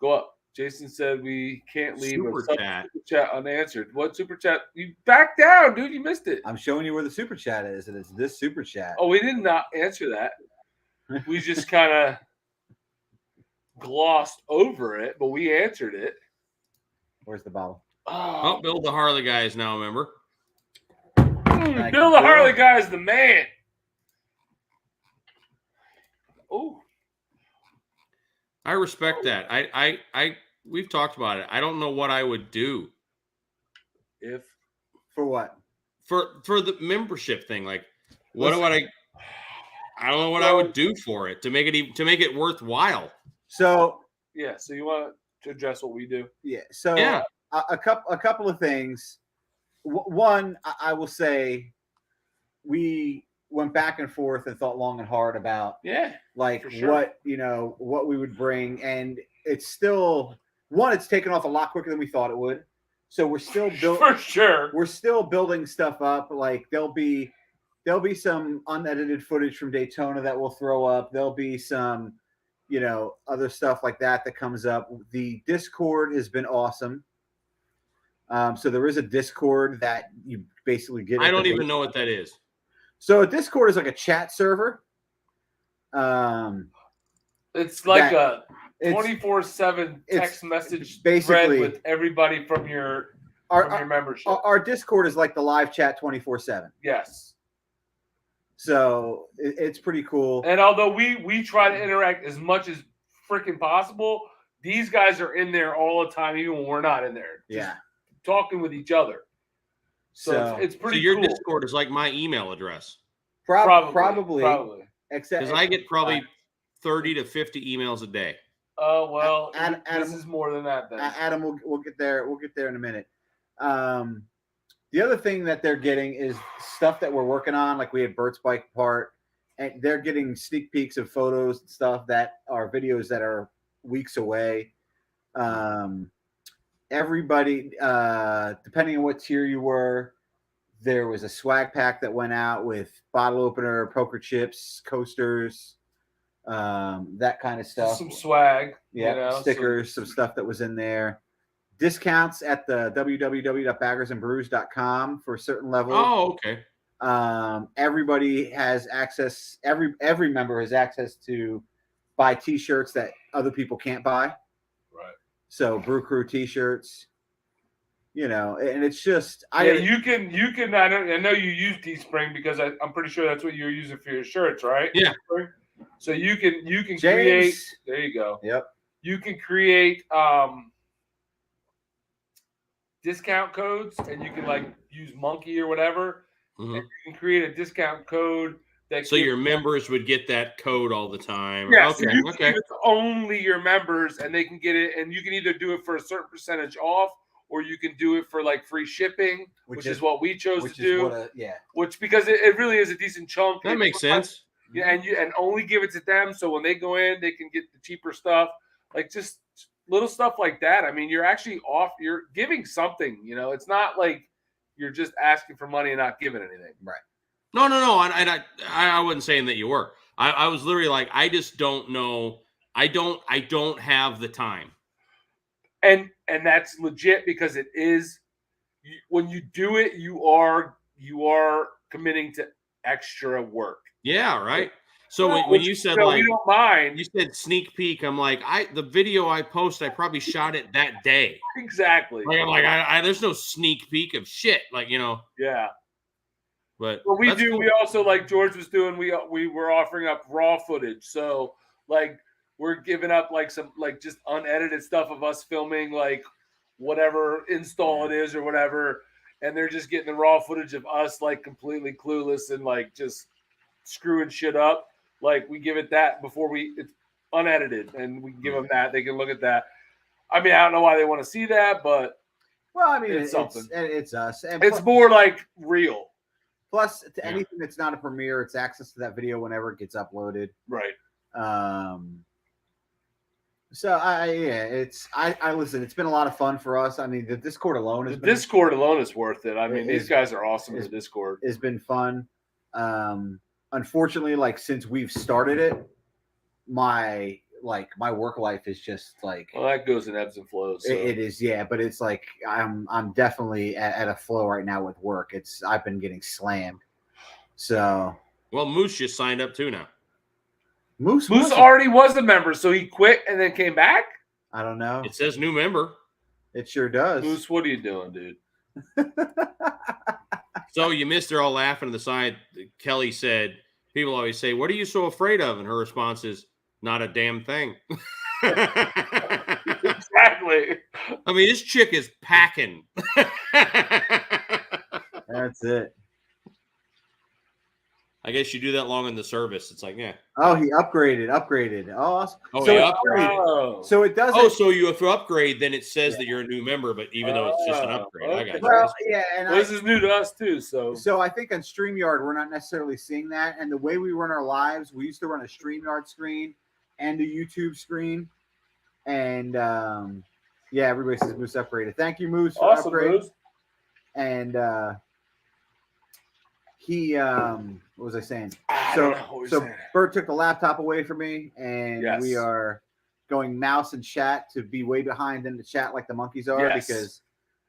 Go up. Jason said we can't leave Super super chat unanswered. What super chat? You back down, dude. You missed it. I'm showing you where the super chat is, and it's this super chat. Oh, we did not answer that. We just kind of glossed over it, but we answered it. Where's the bottle? Oh, Bill the Harley guy is now a member. Bill the Harley guy is the man. Oh, I respect that. I we've talked about it. I don't know what I would do For what? for the membership thing. Like, what do I don't know what I would do for it to make it worthwhile. So yeah. So you want to address what we do? yeah. So Yeah. a couple of things. One, I will say, we went back and forth and thought long and hard about like for sure. what we would bring, and it's still it's taken off a lot quicker than we thought it would. So we're still building for sure. We're still building stuff up. Like there'll be some unedited footage from Daytona that we'll throw up. There'll be some other stuff like that comes up. The Discord has been awesome. So there is a Discord that you basically get. I don't even know what that is. So a Discord is like a chat server. It's like a 24/7 text message thread with everybody from your membership. Our Discord is like the live chat 24/7. Yes. So it's pretty cool. And although we try to interact as much as freaking possible, these guys are in there all the time, even when we're not in there. Yeah. Talking with each other. So it's pretty your cool. Discord is like my email address. Probably. Except because I get probably 30 to 50 emails a day. Oh well, Adam, this is more than that. Then Adam, we'll get there. We'll get there in a minute. The other thing that they're getting is stuff that we're working on. Like we had Bert's bike part, and they're getting sneak peeks of photos and stuff that are videos that are weeks away. Everybody, depending on what tier you were, there was a swag pack that went out with bottle opener, poker chips, coasters, that kind of stuff. Some swag, stickers, some stuff that was in there. Discounts at the www.baggersandbrews.com for a certain level. Oh, okay. Everybody has access. Every member has access to buy T-shirts that other people can't buy. Right. So Brew Crew T-shirts, and it's just you can. I know you use Teespring because I'm pretty sure that's what you're using for your shirts, right? Yeah. So you can James. create. There you go. Yep. You can create discount codes, and you can like use Monkey or whatever. Mm-hmm. And you can create a discount code so your members would get that code all the time. Yeah, okay. So you can give it to only your members, and they can get it, and you can either do it for a certain percentage off, or you can do it for like free shipping, which is what we chose to do. Which because it really is a decent chunk. That makes sense. Yeah, and only give it to them, so when they go in, they can get the cheaper stuff, like just little stuff like that. I mean, you're actually you're giving something. It's not like you're just asking for money and not giving anything. Right. No. And I wasn't saying that you were. I was literally like, I just don't know. I don't have the time. And that's legit because it is. When you do it, you are committing to extra work. Yeah. Right. So when you said we don't mind. You said sneak peek. I'm like, the video I post, I probably shot it that day. Exactly. Like, I'm like, there's no sneak peek of shit. Like, Yeah. But we do. Cool. We also, like George was doing. We were offering up raw footage. So like we're giving up like some like just unedited stuff of us filming like whatever install it is or whatever, and they're just getting the raw footage of us like completely clueless and like just screwing shit up. Like we give it that before it's unedited, and we can give them that. They can look at that. I mean, I don't know why they want to see that, but it's something. It's us. And it's more like real. Plus, to anything that's not a premiere, it's access to that video whenever it gets uploaded. Right. So I listen. It's been a lot of fun for us. I mean, the Discord alone is worth it. I mean, these guys are awesome. The Discord has been fun. Unfortunately, like since we've started it, my work life is just like that goes in ebbs and flows. So. It is, yeah, but it's like I'm definitely at a flow right now with work. I've been getting slammed. So Moose just signed up too now. Moose already was a member, so he quit and then came back. I don't know. It says new member. It sure does. Moose, what are you doing, dude? So you missed her all laughing on the side. Kelly said, people always say, what are you so afraid of? And her response is, not a damn thing. Exactly. Exactly. I mean, this chick is packing. That's it. I guess you do that long in the service. It's like, yeah. Oh, he upgraded. Oh, awesome. Oh, So he it- upgraded. Oh. So it doesn't. Oh, so you if you upgrade, then it says that you're a new member, but even though it's just an upgrade, I got you. well, yeah, and Well, this is new to us too. so I think on StreamYard we're not necessarily seeing that. And the way we run our lives, we used to run a StreamYard screen and a YouTube screen. And yeah, everybody says Moose upgraded. Thank you, Moose, for awesome, upgrade. Moose. And he what was I saying? I don't know what you're saying. Bert took the laptop away from me, and Yes. we are going mouse and chat to be way behind in the chat like the monkeys are Yes. because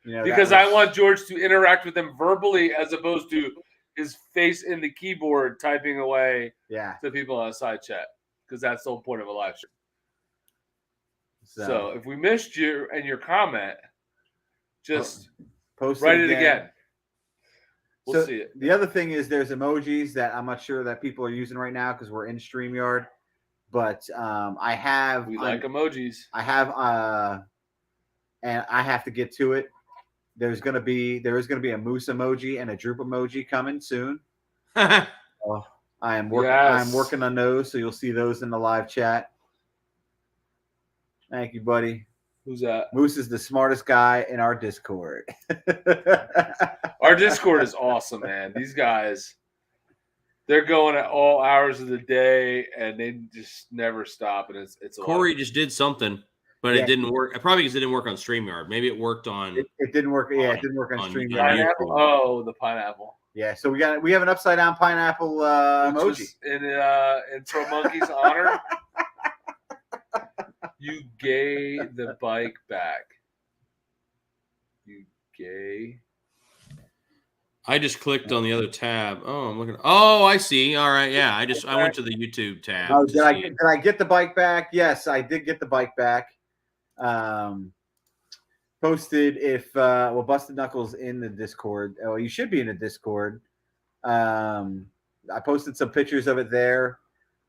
that Because I was- want George to interact with them verbally as opposed to his face in the keyboard typing away yeah. to people on a side chat. Because that's the whole point of a live stream. So if we missed you and your comment, just post write it again. We'll So see it. the other thing is there's emojis that I'm not sure that people are using right now because we're in StreamYard. But I have We like emojis. I have and I have to get to it. There is gonna be a moose emoji and a droop emoji coming soon. I am working Yes. I'm working on those, so you'll see those in the live chat. Thank you, buddy. Who's that? Moose is the smartest guy in our Discord. Our Discord is awesome, man. These guys, they're going at all hours of the day, and they just never stop. And it's a lot of Corey fun. just did something, but Yeah. it didn't work. Probably because it didn't work on StreamYard. Maybe it worked on. It didn't work. Yeah, it didn't work on on StreamYard. Pineapple. Oh, the pineapple. Yeah, so we have an upside down pineapple Which emoji. was in Pro Monkey's honor. You gave the bike back. You gay. I just clicked on the other tab. Oh, I'm looking. Oh, I see. All right, yeah. I went to the YouTube tab. Oh, to did see. I get the bike back? Yes, I did get the bike back. Posted if Busted Knuckles in the Discord. Oh, you should be in the Discord. I posted some pictures of it there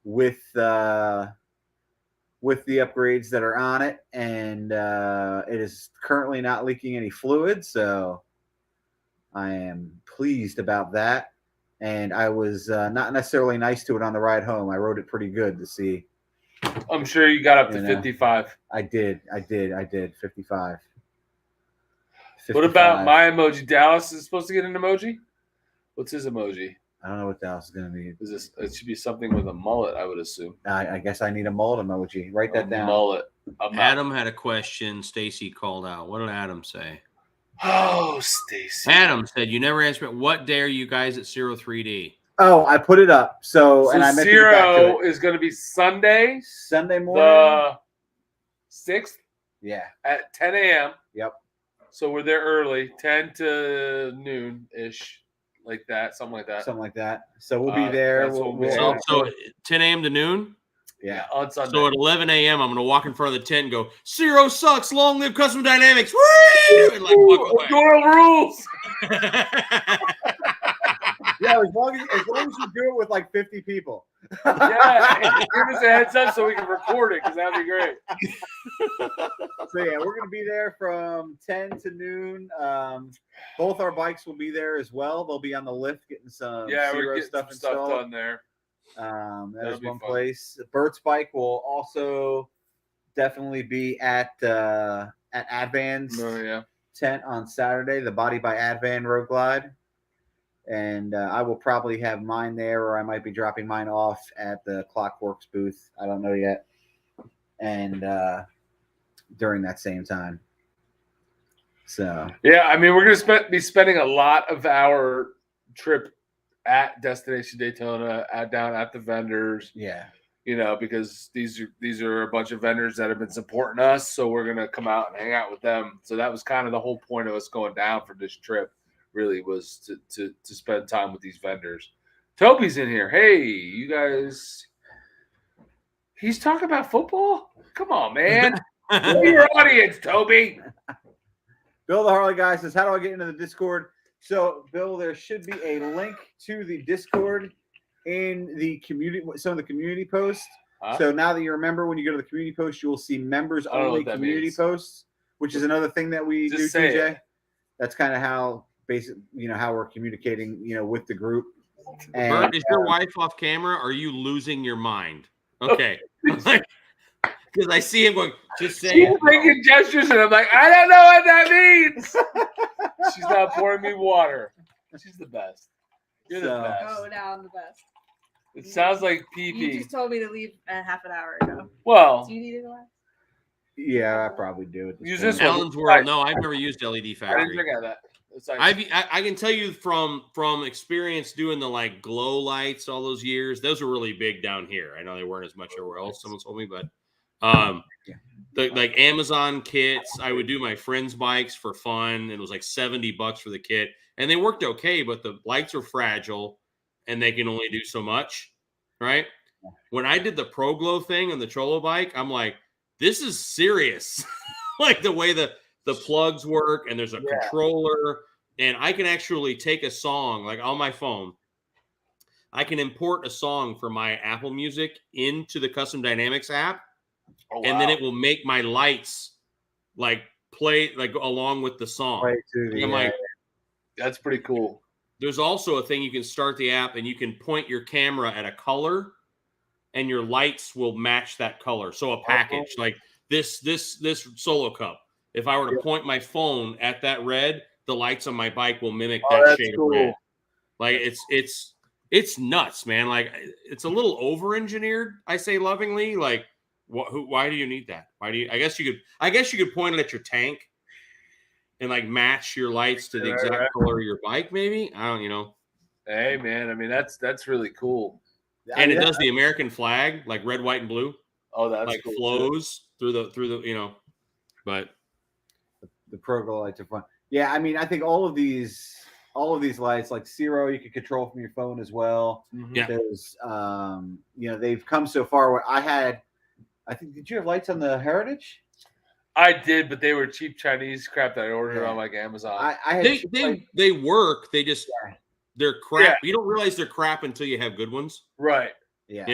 with the upgrades that are on it, and it is currently not leaking any fluid, so I am pleased about that. And I was not necessarily nice to it on the ride home. I rode it pretty good to see. I'm sure you got up to You know. 55. I did. 55. What about 55. my emoji? Dallas is supposed to get an emoji? What's his emoji? I don't know what Dallas is going to be. Is this? It should be something with a mullet, I would assume. I guess I need a mullet emoji. Write that A down. mullet. I'm not- Adam had a question. Stacy called out. What did Adam say? Oh, Stacy. Adam said, "You never answered. What day are you guys at 03D?" Oh, I put it up. So, So and I meant to get back to Zero it. is going to be Sunday, Sunday morning. the 6th Yeah. at 10 a.m. Yep. So we're there early, 10 to noon-ish, like that, something like that. Something like that. So we'll be there. that's what We'll, we'll- So 10 a.m. to noon. yeah. On Sunday. So at 11 a.m., I'm going to walk in front of the tent and go, "Zero sucks. Long live Custom Dynamics." Woo! And like walk away. Doyle rules. Yeah, as long as you do it with like 50 people. Yeah, give us a heads up so we can record it because that'd be great. So yeah, we're gonna be there from 10 to noon. Both our bikes will be there as well. They'll be on the lift getting some Yeah, we're Zero getting stuff some stuff installed. done there. That That'll is be one fun. place. Bert's bike will also definitely be at Advan's Oh yeah. tent on Saturday, the Body by Advan Road Glide. And I will probably have mine there, or I might be dropping mine off at the Clockworks booth. I don't know yet. And during that same time. So Yeah, I mean, we're gonna be spending a lot of our trip at Destination Daytona, down at the vendors. yeah. You know, because these are a bunch of vendors that have been supporting us, so we're gonna come out and hang out with them. So that was kind of the whole point of us going down for this trip. Really was to spend time with these vendors. Toby's in here. Hey, you guys. He's talking about football? Come on, man. Know your audience, Toby. Bill the Harley guy says, how do I get into the Discord? So, Bill, there should be a link to the Discord in the community, some of the community posts. Huh? So now that you remember, when you go to the community post, you will see members I don't know only what that community means. posts, which is another thing that we Just do, say TJ. it. That's kind of how how we're communicating, with the group. And Bert, is your wife off camera? Or are you losing your mind? Okay. Because I see him going, just say She's it. making gestures, and I'm like, I don't know what that means. She's not pouring me water. She's the best. You're the So- best. Oh, now I'm the best. It sounds like You pee-pee. just told me to leave a half an hour ago. Well, Do you need a glass? Yeah, I probably do. At Use point. this one. Alan's World. No, I've never used LED I didn't Factory. drink out of that. It's like, I can tell you from experience doing the like glow lights all those years, those were really big down here. I know they weren't as much everywhere else. Someone told me, but the like Amazon kits, I would do my friends' bikes for fun. It was like $70 for the kit, and they worked okay, but the lights are fragile and they can only do so much, right? When I did the Pro Glow thing on the Cholo bike, I'm like, this is serious. Like the way the plugs work, and there's a controller, and I can actually take a song like on my phone. I can import a song from my Apple Music into the Custom Dynamics app, and then it will make my lights like play like along with the song. Right to the, I'm like, that's pretty cool. there's also a thing you can start the app and you can point your camera at a color, and your lights will match that color. So a package like this Solo Cup. If I were to point my phone at that red, the lights on my bike will mimic that shade of red. Like it's nuts, man. Like it's a little over-engineered, I say lovingly. Like, why do you need that? Why do you? I guess you could point it at your tank and like match your lights to the exact color of your bike. Maybe I don't. Hey, man. I mean, that's really cool. And it does the American flag, like red, white, and blue. Oh, that's like cool, flows through the. But the Pro Glow lights are fun. Yeah, I mean, I think all of these lights, like Zero, you can control from your phone as well. Mhm. Yeah. There's, they've come so far. Where I think, did you have lights on the Heritage? I did, but they were cheap Chinese crap that I ordered on like Amazon. I had they work. They just they're crap. Yeah. You don't realize they're crap until you have good ones. Right. Yeah.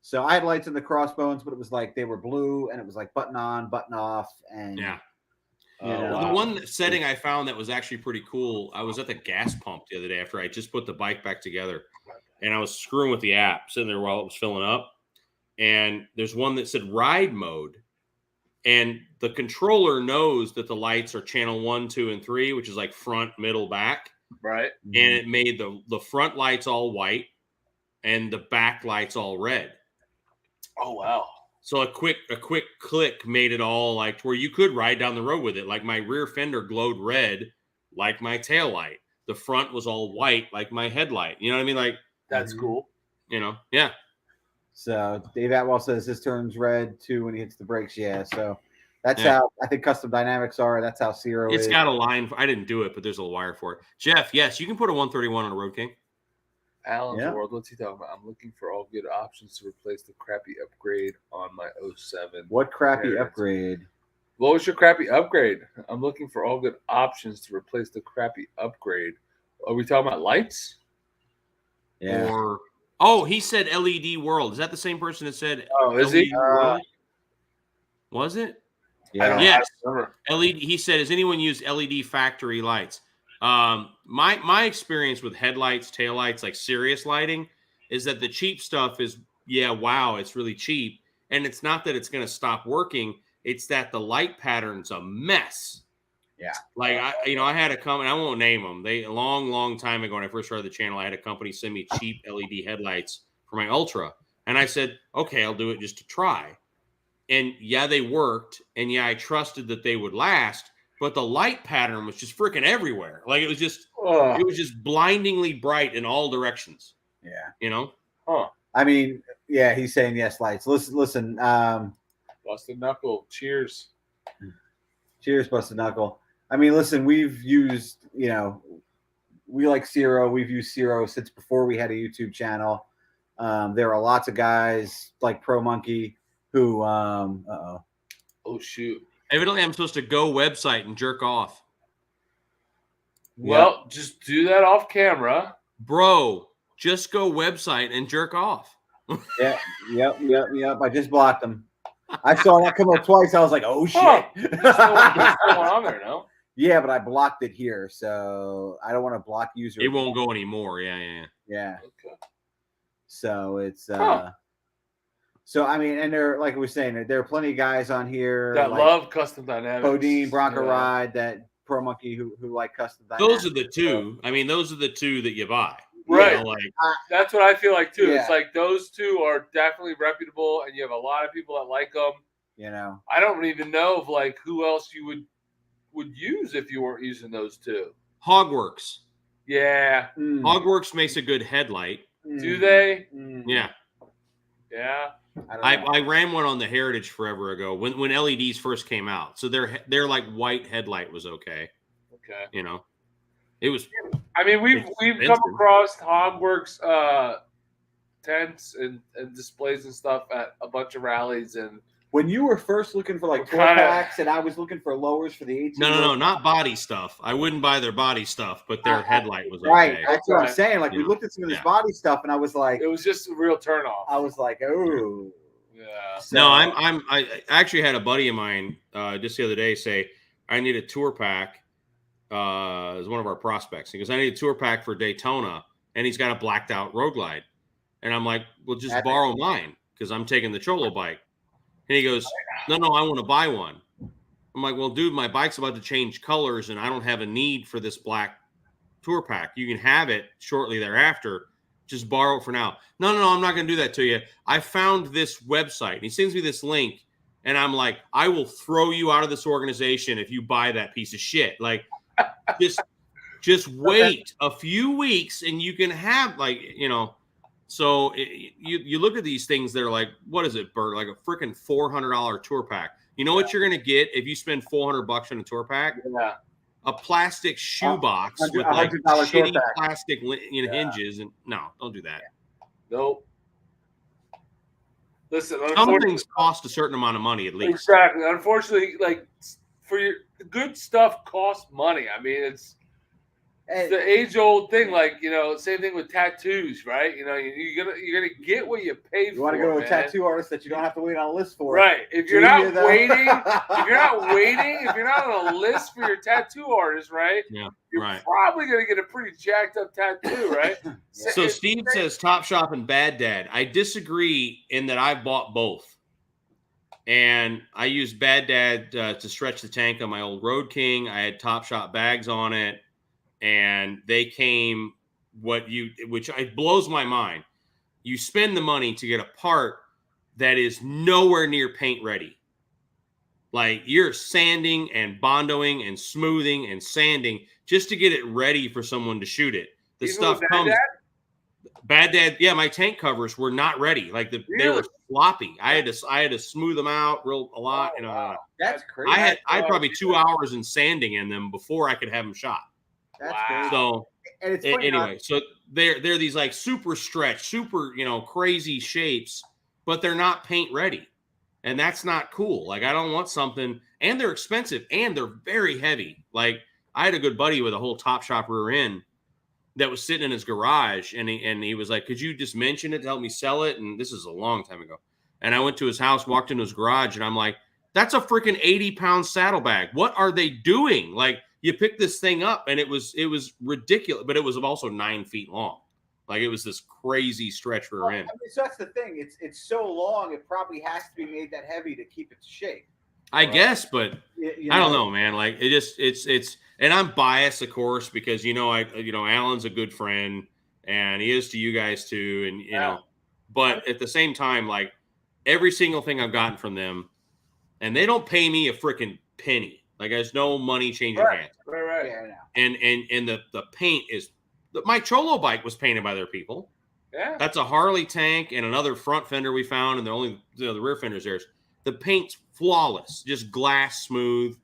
So I had lights in the Crossbones, but it was like they were blue, and it was like button on, button off, and The one setting I found that was actually pretty cool. I was at the gas pump the other day after I just put the bike back together, and I was screwing with the app, sitting there while it was filling up. And there's one that said ride mode, and the controller knows that the lights are channel 1, 2, and 3, which is like front, middle, back. Right. And it made the front lights all white and the back lights all red. Oh wow. So a quick click made it all like where you could ride down the road with it. Like my rear fender glowed red like my tail light. The front was all white like my headlight. You know what I mean? Like that's cool. Yeah. So Dave Atwell says this turns red too when he hits the brakes. Yeah. So that's how I think Custom Dynamics are. That's how Zero is. It's got a line. I didn't do it, but there's a wire for it. Jeff, yes, you can put a 131 on a Road King. Alan's World, what's he talking about? I'm looking for all good options to replace the crappy upgrade on my 07. What crappy upgrade? What was your crappy upgrade? I'm looking for all good options to replace the crappy upgrade. Are we talking about lights? Yeah. He said LED World. Is that the same person that said? Oh, is he? Was it? Yeah. Yes. LED. He said, "Has anyone used LED factory lights?" My experience with headlights, taillights, like serious lighting, is that the cheap stuff is it's really cheap, and it's not that it's going to stop working; it's that the light pattern's a mess. Yeah, like I had a company, I won't name them. They a long time ago when I first started the channel, I had a company send me cheap LED headlights for my Ultra, and I said, okay, I'll do it just to try. And they worked, and I trusted that they would last. But the light pattern was just freaking everywhere. Like it was just blindingly bright in all directions. Yeah. Huh. I mean, he's saying yes, lights. Listen. Busted Knuckle. Cheers. Cheers, Busted Knuckle. I mean, listen, we've used, we like Zero. We've used Zero since before we had a YouTube channel. There are lots of guys like Pro Monkey who, oh shoot. Evidently, I'm supposed to go website and jerk off. Well, just do that off camera. Bro, just go website and jerk off. Yeah, yep. I just blocked them. I saw that come up twice. I was like, oh shit. Oh, it's still on there, no? Yeah, but I blocked it here, so I don't want to block user. It won't go anymore. Yeah. Yeah. Okay. So it's Huh. so I mean, and there, like we were saying, there are plenty of guys on here That like love custom dynamics. Bodine, Bronco Yeah. Ride, that Pro Monkey who like custom dynamics. Those are the two. I mean, those are the two that you buy. Right. You know, like, That's what I feel like too. Yeah. It's like those two are definitely reputable, and you have a lot of people that like them. You know, I don't even know of like who else you would use if you weren't using those two. Hogworks. Yeah. Hogworks makes a good headlight. Do they? Yeah. Yeah. I ran one on the Heritage forever ago when LEDs first came out. So their like white headlight was okay. Okay. You know, it was. I mean, we've come across Hogworks tents and displays and stuff at a bunch of rallies. And when you were first looking for like tour packs, and I was looking for lowers for the 18. No, not body stuff. I wouldn't buy their body stuff, but their headlight was okay. Right. That's what I'm saying. Like we looked at some of this body stuff, and I was like, it was just a real turnoff. I was like, oh. Yeah. So, No, I actually had a buddy of mine just the other day say I need a tour pack. As one of our prospects, he goes, I need a tour pack for Daytona, and he's got a blacked out Road Glide, and I'm like, well, just borrow mine because I'm taking the Cholo bike. And he goes, no, I want to buy one. I'm like, well, dude, my bike's about to change colors, and I don't have a need for this black tour pack. You can have it shortly thereafter. Just borrow it for now. No, I'm not going to do that to you. I found this website. And he sends me this link, and I'm like, I will throw you out of this organization if you buy that piece of shit. Like, just wait a few weeks, and you can have, like, you know. So you look at these things, they're like, what is it, Bert? Like a freaking $400 tour pack. You know what you're going to get if you spend $400 on a tour pack? Yeah. A plastic shoebox with like shitty plastic hinges. And no, don't do that. Nope. Listen, some things cost a certain amount of money at least. Exactly. Unfortunately, like for your good stuff costs money. I mean, it's the age-old thing. Like, you know, same thing with tattoos, right? You know, you're gonna get what you pay for. You want to go to a tattoo artist that you don't have to wait on a list for, right? If you're not waiting, if you're not on a list for your tattoo artist, right? Yeah, you're probably gonna get a pretty jacked up tattoo, right? So Steve says Top Shop and Bad Dad. I disagree in that I bought both, and I used Bad Dad to stretch the tank on my old Road King. I had Top Shop bags on it. And they came which blows my mind. You spend the money to get a part that is nowhere near paint ready. Like you're sanding and bondoing and smoothing and sanding just to get it ready for someone to shoot it. The stuff comes. Bad Dad, yeah, my tank covers were not ready. Like they were floppy. I had to smooth them out a lot. You know, wow. That's crazy. I had probably 2 hours in sanding in them before I could have them shot. That's crazy. So and it's anyway, so they're these like super stretched, super, you know, crazy shapes, but they're not paint ready. And that's not cool. Like I don't want something, and they're expensive and they're very heavy. Like I had a good buddy with a whole Top Shop rear end that was sitting in his garage, and he was like, could you just mention it to help me sell it? And this is a long time ago. And I went to his house, walked into his garage, and I'm like, that's a freaking 80-pound saddlebag. What are they doing? Like, you pick this thing up, and it was ridiculous, but it was also 9 feet long. Like it was this crazy stretch rear end. I mean, so that's the thing. It's so long, it probably has to be made that heavy to keep its shape. I guess, but I don't know, man. Like it's, and I'm biased, of course, because Alan's a good friend, and he is to you guys too, and you know. But at the same time, like every single thing I've gotten from them, and they don't pay me a freaking penny. Like there's no money changing hands. Right. Yeah, And the paint is my Cholo bike was painted by their people. Yeah. That's a Harley tank and another front fender we found, and the rear fender's theirs. The paint's flawless, just glass smooth,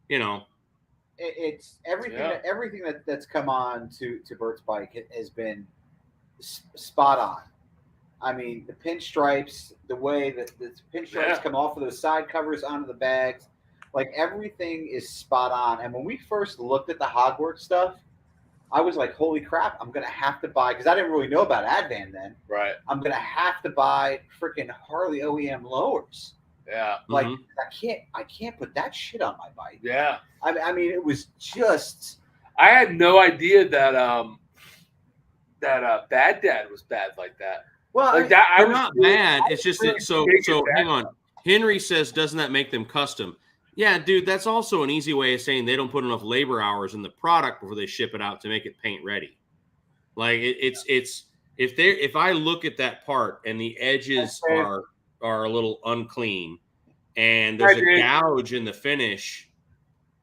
you know. It's everything that's come on to Bert's bike has been spot on. I mean, the pinstripes, the way that the pinstripes come off of those side covers onto the bags. Like everything is spot on. And when we first looked at the Hogwarts stuff, I was like, holy crap, I'm going to have to buy, because I didn't really know about Advan then. Right. I'm going to have to buy freaking Harley OEM lowers. Yeah. Like, Mhm. I can't put that shit on my bike. Yeah. I mean, it was just. I had no idea that Bad Dad was bad like that. Well, Like that, I They're was not really- bad. I It's was just really that so thinking that- hang on. Henry says, doesn't that make them custom? Yeah, dude, that's also an easy way of saying they don't put enough labor hours in the product before they ship it out to make it paint ready. Like it's if I look at that part and the edges are a little unclean and there's a gouge in the finish,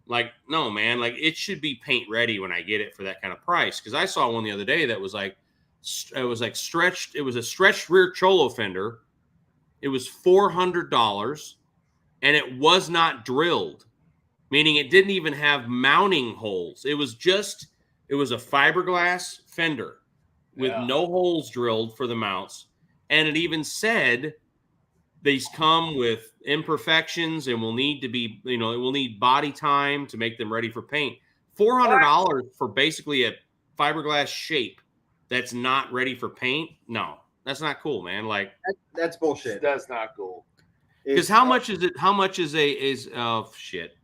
like, no, man, like it should be paint ready when I get it for that kind of price. Because I saw one the other day that was like, it was like stretched. It was a stretched rear cholo fender. It was $400, and it was not drilled, meaning it didn't even have mounting holes. It was a fiberglass fender with no holes drilled for the mounts. And it even said these come with imperfections and will need to be, it will need body time to make them ready for paint. $400 for basically a fiberglass shape that's not ready for paint. No, that's not cool, man. Like that's bullshit. That's not cool. Because how much is it? How much is shit?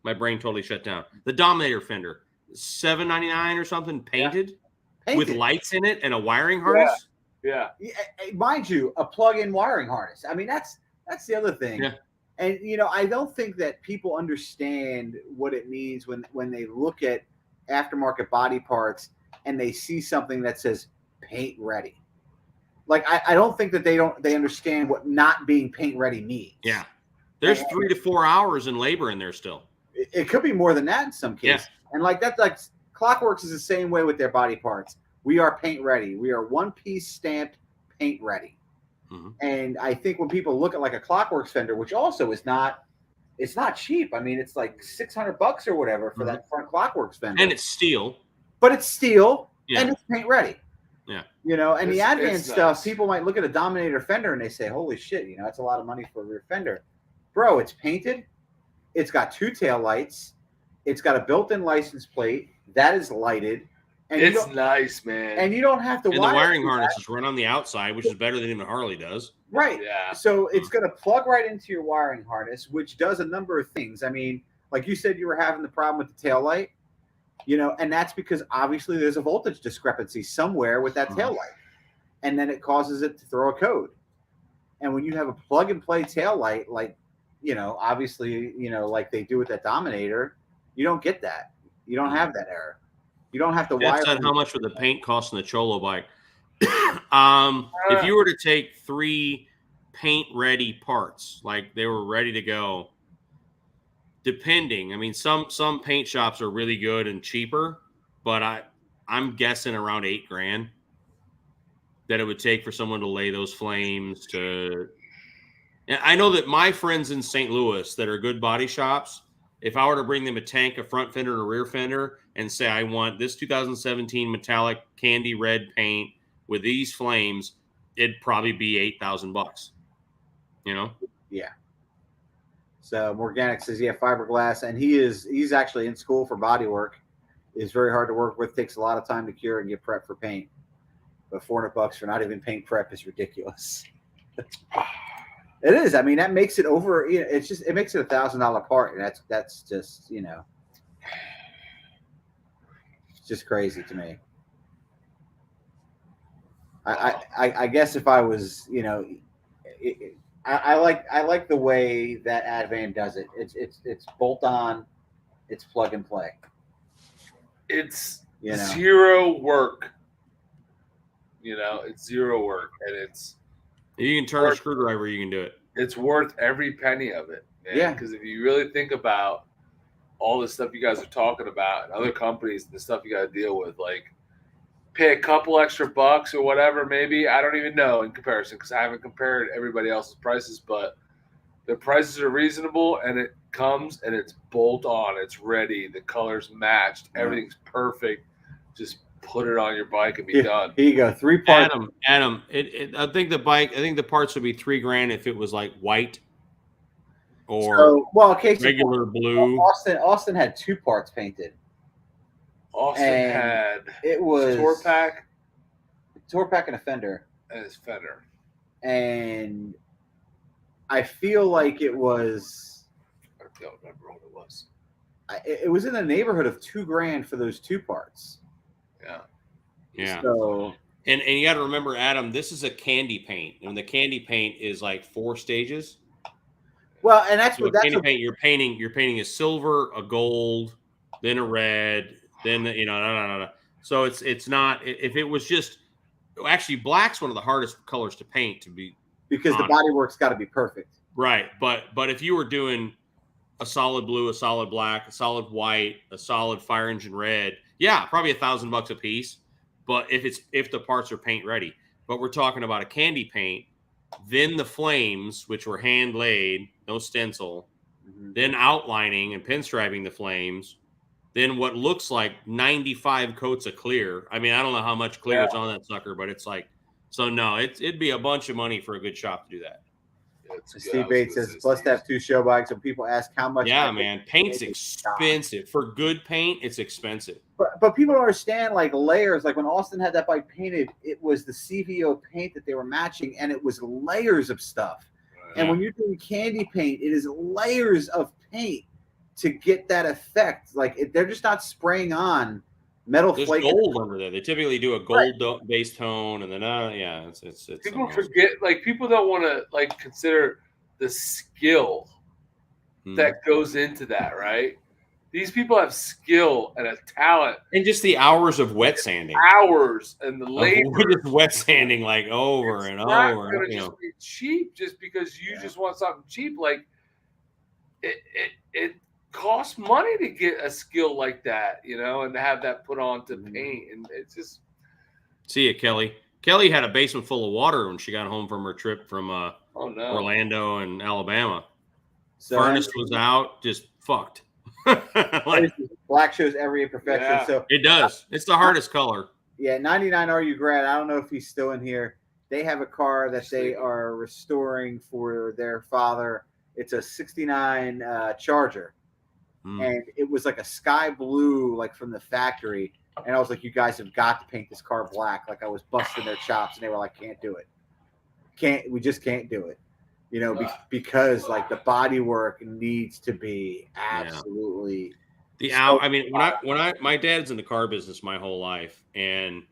My brain totally shut down. The Dominator fender, $7.99 or something, painted with lights in it and a wiring harness. Yeah. Mind you, a plug-in wiring harness. I mean, that's the other thing. Yeah. And I don't think that people understand what it means when they look at aftermarket body parts and they see something that says paint ready. Like I don't think that they understand what not being paint ready means. Yeah. There's 3 to 4 hours in labor in there still. It could be more than that in some cases. Yeah. And like that's like Clockworks is the same way with their body parts. We are paint ready. We are one piece stamped paint ready. Mm-hmm. And I think when people look at like a Clockworks fender, which also it's not cheap. I mean, it's like $600 or whatever for that front Clockworks fender. And it's steel. But it's steel and it's paint ready. Yeah. And the Advan stuff, nice. people might look at a Dominator fender and they say, holy shit, that's a lot of money for a rear fender. Bro, it's painted. It's got 2 tail lights. It's got a built-in license plate that is lighted. And it's nice, man. And you don't have to and the wiring harness is run on the outside, which is better than even Harley does. Right. Yeah. So it's going to plug right into your wiring harness, which does a number of things. I mean, like you said, you were having the problem with the tail light, and that's because obviously there's a voltage discrepancy somewhere with that tail light. And then it causes it to throw a code. And when you have a plug and play tail light, like, obviously, like they do with that Dominator, you don't get that. You don't have that error. You don't have to wire. That's how much would the paint cost on the Cholo bike? If you were to take 3 paint ready parts, like they were ready to go, depending, I mean, some paint shops are really good and cheaper, but I'm guessing around $8,000 that it would take for someone to lay those flames to. And I know that my friends in St. Louis that are good body shops, if I were to bring them a tank, a front fender, and a rear fender, and say I want this 2017 metallic candy red paint with these flames, it'd probably be $8,000. Yeah. So Morganic says, yeah, fiberglass, and he's actually in school for body work. Is very hard to work with, takes a lot of time to cure and get prepped for paint. But $400 for not even paint prep is ridiculous. It is. I mean, that makes it over. It makes it $1,000 part, and that's just it's just crazy to me. I guess if I was, I like the way that Advan does it. It's bolt on, it's plug and play. It's zero work. It's zero work, and it's. If you can turn a screwdriver, you can do it. It's worth every penny of it, man. Yeah. Because if you really think about all the stuff you guys are talking about and other companies and the stuff you got to deal with, like pay a couple extra bucks or whatever, maybe. I don't even know in comparison because I haven't compared everybody else's prices, but the prices are reasonable and it comes and it's bolt on. It's ready. The color's matched. Everything's perfect. Just put it on your bike and be done. Here you go. 3 parts. Adam, I think the parts would be $3,000 if it was like white or regular blue. Austin had 2 parts painted. Austin And had it was tour pack and a fender, and his fender. and I feel like it was. I don't remember what it was. It was in the neighborhood of $2,000 for those two parts. Yeah. So and you got to remember, Adam, this is a candy paint, and the candy paint is like 4 stages. well, and that's So what that's candy paint. You're painting a silver, a gold, then a red, then no. So it's not. If it was just actually black's one of the hardest colors to paint, to be because honest. the bodywork's got to be perfect. Right, but if you were doing a solid blue, a solid black, a solid white, a solid fire engine red, yeah, probably $1,000 a piece. But if the parts are paint ready, but we're talking about a candy paint, then the flames, which were hand laid, no stencil, then outlining and pinstriping the flames, then what looks like 95 coats of clear. I mean, I don't know how much clear is on that sucker, but it's like, so no, it'd be a bunch of money for a good shop to do that. Steve Bates says, "Must have 2 show bikes." So people ask how much. Yeah, man, paint's expensive. For good paint, it's expensive. But people don't understand like layers. Like when Austin had that bike painted, it was the CVO paint that they were matching, and it was layers of stuff. And when you're doing candy paint, it is layers of paint to get that effect. Like they're just not spraying on metal There's flake. gold under there. They typically do a gold base tone, and then it's people forget. Like people don't want to like consider the skill that goes into that, right? These people have skill and a talent, and just the hours of wet sanding, hours and the labor, just wet sanding like over and over. It's not just be cheap just because you just want something cheap. Like it costs money to get a skill like that, and to have that put on to paint, and it's just. See ya, Kelly. Kelly had a basement full of water when she got home from her trip from Orlando and Alabama. So furnace was out, just fucked. Black shows every imperfection. Yeah. So it does. It's the hardest color. Yeah, 99 RU grad. I don't know if he's still in here. They have a car that they are restoring for their father. It's a 69 Charger. And it was like a sky blue, like from the factory. And I was like, you guys have got to paint this car black. Like I was busting their chops, and they were like, can't do it. We just can't do it. Because like the body work needs to be absolutely. I mean, my dad's in the car business my whole life, and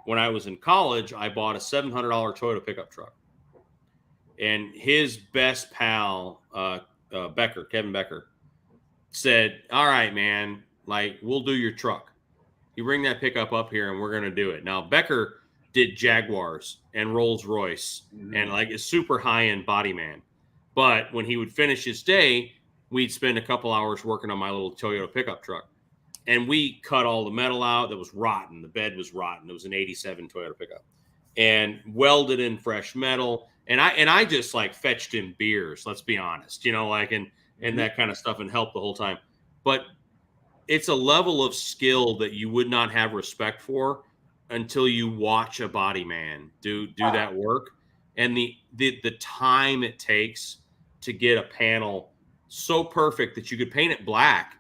when I was in college, I bought a $700 Toyota pickup truck, and his best pal, Kevin Becker, said, "All right, man, like we'll do your truck. You bring that pickup up here, and we're gonna do it." Now Becker did Jaguars and Rolls Royce and like a super high-end body man. But when he would finish his day, we'd spend a couple hours working on my little Toyota pickup truck. And we cut all the metal out that was rotten. The bed was rotten. It was an 87 Toyota pickup. And welded in fresh metal. And I just like fetched him beers, let's be honest, and that kind of stuff, and helped the whole time. But it's a level of skill that you would not have respect for until you watch a body man do that work, and the time it takes to get a panel so perfect that you could paint it black.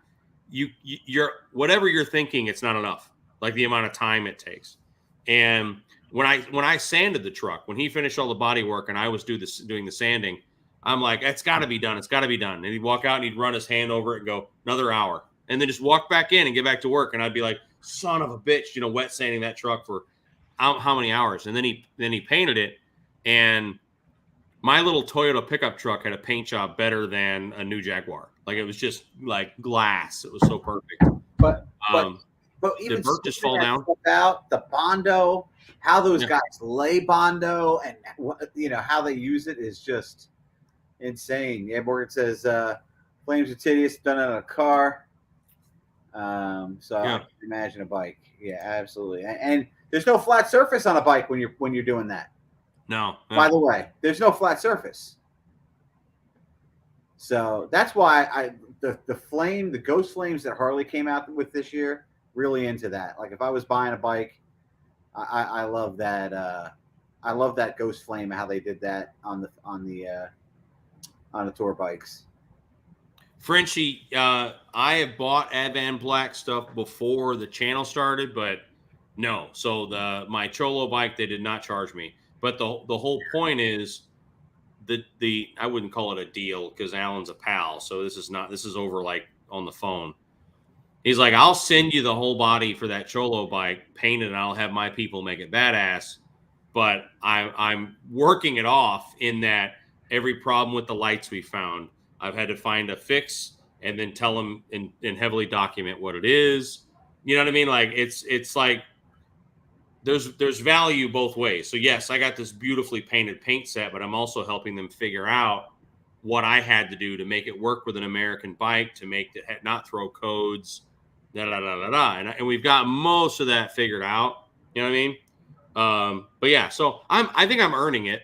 You're whatever you're thinking, it's not enough. Like the amount of time it takes. And when I sanded the truck, when he finished all the body work and I was doing the sanding, I'm like, it's got to be done. It's got to be done. And he'd walk out and he'd run his hand over it and go, another hour, and then just walk back in and get back to work. And I'd be like, son of a bitch, wet sanding that truck for how many hours? And then he painted it, and my little Toyota pickup truck had a paint job better than a new Jaguar. Like it was just like glass. It was so perfect. But even did Bert just fall down? About the Bondo, how those guys lay Bondo, and how they use it is just insane. Yeah, Morgan says flames are tedious, done on a car. So I can imagine a bike. Yeah, absolutely. And there's no flat surface on a bike when you're doing that. No. By the way, there's no flat surface. So that's why the ghost flames that Harley came out with this year, really into that. Like if I was buying a bike, I love that. I love that ghost flame, how they did that on the tour bikes. Frenchie, I have bought Advan Black stuff before the channel started, but no. So my Cholo bike, they did not charge me. But the whole point is the I wouldn't call it a deal because Alan's a pal. So this is over like on the phone. He's like, I'll send you the whole body for that Cholo bike painted, and I'll have my people make it badass. But I'm working it off in that every problem with the lights we found, I've had to find a fix and then tell them and heavily document what it is. You know what I mean? Like it's like there's value both ways. So yes, I got this beautifully painted paint set, but I'm also helping them figure out what I had to do to make it work with an American bike, to make it not throw codes, and we've got most of that figured out. You know what I mean? But yeah, so I think I'm earning it,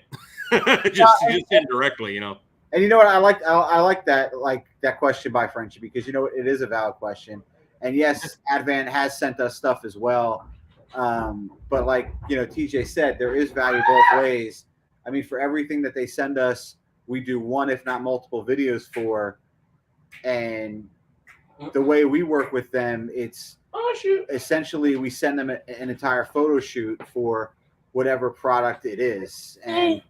just indirectly, you know. And you know what, I like that question by Frenchie, because you know it is a valid question. And yes, Advan has sent us stuff as well. But like, you know, TJ said, there is value both ways. I mean, for everything that they send us, we do one, if not multiple videos for. And the way we work with them, it's essentially we send them an entire photo shoot for whatever product it is. And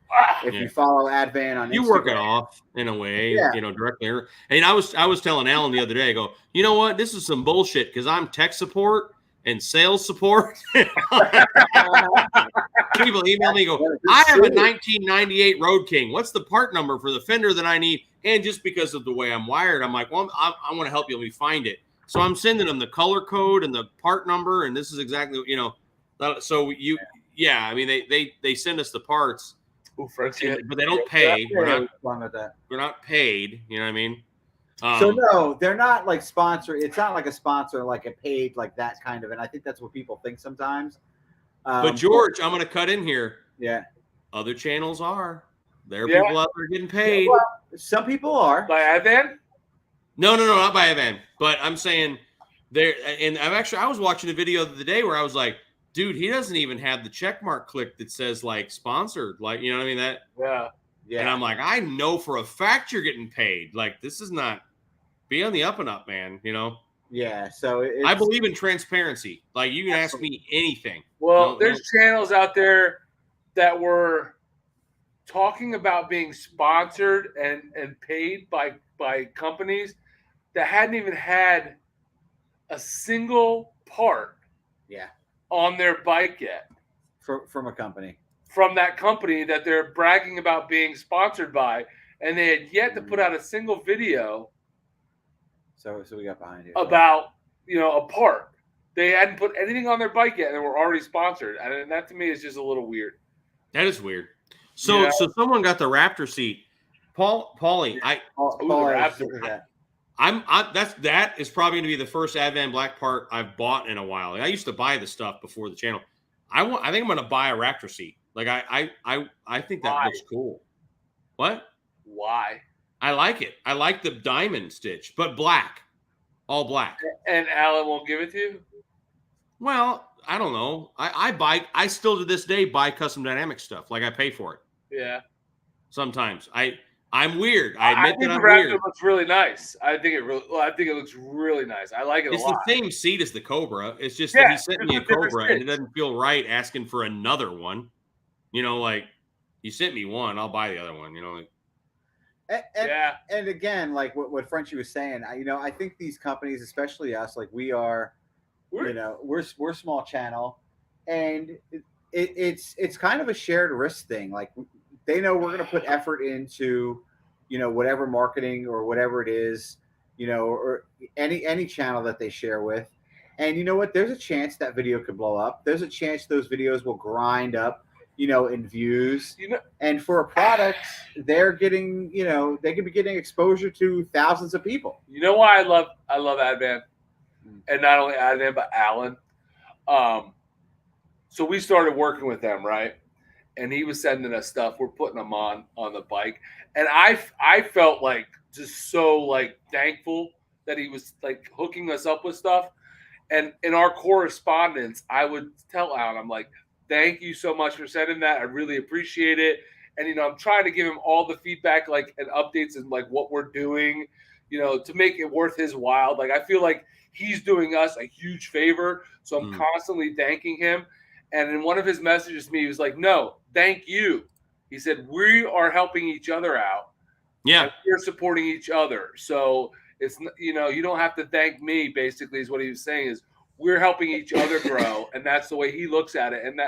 if you follow Advan on Instagram, you work it off in a way, you know, directly. And I was telling Alan the other day, I go, you know what, this is some bullshit, because I'm tech support and sales support. People email me and go, I have a 1998 Road King. What's the part number for the fender that I need? And just because of the way I'm wired, I'm like, well, I want to help you. Let me find it. So I'm sending them the color code and the part number, and this is exactly, you know. So I mean, they send us the parts, but they don't pay. We're not paid. You know what I mean? So no, they're not like sponsor. It's not like a sponsor, like a paid, like that kind of. And I think that's what people think sometimes. But George, I'm going to cut in here. Yeah. Other channels are. There are people out there getting paid. Well, some people are. By Advan? No, not by Advan. But I'm saying there. And I was watching a video the other day where I was like, dude, he doesn't even have the check mark click that says like sponsored. Like, you know what I mean? That. Yeah. And I'm like, I know for a fact you're getting paid. Like, this is not. Be on the up and up, man. You know. Yeah. So I believe in transparency. Like, you can ask me anything. Well, there's channels out there that were talking about being sponsored and paid by companies that hadn't even had a single part on their bike yet. From a company. From that company that they're bragging about being sponsored by, and they had yet to put out a single video. So we got behind you about, you know, a part. They hadn't put anything on their bike yet, and they were already sponsored. And that to me is just a little weird. That is weird. So someone got the Raptor seat. Paulie, that is probably going to be the first Advan Black part I've bought in a while. I used to buy the stuff before the channel. I think I'm going to buy a Raptor seat. Like I think that looks cool. What? Why? I like it. I like the diamond stitch, but black, all black. And Alan won't give it to you? Well, I don't know. I still to this day buy custom dynamic stuff. Like, I pay for it. Yeah. Sometimes I'm weird. I admit that I'm weird. weird. It looks really nice. I think it looks really nice. I like it a lot. It's the same seat as the Cobra. It's just that he sent me a Cobra, and it doesn't feel right asking for another one. You know, like, you sent me one, I'll buy the other one. You know, like. And again, like what Frenchie was saying, I think these companies, especially us, like we're a small channel, and it's kind of a shared risk thing. Like, they know we're going to put effort into, whatever marketing or whatever it is, or any channel that they share with. And you know what? There's a chance that video could blow up. There's a chance those videos will grind up, in views. And for a product, they're getting, they could be getting exposure to thousands of people. You know why I love Advan? And not only Advan, but Alan. So we started working with them, right? And he was sending us stuff. We're putting them on the bike. And I felt like just so like thankful that he was like hooking us up with stuff. And in our correspondence, I would tell Alan, I'm like, thank you so much for sending that. I really appreciate it. And, I'm trying to give him all the feedback, like, and updates and like what we're doing, to make it worth his while. Like, I feel like he's doing us a huge favor. So I'm constantly thanking him. And in one of his messages to me, he was like, no, thank you. He said, we are helping each other out. Yeah. And we're supporting each other. So it's, you don't have to thank me, basically, is what he was saying, is we're helping each other grow. And that's the way he looks at it. And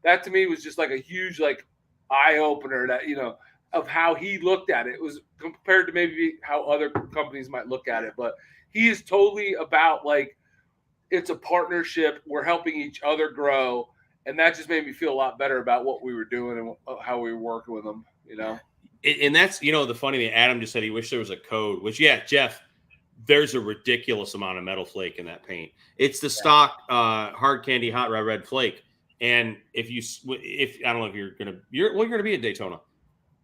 that to me was just like a huge, like, eye opener that, of how he looked at it. It was compared to maybe how other companies might look at it. But he is totally about, like, it's a partnership. We're helping each other grow. And that just made me feel a lot better about what we were doing and how we were working with them, And that's, the funny thing, Adam just said he wished there was a code, which, yeah, Jeff, there's a ridiculous amount of metal flake in that paint. It's the stock hard candy hot rod red flake. And if I don't know if you're going to be at Daytona,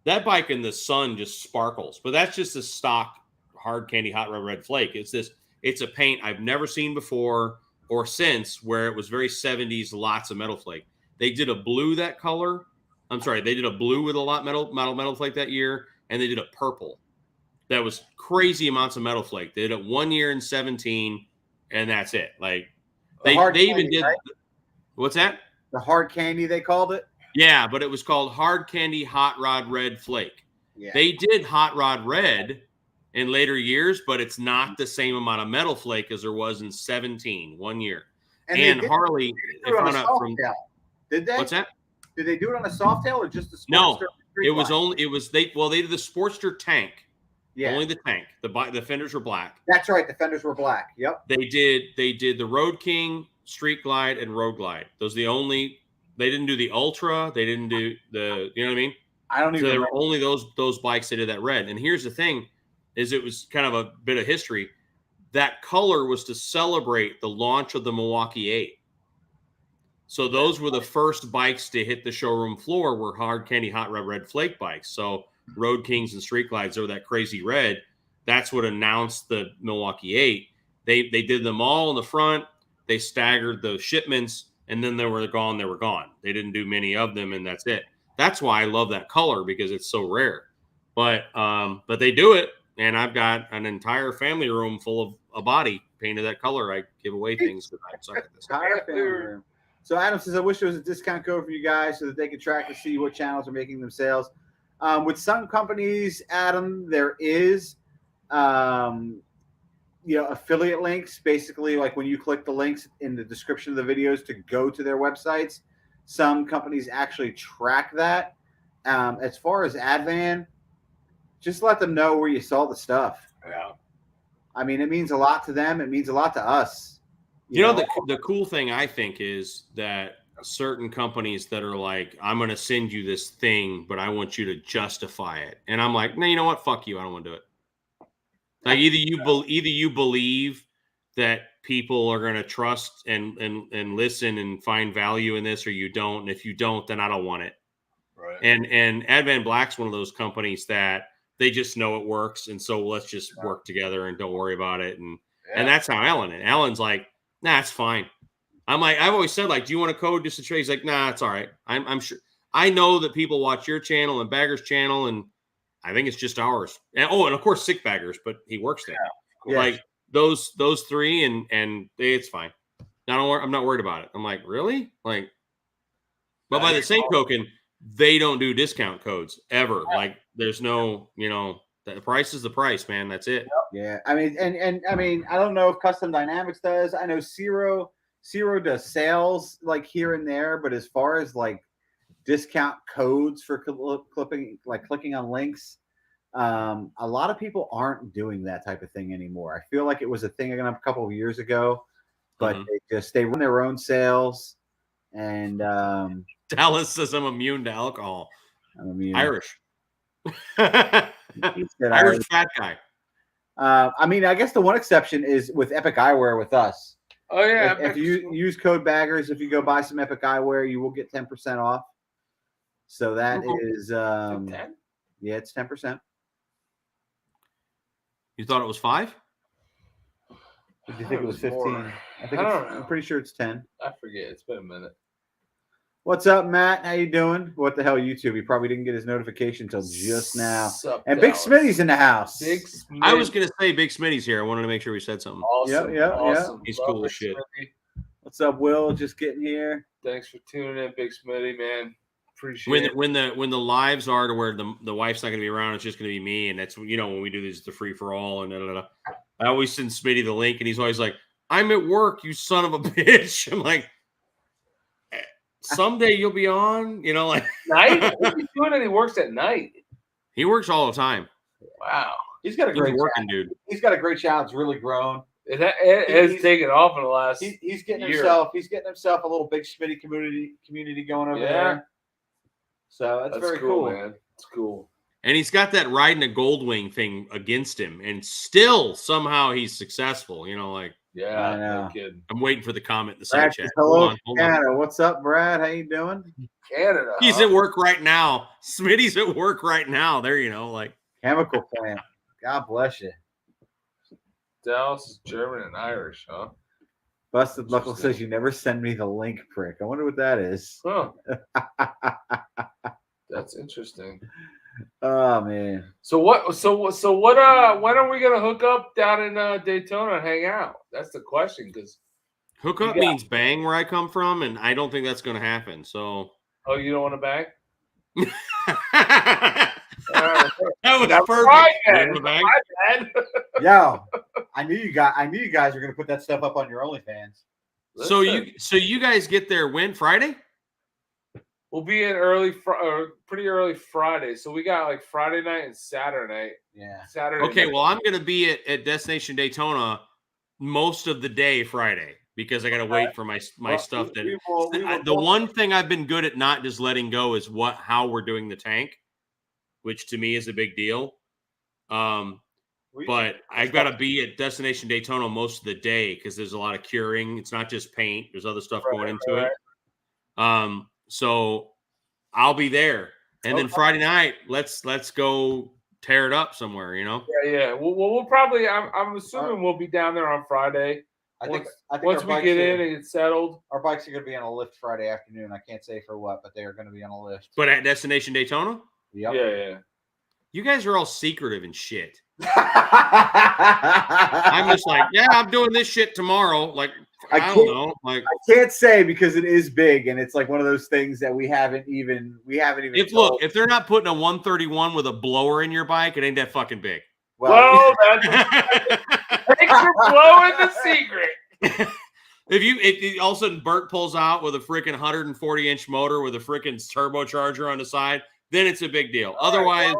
that bike in the sun just sparkles, but that's just a stock hard candy hot rod red flake. It's a paint I've never seen before or since, where it was very 70s, lots of metal flake. They did a blue that color. I'm sorry, they did a blue with a lot metal flake that year, and they did a purple. That was crazy amounts of metal flake. They did it 1 year in 17, and that's it. Like they even did. Right? What's that? The hard candy, they called it. Yeah, but it was called hard candy hot rod red flake. Yeah. They did hot rod red in later years, but it's not the same amount of metal flake as there was in 17, 1 year. And Harley, did they? What's that? Did they do it on a soft tail or just the Sportster? No, they did the Sportster tank. Yeah. Only the tank. The fenders were black. That's right. The fenders were black. Yep. They did the Road King, Street Glide, and Road Glide. Those are the only. They didn't do the Ultra. They didn't do the. You know what I mean? I don't even. So there were only those bikes that did that red. And here's the thing, is it was kind of a bit of history. That color was to celebrate the launch of the Milwaukee 8. So those were the first bikes to hit the showroom floor, were hard candy hot rod red flake bikes. So Road Kings and Street Glides, they were that crazy red. That's what announced the Milwaukee 8. They did them all in the front. They staggered the shipments, and then they were gone. They were gone. They didn't do many of them, and that's it. That's why I love that color, because it's so rare. But they do it, and I've got an entire family room full of a body painted that color. I give away things because I suck at this. Entire family room. So Adam says, I wish there was a discount code for you guys so that they could track to see what channels are making them sales. With some companies, Adam, there is, affiliate links. Basically, like when you click the links in the description of the videos to go to their websites, some companies actually track that. As far as Advan, just let them know where you saw the stuff. Yeah. I mean, it means a lot to them. It means a lot to us. You know, the cool thing, I think, is that certain companies that are like, I'm going to send you this thing, but I want you to justify it. And I'm like, no, you know what? Fuck you. I don't want to do it. Like either you believe that people are going to trust and listen and find value in this, or you don't. And if you don't, then I don't want it. Right. And Advan Black's one of those companies that they just know it works. And so let's just work together and don't worry about it. And that's how Alan is. Alan's like, nah, it's fine. I'm like, I've always said, like, do you want a code just to trade? He's like, nah, it's all right. I'm sure. I know that people watch your channel and Bagger's channel, and I think it's just ours. And of course, Sick Baggers, but he works there. Yeah. Like those three, and it's fine. I'm not worried about it. I'm like, really? Like, but by the same token, they don't do discount codes ever. Yeah. Like, there's no, the price is the price, man. That's it. Yeah. I mean, and I mean, I don't know if Custom Dynamics does. I know Zero does sales like here and there, but as far as like discount codes for clicking on links, a lot of people aren't doing that type of thing anymore. I feel like it was a thing a couple of years ago, but they run their own sales. And Dallas says I'm immune to alcohol. I'm immune. Irish. Irish fat guy. I mean, I guess the one exception is with Epic Eyewear with us. Oh yeah. If you use code Baggers, if you go buy some Epic Eyewear, you will get 10% off. So that is 10? Yeah, it's 10%. You thought it was 5? Did you think it was 15? I'm pretty sure it's 10. I forget. It's been a minute. What's up, Matt? How you doing? What the hell, YouTube? He probably didn't get his notification until just now. Sup, And Big Dallas? Smitty's in the house. Big Smitty. I was gonna say Big Smitty's here. I wanted to make sure we said something. Awesome. Yeah. Awesome. He's Love cool Big as shit. Smitty. What's up, Will? Just getting here. Thanks for tuning in, Big Smitty, man. Appreciate it. When the lives are to where the wife's not gonna be around, it's just gonna be me, and that's when we do this the free for all and I always send Smitty the link, and he's always like, "I'm at work, you son of a bitch." I'm like, someday you'll be on, like Night? What's he doing? And he works at night. he works all the time. Wow. He's got a He's great working, channel. dude. He's got a great channel. It's really grown. It has He's- taken off in the last He's getting year. himself. He's getting himself a little Big Smitty community going over there. So that's very cool. man. It's cool. And he's got that riding a Goldwing thing against him, and still somehow he's successful. Yeah, I know. no kidding. I'm waiting for the comment in the side Brad chat. says, hello, Hold on. Canada. What's up, Brad? How you doing? Canada. He's huh? at work right now. Smitty's at work right now. There, Chemical plant. God bless you. Dallas is German and Irish, huh? Busted Knuckle Interesting. says you never send me the link, prick. I wonder what that is. Huh. That's interesting. Oh man. So what? When are we gonna hook up down in Daytona and hang out? That's the question. Because hook up means bang where I come from, and I don't think that's going to happen. So you don't want to bang? that was That's perfect. right, man. You wanna bang? Man. Yo, I knew you guys were gonna put that stuff up on your OnlyFans. So Listen, you guys get there when Friday? we'll be in pretty early Friday. So we got like Friday night and Saturday night. Yeah. Saturday. Okay, night. well I'm going to be at Destination Daytona most of the day Friday because I got to wait for my Well, stuff. we will The one thing I've been good at not just letting go is how we're doing the tank, which to me is a big deal. But I've got to be at Destination Daytona most of the day because there's a lot of curing. It's not just paint. There's other stuff going into it. So I'll be there. And then Friday night, let's go tear it up somewhere, Yeah. We'll probably. I'm assuming we'll be down there on Friday. I think Once our we bikes get are- in and get settled. our bikes are going to be on a lift Friday afternoon. I can't say for what, but they are going to be on a lift. But at Destination Daytona, Yep. Yeah. you guys are all secretive and shit. I'm I'm just like, yeah, I'm doing this shit tomorrow. Like, I don't can't- know. Like, I can't say because it is big and it's like one of those things that we haven't even told. if they're not putting a 131 with a blower in your bike, it ain't that fucking big. Well, that's thanks for blowing the secret. If all of a sudden Bert pulls out with a freaking 140-inch motor with a freaking turbocharger on the side, then it's a big deal. Otherwise,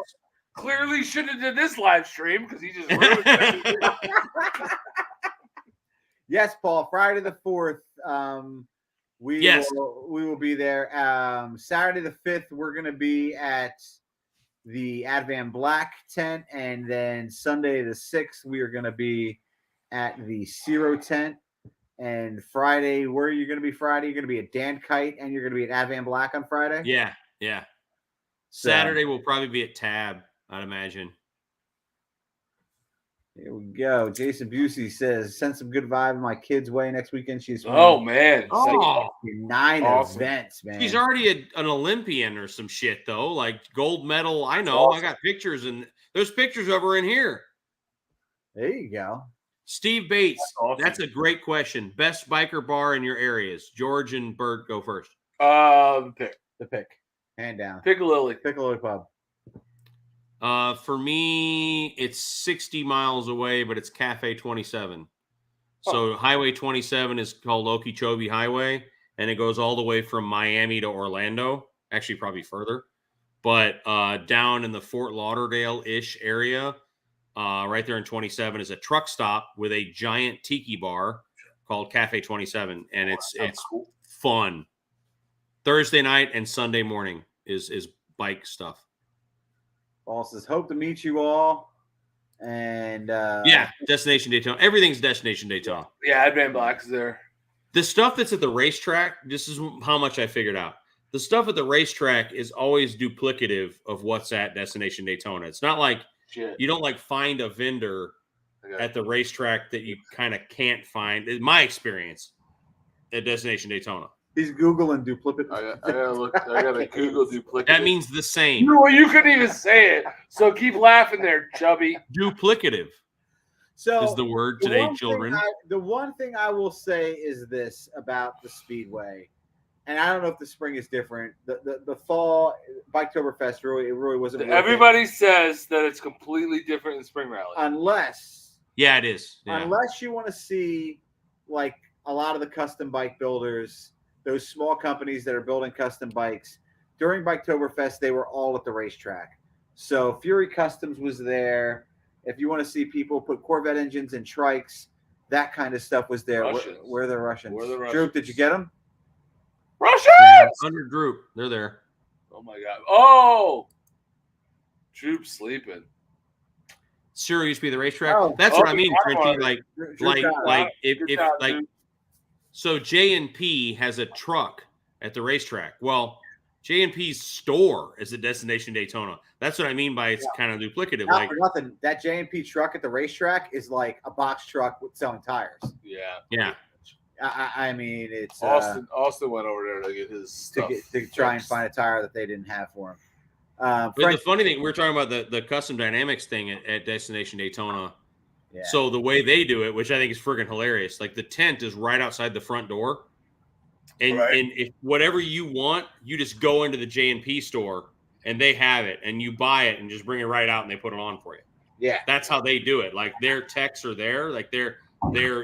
Clearly shouldn't have did this live stream because he just ruined it. Yes, Paul. Friday the 4th. We Yes. will be there. Saturday the 5th, we're gonna be at the Advan Black tent, and then Sunday the 6th, we are gonna be at the Zero tent. And Friday, where are you gonna be Friday? You're gonna be at Dan Kite, and you're gonna be at Advan Black on Friday. yeah. So, Saturday will probably be at Tab, I'd imagine. Here we go. Jason Busey says, "Send some good vibe my kid's way next weekend." She's Oh man. Oh, 9 Awesome. events, man. she's already an Olympian or some shit though, like gold medal. I know. Awesome. I got pictures, and there's pictures of her in here. There you go. Steve Bates. That's awesome. That's a great question. Best biker bar in your areas. George and Bert go first. Pick The pick, hand down. Lily. Piccolo Pub. For me, it's 60 miles away, but it's Cafe 27. So Highway 27 is called Okeechobee Highway, and it goes all the way from Miami to Orlando. Actually, probably further. But down in the Fort Lauderdale-ish area, right there in 27 is a truck stop with a giant tiki bar called Cafe 27, and it's cool. fun. Thursday night and Sunday morning is bike stuff. Paul says, "Hope to meet you all." And Yeah, Destination Daytona. Everything's Destination Daytona. Yeah, Advan Black's there. The stuff that's at the racetrack, this is how much I figured out. The stuff at the racetrack is always duplicative of what's at Destination Daytona. It's not like Shit. you don't like find a vendor I got at the racetrack that you kind of can't find. In my experience at Destination Daytona. He's Googling duplicative. I gotta look. I gotta Google duplicative. That means the same. You couldn't even say it. So keep laughing there, chubby. Duplicative So is the word today, children. The one thing I will say is this about the Speedway, and I don't know if the spring is different. The fall Biketoberfest really wasn't. Everybody says that it's completely different than Spring Rally. Unless it is. Yeah. Unless you want to see like a lot of the custom bike builders, those small companies that are building custom bikes. During Biketoberfest, they were all at the racetrack. So Fury Customs was there. If you want to see people put Corvette engines and trikes, that kind of stuff was there. Where are the Russians? Droop, did you get them? Russians! Yeah, under Droop. They're there. Oh, my God. Oh! Droop sleeping. Sure used to be the racetrack. That's what I mean, Frenchie. So J&P has a truck at the racetrack. Well, J&P's store is at Destination Daytona. That's what I mean by it's kind of duplicative. Not for nothing. That J&P truck at the racetrack is like a box truck with selling tires. Yeah. I mean, it's Austin went over there to get his stuff to try and find a tire that they didn't have for him. But the funny thing, we're talking about the custom dynamics thing at Destination Daytona. Yeah. So the way they do it, which I think is friggin' hilarious, like the tent is right outside the front door. And if whatever you want, you just go into the J&P store and they have it and you buy it and just bring it right out and they put it on for you. Yeah. That's how they do it. Like their techs are there, like their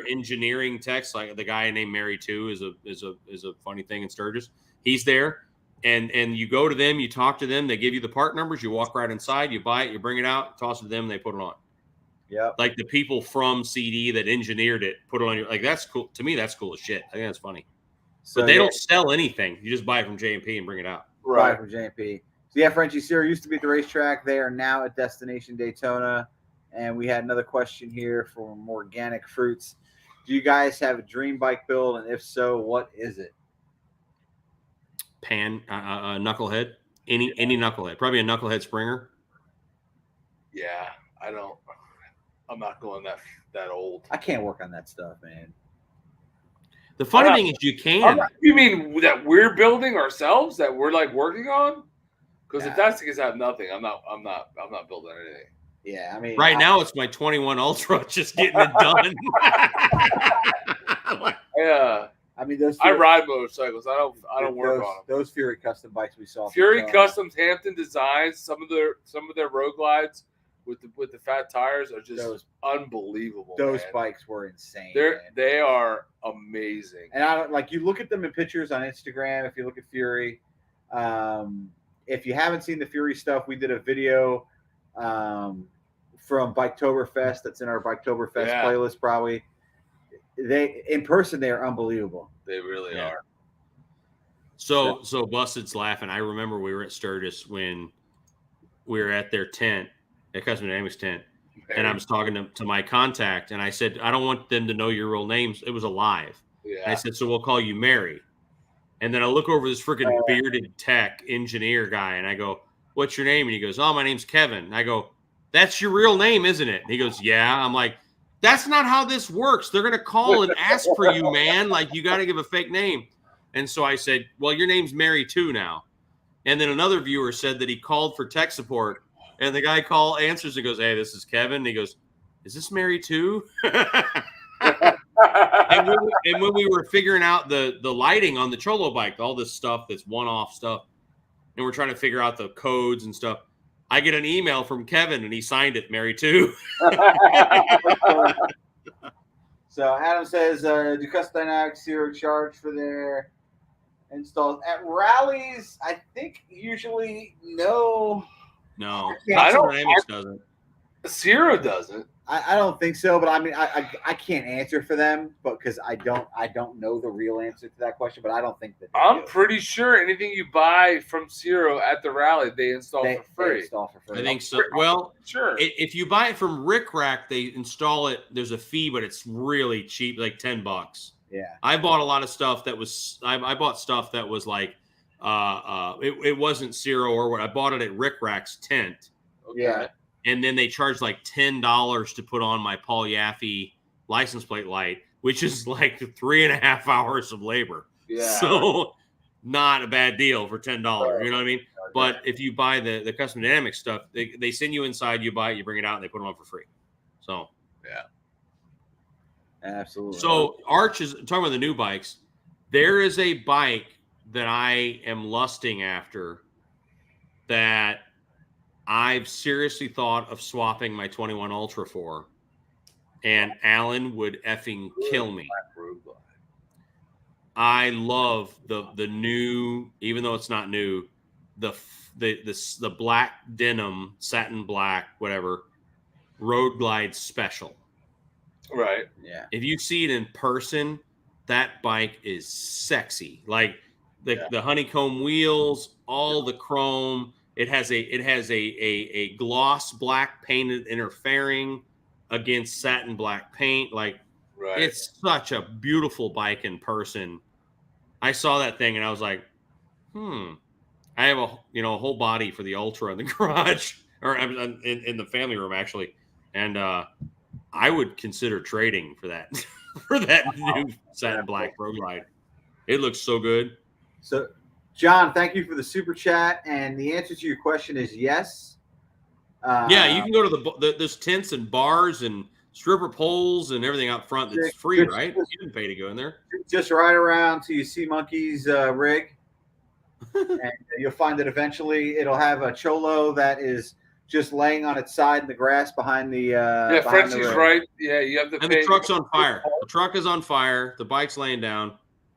engineering techs, like the guy named Mary 2 is a funny thing in Sturgis. He's there and you go to them, you talk to them, they give you the part numbers, you walk right inside, you buy it, you bring it out, toss it to them, they put it on. Yeah. Like the people from CD that engineered it, put it on your, like, that's cool. To me, that's cool as shit. I think that's funny. So but they don't sell anything. You just buy it from J&P and bring it out. Right. Buy it from J&P. So yeah, Frenchie Sierra used to be at the racetrack. They are now at Destination Daytona. And we had another question here from Organic Fruits. Do you guys have a dream bike build? And if so, what is it? Knucklehead. Any knucklehead. Probably a knucklehead Springer. Yeah, I'm not going that old. I can't work on that stuff, man. The funny thing is you can. You mean that we're building ourselves, that we're like working on? Because if that's the case, I have nothing. I'm not building anything. Yeah, I mean, right now it's my 21 Ultra just getting it done. Yeah, I mean, I ride motorcycles. I don't work on them. Those Fury custom bikes we saw. Fury Customs, Hampton Designs, some of their road glides with the fat tires are just unbelievable. Those bikes were insane. They are amazing. And I don't like, you look at them in pictures on Instagram. If you look at Fury, if you haven't seen the Fury stuff, we did a video from Biketoberfest that's in our Biketoberfest playlist. Probably they in person they are unbelievable. They really are. So Busted's laughing. I remember we were at Sturgis when we were at their tent. At Custom Dynamics tent, and I was talking to my contact, and I said, I don't want them to know your real names. It was alive. Yeah. And I said, so we'll call you Mary. And then I look over this freaking bearded tech engineer guy, and I go, what's your name? And he goes, oh, my name's Kevin. And I go, that's your real name, isn't it? And he goes, yeah. I'm like, that's not how this works. They're going to call and ask for you, man. Like, you got to give a fake name. And so I said, well, your name's Mary too now. And then another viewer said that he called for tech support. And the guy answers and goes, hey, this is Kevin. And he goes, is this Mary too? and when we were figuring out the lighting on the Cholo bike, all this stuff that's one-off stuff, and we're trying to figure out the codes and stuff, I get an email from Kevin, and he signed it, Mary too. So Adam says, do Custom Dynamics zero charge for their installs? At rallies, I think usually no. No, Dynamics doesn't. Zero doesn't. I don't think so, but I mean, I can't answer for them, but because I don't know the real answer to that question, but I don't think that. I'm pretty sure anything you buy from Zero at the rally, they install for free. They install for free. I think so. Well, sure. If you buy it from Rick Rack, they install it. There's a fee, but it's really cheap, like $10. Yeah. I bought a lot of stuff that was. I bought stuff that was like. It wasn't Zero or what. I bought it at Rick Rack's tent. Okay. Yeah. And then they charged like $10 to put on my Paul Yaffe license plate light, which is like 3.5 hours of labor. Yeah. So not a bad deal for $10. You know what I mean? But if you buy the custom dynamic stuff, they send you inside, you buy it, you bring it out, and they put it on for free. So yeah. Absolutely. So Arch is talking about the new bikes. There is a bike that I am lusting after that I've seriously thought of swapping my 21 Ultra for, and Alan would effing kill me. I love the new, even though it's not new, the black denim, satin black, whatever, Road Glide Special. Right. Yeah. If you see it in person, that bike is sexy. Like the honeycomb wheels, all the chrome. It has a gloss black painted interfering against satin black paint. Like it's such a beautiful bike in person. I saw that thing and I was like, I have a whole body for the Ultra in the garage or in the family room actually, and I would consider trading for that for that new satin black Road Glide. It looks so good. So, John, thank you for the super chat, and the answer to your question is yes. Yeah, you can go to there's tents and bars and stripper poles and everything out front that's free, right? You didn't pay to go in there. Just ride around till you see Monkey's rig, and you'll find that eventually it'll have a cholo that is just laying on its side in the grass behind the Frenchie's right. Yeah, you have to and pay. The truck's on fire. The truck is on fire. The bike's laying down.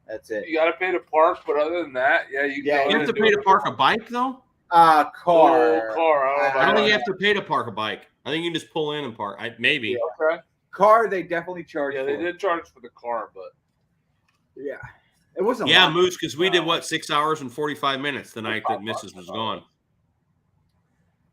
That's it. You got to pay to park, but other than that, you have to pay to park a bike though. Car. I don't think you have to pay to park a bike. I think you can just pull in and park. Maybe. Yeah, okay. Car, they definitely charge. Yeah, they did charge for the car, but yeah, it wasn't. Yeah, Moose, because we did 6 hours and 45 minutes the night that Mrs. was gone.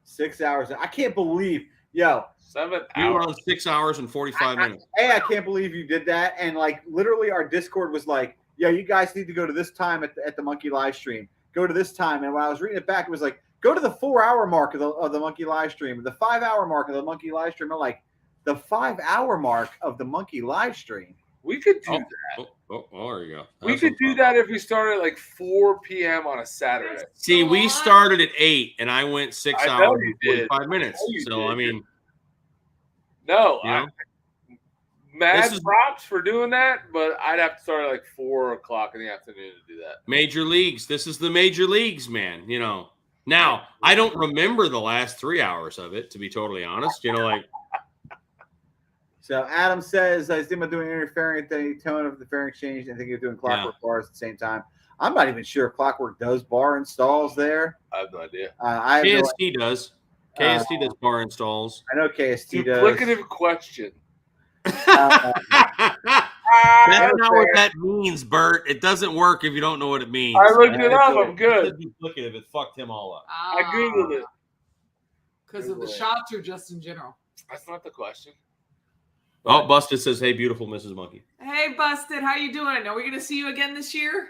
6 hours. I can't believe, 7 hours. You were on 6 hours and 45 minutes. I can't believe you did that. And like literally, our Discord was like, "Yeah, you guys need to go to this time at the Monkey live stream. Go to this time." And when I was reading it back, it was like, "Go to the 4 hour mark of the Monkey live stream, the 5 hour mark of the Monkey live stream." I'm like, the 5 hour mark of the Monkey live stream. We could do that. There you go. We could do that if we started at like 4 p.m. on a Saturday. See, we started at 8, and I went 6 hours and 45 minutes. So, I mean. No. Mad props for doing that, but I'd have to start at like 4 o'clock in the afternoon to do that. Major leagues. This is the major leagues, man. Now, I don't remember the last 3 hours of it, to be totally honest. So Adam says, I was thinking about doing interfering at the tone of the fairing exchange and thinking of doing clockwork bars at the same time. I'm not even sure if Clockwork does bar installs there. I have no idea. KST does. KST does bar installs. I know KST does. Duplicative question. That's not what that means, Bert. It doesn't work if you don't know what it means. I looked it up. I'm good. Duplicative. It fucked him all up. I Googled it. Because of the shots or just in general? That's not the question. Oh, Busted says, "Hey, beautiful Mrs. Monkey." Hey, Busted. How you doing? Are we going to see you again this year?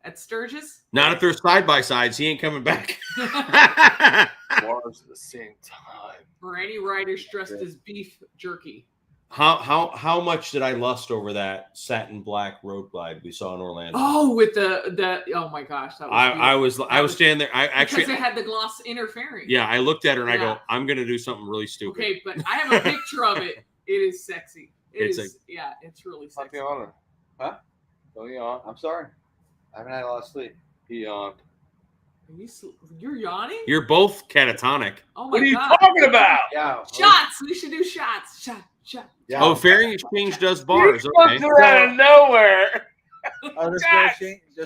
At Sturgis? Not if they're side-by-sides. He ain't coming back. Bars at the same time. For any riders dressed as beef jerky. How much did I lust over that satin black Road Glide we saw in Orlando? Oh, with the oh my gosh, that was I was standing there. I actually because it had the gloss interfering. Yeah, I looked at her and I go, "I'm gonna do something really stupid." Okay, but I have a picture of it. It is sexy. It's really sexy. Fucking honor. Huh? Don't yawn. I'm sorry. I haven't had a lot of sleep. He yawned. You're yawning? You're both catatonic. Oh my What are you God. talking about? Yeah. Shots. We should do shots. Shot. Yeah. Oh, Fairing Exchange does bars. Okay. Out of nowhere. Oh,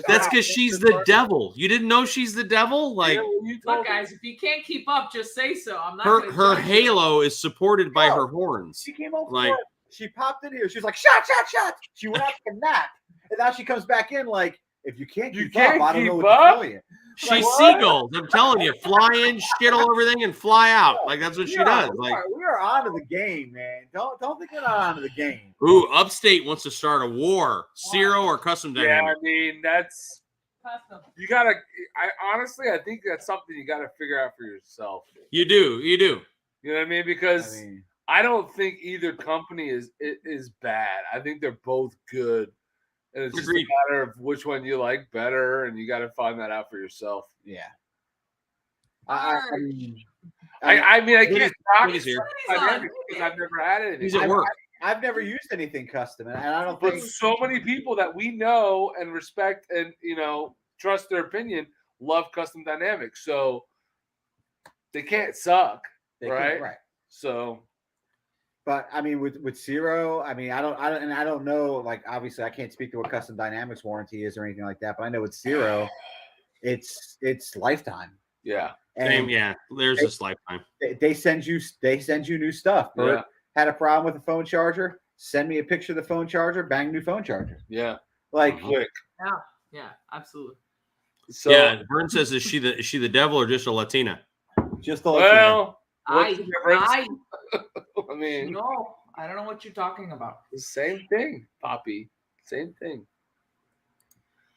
That's because she's the devil. You didn't know she's the devil? Like, look, guys, if you can't keep up, just say so. I'm not. Her halo is supported by her horns. She came over. Like, she popped in here. She was like, "Shot, shot, shot." She went out to nap, and now she comes back in like, "If you can't keep up, I don't know what to tell you." She's seagulls. I'm telling you, fly in, shit all everything, and fly out. Like that's what she does. We are on to the game, man. Don't think we're not on to the game. Ooh, Upstate wants to start a war. Zero or custom dynamic. Yeah, I mean that's custom. You gotta. I think that's something you gotta figure out for yourself. You do. You know what I mean? Because I don't think either company is bad. I think they're both good And it's just Agreed. a matter of which one you like better, and you got to find that out for yourself. Yeah. I mean, I can't knock He's here. dynamics because I've never had anything. He's at work. I've never used anything custom, and I don't But think so many people that we know and respect and trust their opinion love custom dynamics, so they can't suck, they right? can, right. So, but I mean, with Zero, I mean, I don't know. Like, obviously, I can't speak to what custom dynamics warranty is or anything like that. But I know with Zero, it's lifetime. yeah. Same, yeah. There's this lifetime. They send you new stuff. Bert had a problem with the phone charger. Send me a picture of the phone charger. Bang, new phone charger. Yeah. Like Quick. Yeah, absolutely. So, yeah, Vern says, is she the devil or just a Latina? just a Latina. well, what's the difference? I mean, No, I don't know what you're talking about. the same thing, Poppy. Same thing.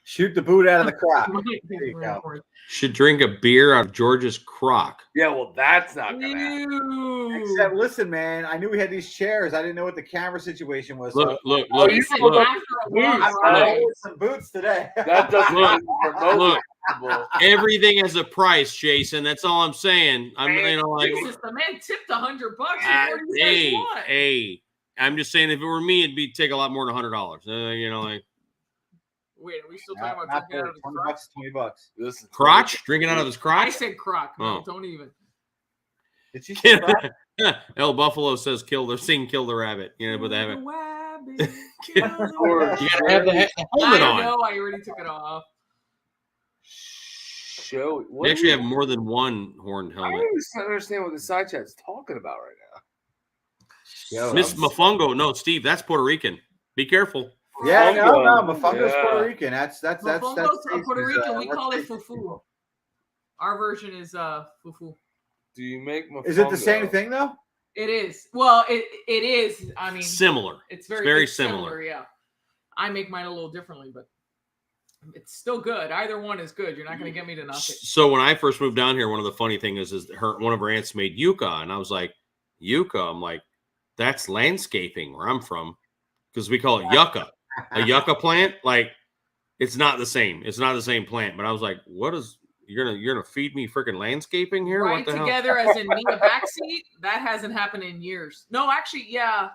Shoot the boot out of the crop. There you go. Should drink a beer out of George's crock. Yeah, well, that's not gonna happen. Ew. Except, listen, man, I knew we had these chairs. I didn't know what the camera situation was. Look, look, Oh, look, you Jason, look, after a long Look. ride, I wore some boots today. That doesn't Look. remotely Look. possible. Everything has a price, Jason. That's all I'm saying. I'm, like, Jesus, the man tipped $100. What do you hey, guys want? hey. I'm just saying, if it were me, it'd take a lot more than $100. Like Wait, are we still talking about Not drinking out for of his 20 crotch? bucks, $20. Listen, crotch, drinking out of his I crotch. said crock. No, Oh. don't even. Did she say that? El Buffalo says, kill the rabbit. But they haven't. You gotta have the helmet I on. know, I already took it off. Show. We actually have more than one horned I helmet. don't even understand what the side chat's talking about right now. Yo, Miss Mofongo, no, Steve, that's Puerto Rican. Be careful. Yeah, no, Mofongo. Mofongo's Yeah. Puerto Rican. That's Mofongo's Puerto Stacy's, Rican. We what's call it Stacy's fufu. people? Our version is fufu. Do you make Is it the mofongo? same thing though? It is. Well, it is. I mean, Similar. it's very very similar. Yeah. I make mine a little differently, but it's still good. Either one is good. You're not going to get me to knock it. So when I first moved down here, one of the funny things is one of her aunts made yucca, and I was like, yucca. I'm like, that's landscaping where I'm from, because we call it yucca. A yucca plant, like it's not the same. It's not the same plant. But I was like, what is you're gonna feed me freaking landscaping here? Right What the hell? together as in me a backseat. That hasn't happened in years. No, actually, yeah.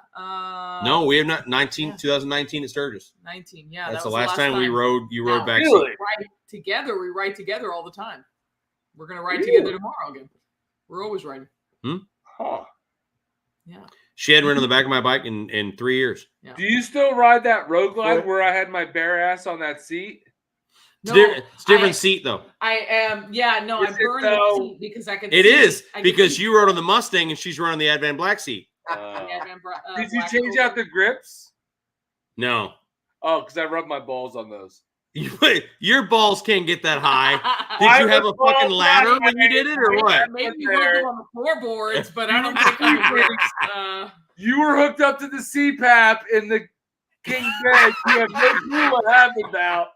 No, we have not. 2019 at Sturgis. 19. Yeah, That's that the was last time we rode. You rode Now, back. Really? Ride together. We ride together all the time. We're gonna ride together tomorrow again. We're always riding. Huh. Yeah. She hadn't ridden on the back of my bike in 3 years. Yeah. Do you still ride that road glide where I had my bare ass on that seat? No, It's different seat though. I am. Yeah. No, I Is it burned the though? seat because I could. It see, is I could because see- you rode on the Mustang and she's running the Advan Black seat. Did you change out the grips? No, Oh, because I rubbed my balls on those. your balls can't get that high. Did I you have a was fucking balls ladder on when you did it, or what? Maybe you rode them on the floorboards, but I don't think on the grips. You were hooked up to the CPAP in the king bed. You have no clue what happened now.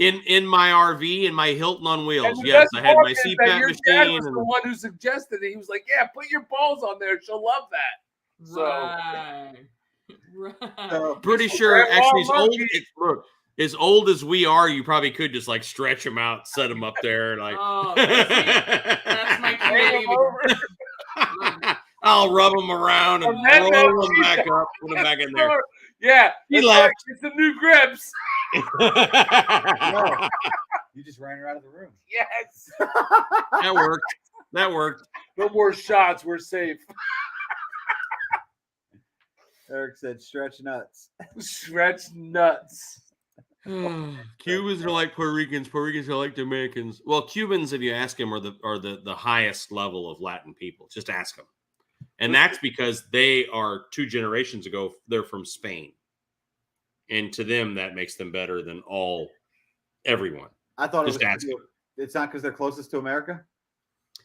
In my RV, in my Hilton on And wheels. the Yes, best I had part my is that CPAP your dad machine. was the one who suggested it. He was like, "Yeah, put your balls on there. She'll love that." So- Right. Right. So, Pretty sure, Grandma actually, monkey. look, as old as we are, you probably could just like stretch them out, set them up there, like. Oh, that's my Hang 'em creativity. over. I'll rub them around and And then roll they'll them back up, put them back in there. Yeah, He that's laughed. right. It's the new grips. no, you just ran her out of the room. Yes. That worked. That worked. No more shots. We're safe. Eric said, "Stretch nuts." Stretch nuts. Cubans are like Puerto Ricans. Puerto Ricans are like Dominicans. Well, Cubans, if you ask them, are the highest level of Latin people. Just ask them, and that's because they are 2 generations ago. They're from Spain, and to them, that makes them better than everyone. I thought Just it was. ask them. It's not because they're closest to America.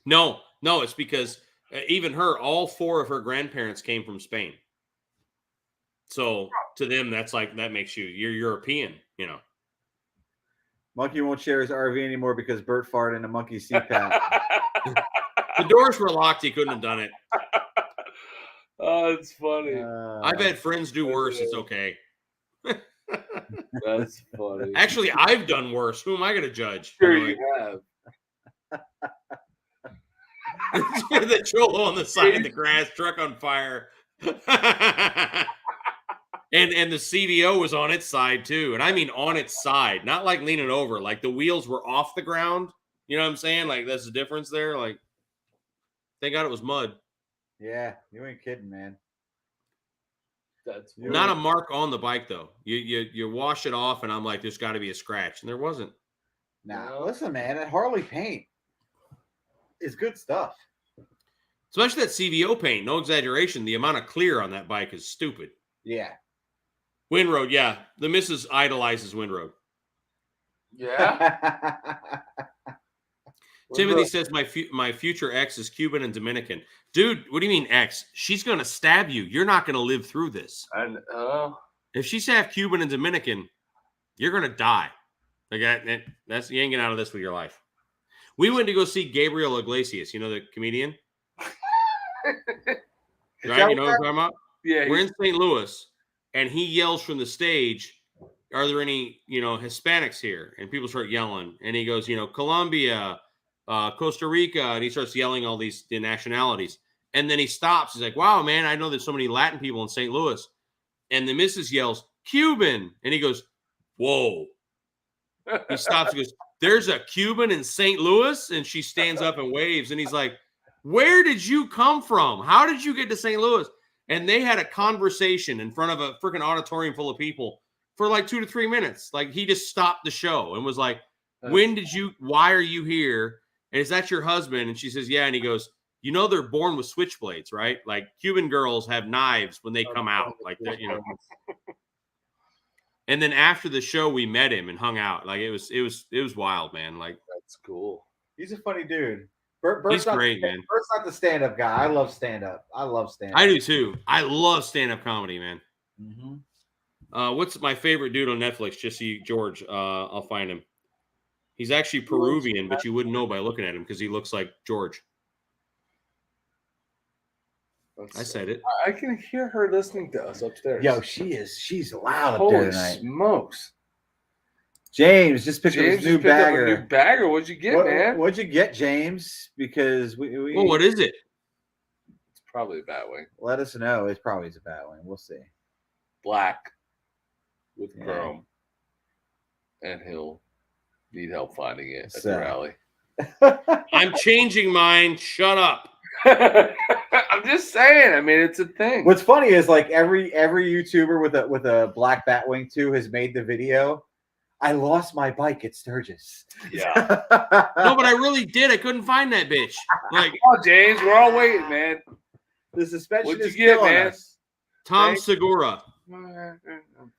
No, it's because even all 4 of her grandparents came from Spain. So to them, that's like that makes you're European, you know. Monkey won't share his RV anymore because Bert farted in a monkey CPAP. The doors were locked. He couldn't have done it. Oh, it's funny. I've had friends do worse. It's okay. That's funny. Actually, I've done worse. Who am I going to judge? Sure You you know, have. the Cholo on the side of the grass, truck on fire. And the CVO was on its side too. And I mean on its side, not like leaning over. Like the wheels were off the ground. You know what I'm saying? Like that's the difference there. Like thank God it was mud. Yeah, you ain't kidding, man. That's Not a mark on the bike though. You wash it off and I'm like, there's got to be a scratch. And there wasn't. Nah, No. listen, man, that Harley paint is good stuff. Especially that CVO paint, no exaggeration. The amount of clear on that bike is stupid. Yeah. Windroad, yeah. The missus idolizes Windroad. Yeah. Timothy says my future ex is Cuban and Dominican. Dude, what do you mean ex? She's going to stab you. You're not going to live through this. And If she's half Cuban and Dominican, you're going to die. Like that's you ain't getting out of this with your life. We went to go see Gabriel Iglesias, you know, the comedian? Right? You know what I'm talking about? yeah, We're in St. Louis, and he yells from the stage, are there any, Hispanics here? And people start yelling. And he goes, Colombia, Costa Rica. And he starts yelling all the nationalities. And then he stops. He's like, wow, man, I know there's so many Latin people in St. Louis. And the missus yells, Cuban. And he goes, whoa. He stops and goes, there's a Cuban in St. Louis? And she stands up and waves. And he's like, where did you come from? How did you get to St. Louis? And they had a conversation in front of a freaking auditorium full of people for like 2 to 3 minutes. Like he just stopped the show and was like, why are you here? And is that your husband? And she says, yeah. And he goes, they're born with switchblades, right? Like Cuban girls have knives when they come out like that, And then after the show, we met him and hung out. Like it was wild, man. Like that's cool. He's a funny dude. Bert's he's great, man. Bert's not the stand-up guy. I love stand-up. I do too. I love stand-up comedy, man. Mm-hmm. What's my favorite dude on Netflix? Just see George. I'll find him. He's actually Peruvian, but you wouldn't know by looking at him because he looks like George. I said it. I can hear her listening to us upstairs. Yo, she's loud up Holy there tonight. Smokes. James just picked up his new bagger. New bagger. What'd you get, man? What'd you get, James? Because we well, what is it? It's probably a Batwing. Let us know. It's probably a Batwing. We'll see. Black with chrome. And he'll need help finding it at the rally. I'm changing mine. Shut up. I'm just saying. I mean, it's a thing. What's funny is like every YouTuber with a black Batwing 2 has made the video. I lost my bike at Sturgis. Yeah. No, but I really did. I couldn't find that bitch. Like, oh, James, we're all waiting, man. The suspension What'd is you get, killing man? us. Tom Segura.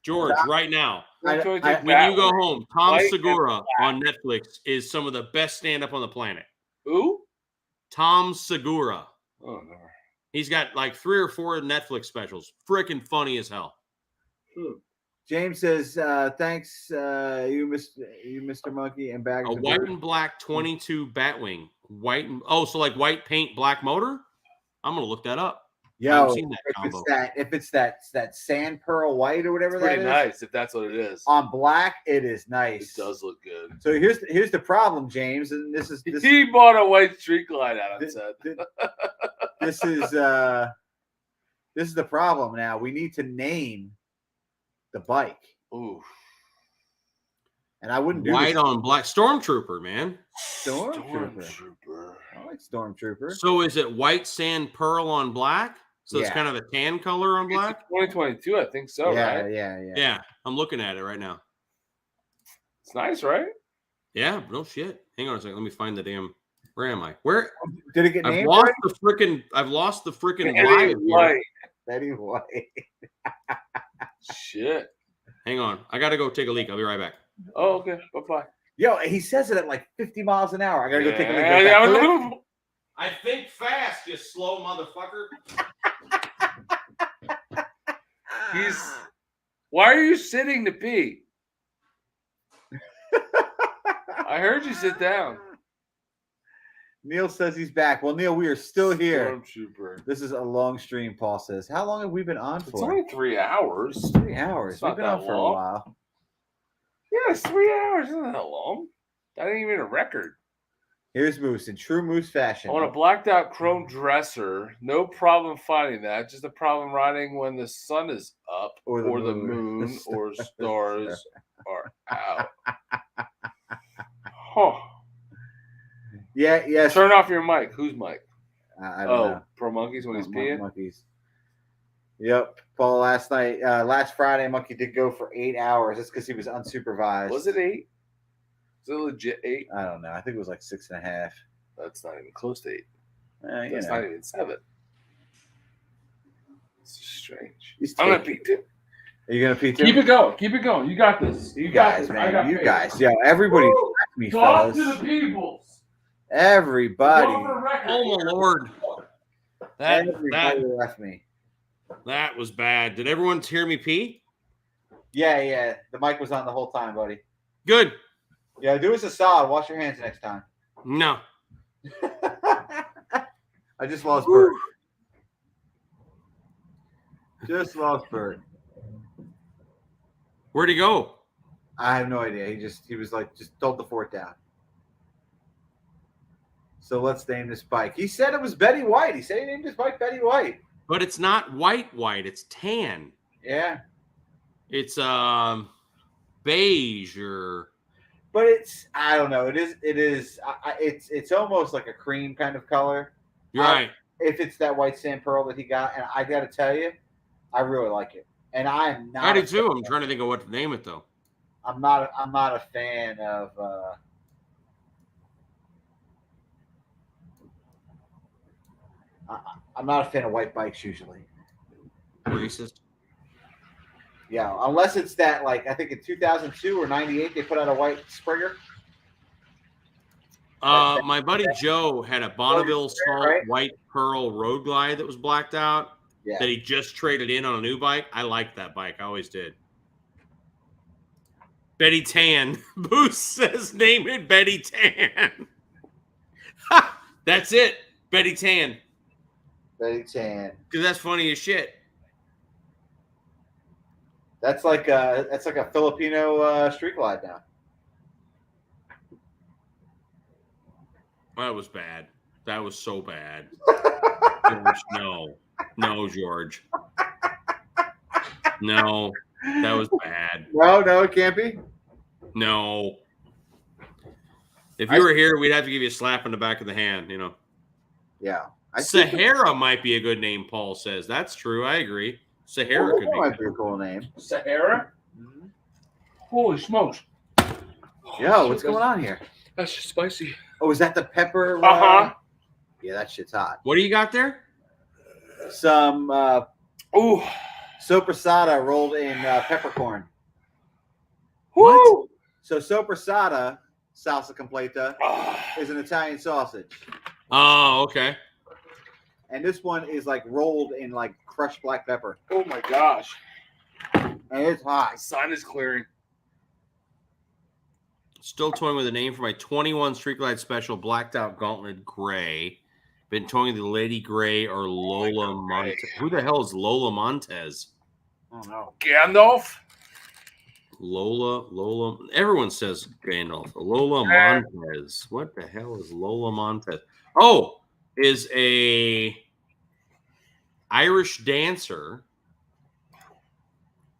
George, right now. When you go home, Tom Segura on Netflix is some of the best stand-up on the planet. Who? Tom Segura. Oh, no. He's got like 3 or 4 Netflix specials. Freaking funny as hell. James says, thanks, you Mr. Monkey, and bag. A white and black 22 Batwing. So like white paint, black motor? I'm going to look that up. Yo, seen that combo. if it's that sand pearl white or whatever it's that pretty is. Nice, if that's what it is. On black, it is nice. It does look good. So here's the problem, James, and this is he bought a white street glide out. This is the problem now. We need to name the bike. Ooh. And I wouldn't do white on black. Stormtrooper, man. Stormtrooper. I like Stormtrooper. So is it white sand pearl on black? So it's kind of a tan color on black? 2022, I think so, right? Yeah. I'm looking at it right now. It's nice, right? Yeah, no shit. Hang on a second. Let me find the damn. Where am I? Where did it get named? I've lost the freaking White. Betty White. Shit. Hang on. I gotta go take a leak. I'll be right back. Oh, okay. Bye-bye. Yo, he says it at like 50 miles an hour. I gotta go take a leak. I think fast, you slow motherfucker. Why are you sitting to pee? I heard you sit down. Neil says he's back. Well, Neil, we are still here. Stormtrooper. This is a long stream, Paul says. How long have we been on for? It's only 3 hours. 3 hours. We've been on for a while. Yeah, it's 3 hours. It's not that long. That ain't even a record. Here's Moose in true Moose fashion. On a blacked out chrome dresser, no problem finding that. Just a problem riding when the sun is up Or the moon. or stars are out. Huh. Yeah, yes. Turn off your mic. Whose mic? I don't know. Pro Monkeys when he's peeing? Monkeys. Yep. Paul, last Friday, Monkey did go for 8 hours. That's because he was unsupervised. Was it 8? Was it legit 8? I don't know. I think it was like 6.5. That's not even close to 8. That's not even 7. It's strange. He's I'm gonna pee too. Are you gonna pee too? Keep it going. Keep it going. You got this. You guys, man. You guys. Yo, everybody left me, Talk fellas. to the peoples. Everybody. Oh my lord. Everybody left me. That was bad. Did everyone hear me pee? Yeah. The mic was on the whole time, buddy. Good. Yeah, do us a solid. Wash your hands next time. No. I just lost Bert. Just lost Bert. Where'd he go? I have no idea. He was like, just hold the fort down. So let's name this bike. He said it was Betty White. He said he named his bike Betty White. But it's not white. It's tan. Yeah. It's beige or. But I don't know. It's almost like a cream kind of color. You're right. If it's that white sand pearl that he got, and I got to tell you, I really like it. And I am not. I do too. I'm trying to think of what to name it though. I'm not a fan of. I'm not a fan of white bikes usually. Racist. Yeah, unless it's that, like, I think in 2002 or 98 they put out a white Springer. My buddy Joe had a Bonneville Salt right? White Pearl Road Glide that was blacked out. Yeah. That he just traded in on a new bike. I liked that bike. I always did. Betty Tan. Boost says name it Betty Tan. That's it. Betty Tan. Betty Tan. Because that's funny as shit. That's like a Filipino street glide now. That was bad. That was so bad. George, no, George. No, that was bad. No, it can't be. No. If you were here, we'd have to give you a slap in the back of the hand, you know. Yeah. Sahara might be a good name, Paul says. That's true. I agree. Sahara could be. Might be a cool name. Sahara? Mm-hmm. Holy smokes. Yo, what's going on here? That's just spicy. Oh, is that the pepper? Uh-huh. Yeah, that shit's hot. What do you got there? Some Ooh. sopressata rolled in peppercorn. What? So sopressata, salsa completa, is an Italian sausage. Oh, okay. And this one is like rolled in like crushed black pepper. Oh my gosh. And it's My hot. sign is clearing. Still toying with a name for my 21 Street Glide Special Blacked Out Gauntlet Gray. Been toying the Lady Gray or Lola Montez. Who the hell is Lola Montez? Oh no. Gandalf? Lola. Everyone says Gandalf. Lola Montez. What the hell is Lola Montez? Oh, is a Irish dancer.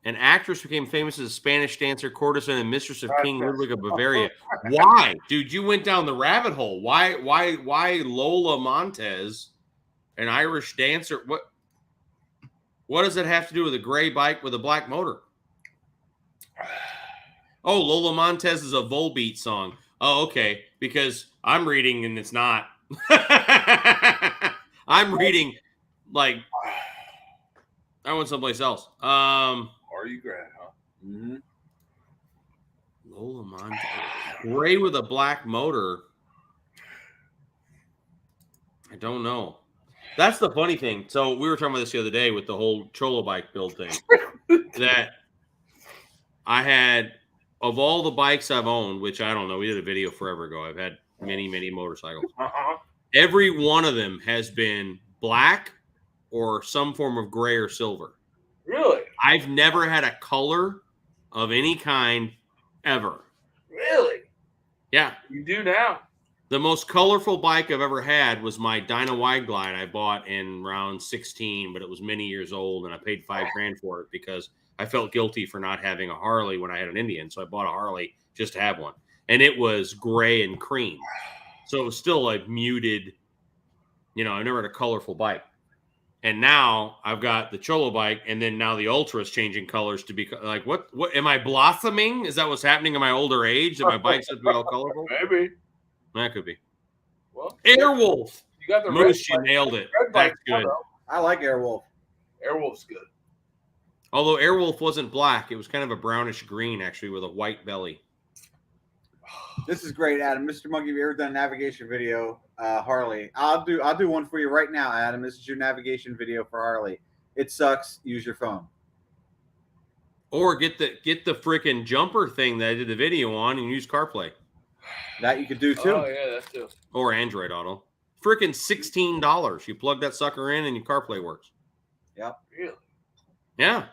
An actress became famous as a Spanish dancer, courtesan, and mistress of King Ludwig of Bavaria. Why, dude? You went down the rabbit hole. Why Lola Montez, an Irish dancer? What does it have to do with a gray bike with a black motor? Oh, Lola Montez is a Volbeat song. Oh, okay. Because I'm reading and it's not. I'm reading like I went someplace else. Are you grand, huh? Mm-hmm. Lola Montez. Gray with a black motor. I don't know. That's the funny thing. So we were talking about this the other day with the whole Cholo bike build thing. That I had, of all the bikes I've owned, which I don't know, we did a video forever ago. I've had many, many motorcycles. Uh-huh. Every one of them has been black or some form of gray or silver. Really? I've never had a color of any kind ever. Really? Yeah. You do now? The most colorful bike I've ever had was my Dyna Wide Glide I bought in round 16, but it was many years old, and I paid $5,000 for it because I felt guilty for not having a Harley when I had an Indian. So I bought a Harley just to have one. And it was gray and cream. So it was still a muted, I never had a colorful bike. And now I've got the Cholo bike, and then now the Ultra is changing colors to be like, what am I blossoming? Is that what's happening in my older age? That my bike's have to be all colorful? Maybe. That could be. Well, Airwolf. you got the Moose, you red bike. nailed it. Red bike That's good. I like Airwolf. Airwolf's good. Although Airwolf wasn't black, it was kind of a brownish green, actually, with a white belly. This is great, Adam. Mr. Monkey, have you ever done a navigation video, Harley? I'll do one for you right now, Adam. This is your navigation video for Harley. It sucks. Use your phone. Or get the freaking jumper thing that I did the video on and use CarPlay. That you could do too. Oh yeah, that too. Or Android Auto. Freaking $16. You plug that sucker in and your CarPlay works. Yep. Really? Yeah.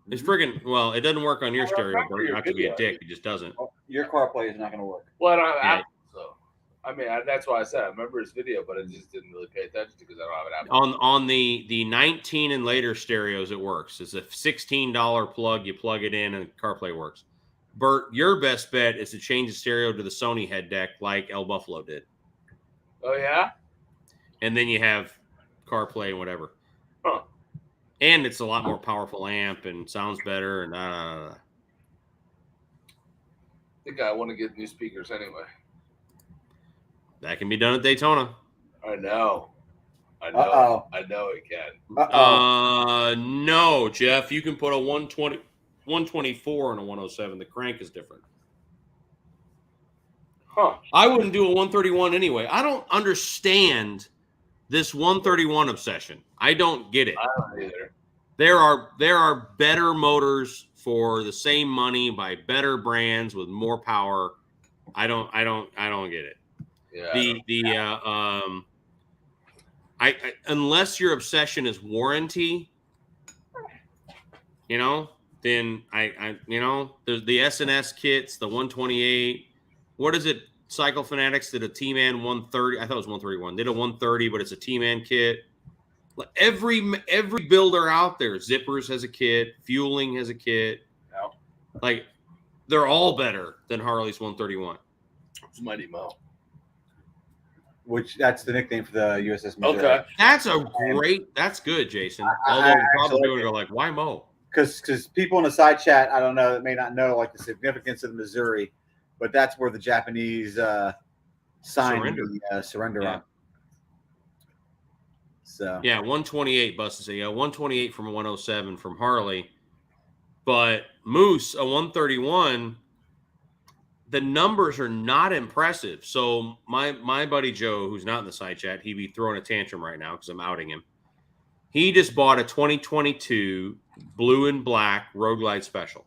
It's freaking, well, it doesn't work on your I stereo, remember Bert. your Not to be a video. dick. It just doesn't. Oh, your CarPlay is not going to work. Well, I don't have Yeah. Apple, so I mean that's why I said I remember his video, but I just didn't really pay attention because I don't have an Apple. On the 19 and later stereos, it works. It's a $16 plug. You plug it in and CarPlay works. Bert, your best bet is to change the stereo to the Sony head deck like El Buffalo did. Oh yeah? And then you have CarPlay and whatever. Huh. And it's a lot more powerful amp and sounds better. And I think I want to get new speakers anyway. that can be done at Daytona. I know. Uh-oh. I know it can. Uh-oh. No, Jeff, you can put a 124 and a 107. The crank is different. Huh. I wouldn't do a 131 anyway. I don't understand this 131 obsession. I don't get it. I don't either. There are better motors for the same money by better brands with more power. I don't get it. Yeah. I unless your obsession is warranty, then there's the S&S kits, the 128. What is it? Cycle Fanatics did a T-Man 130. I thought it was 131. They did a 130, but it's a T-Man kit. Every builder out there, Zippers has a kit, Fueling has a kit. No. Like they're all better than Harley's 131. It's Mighty Mo. Which that's the nickname for the USS Missouri. Okay. That's good, Jason. I Although actually probably like going to it. go like, why Mo? Because people in the side chat, I don't know, that may not know like the significance of the Missouri, but that's where the Japanese signed the surrender on. So Yeah, 128 buses. 128 from a 107 from Harley. But Moose, a 131, the numbers are not impressive. So my buddy Joe, who's not in the side chat, he'd be throwing a tantrum right now because I'm outing him. He just bought a 2022 blue and black Road Glide Special.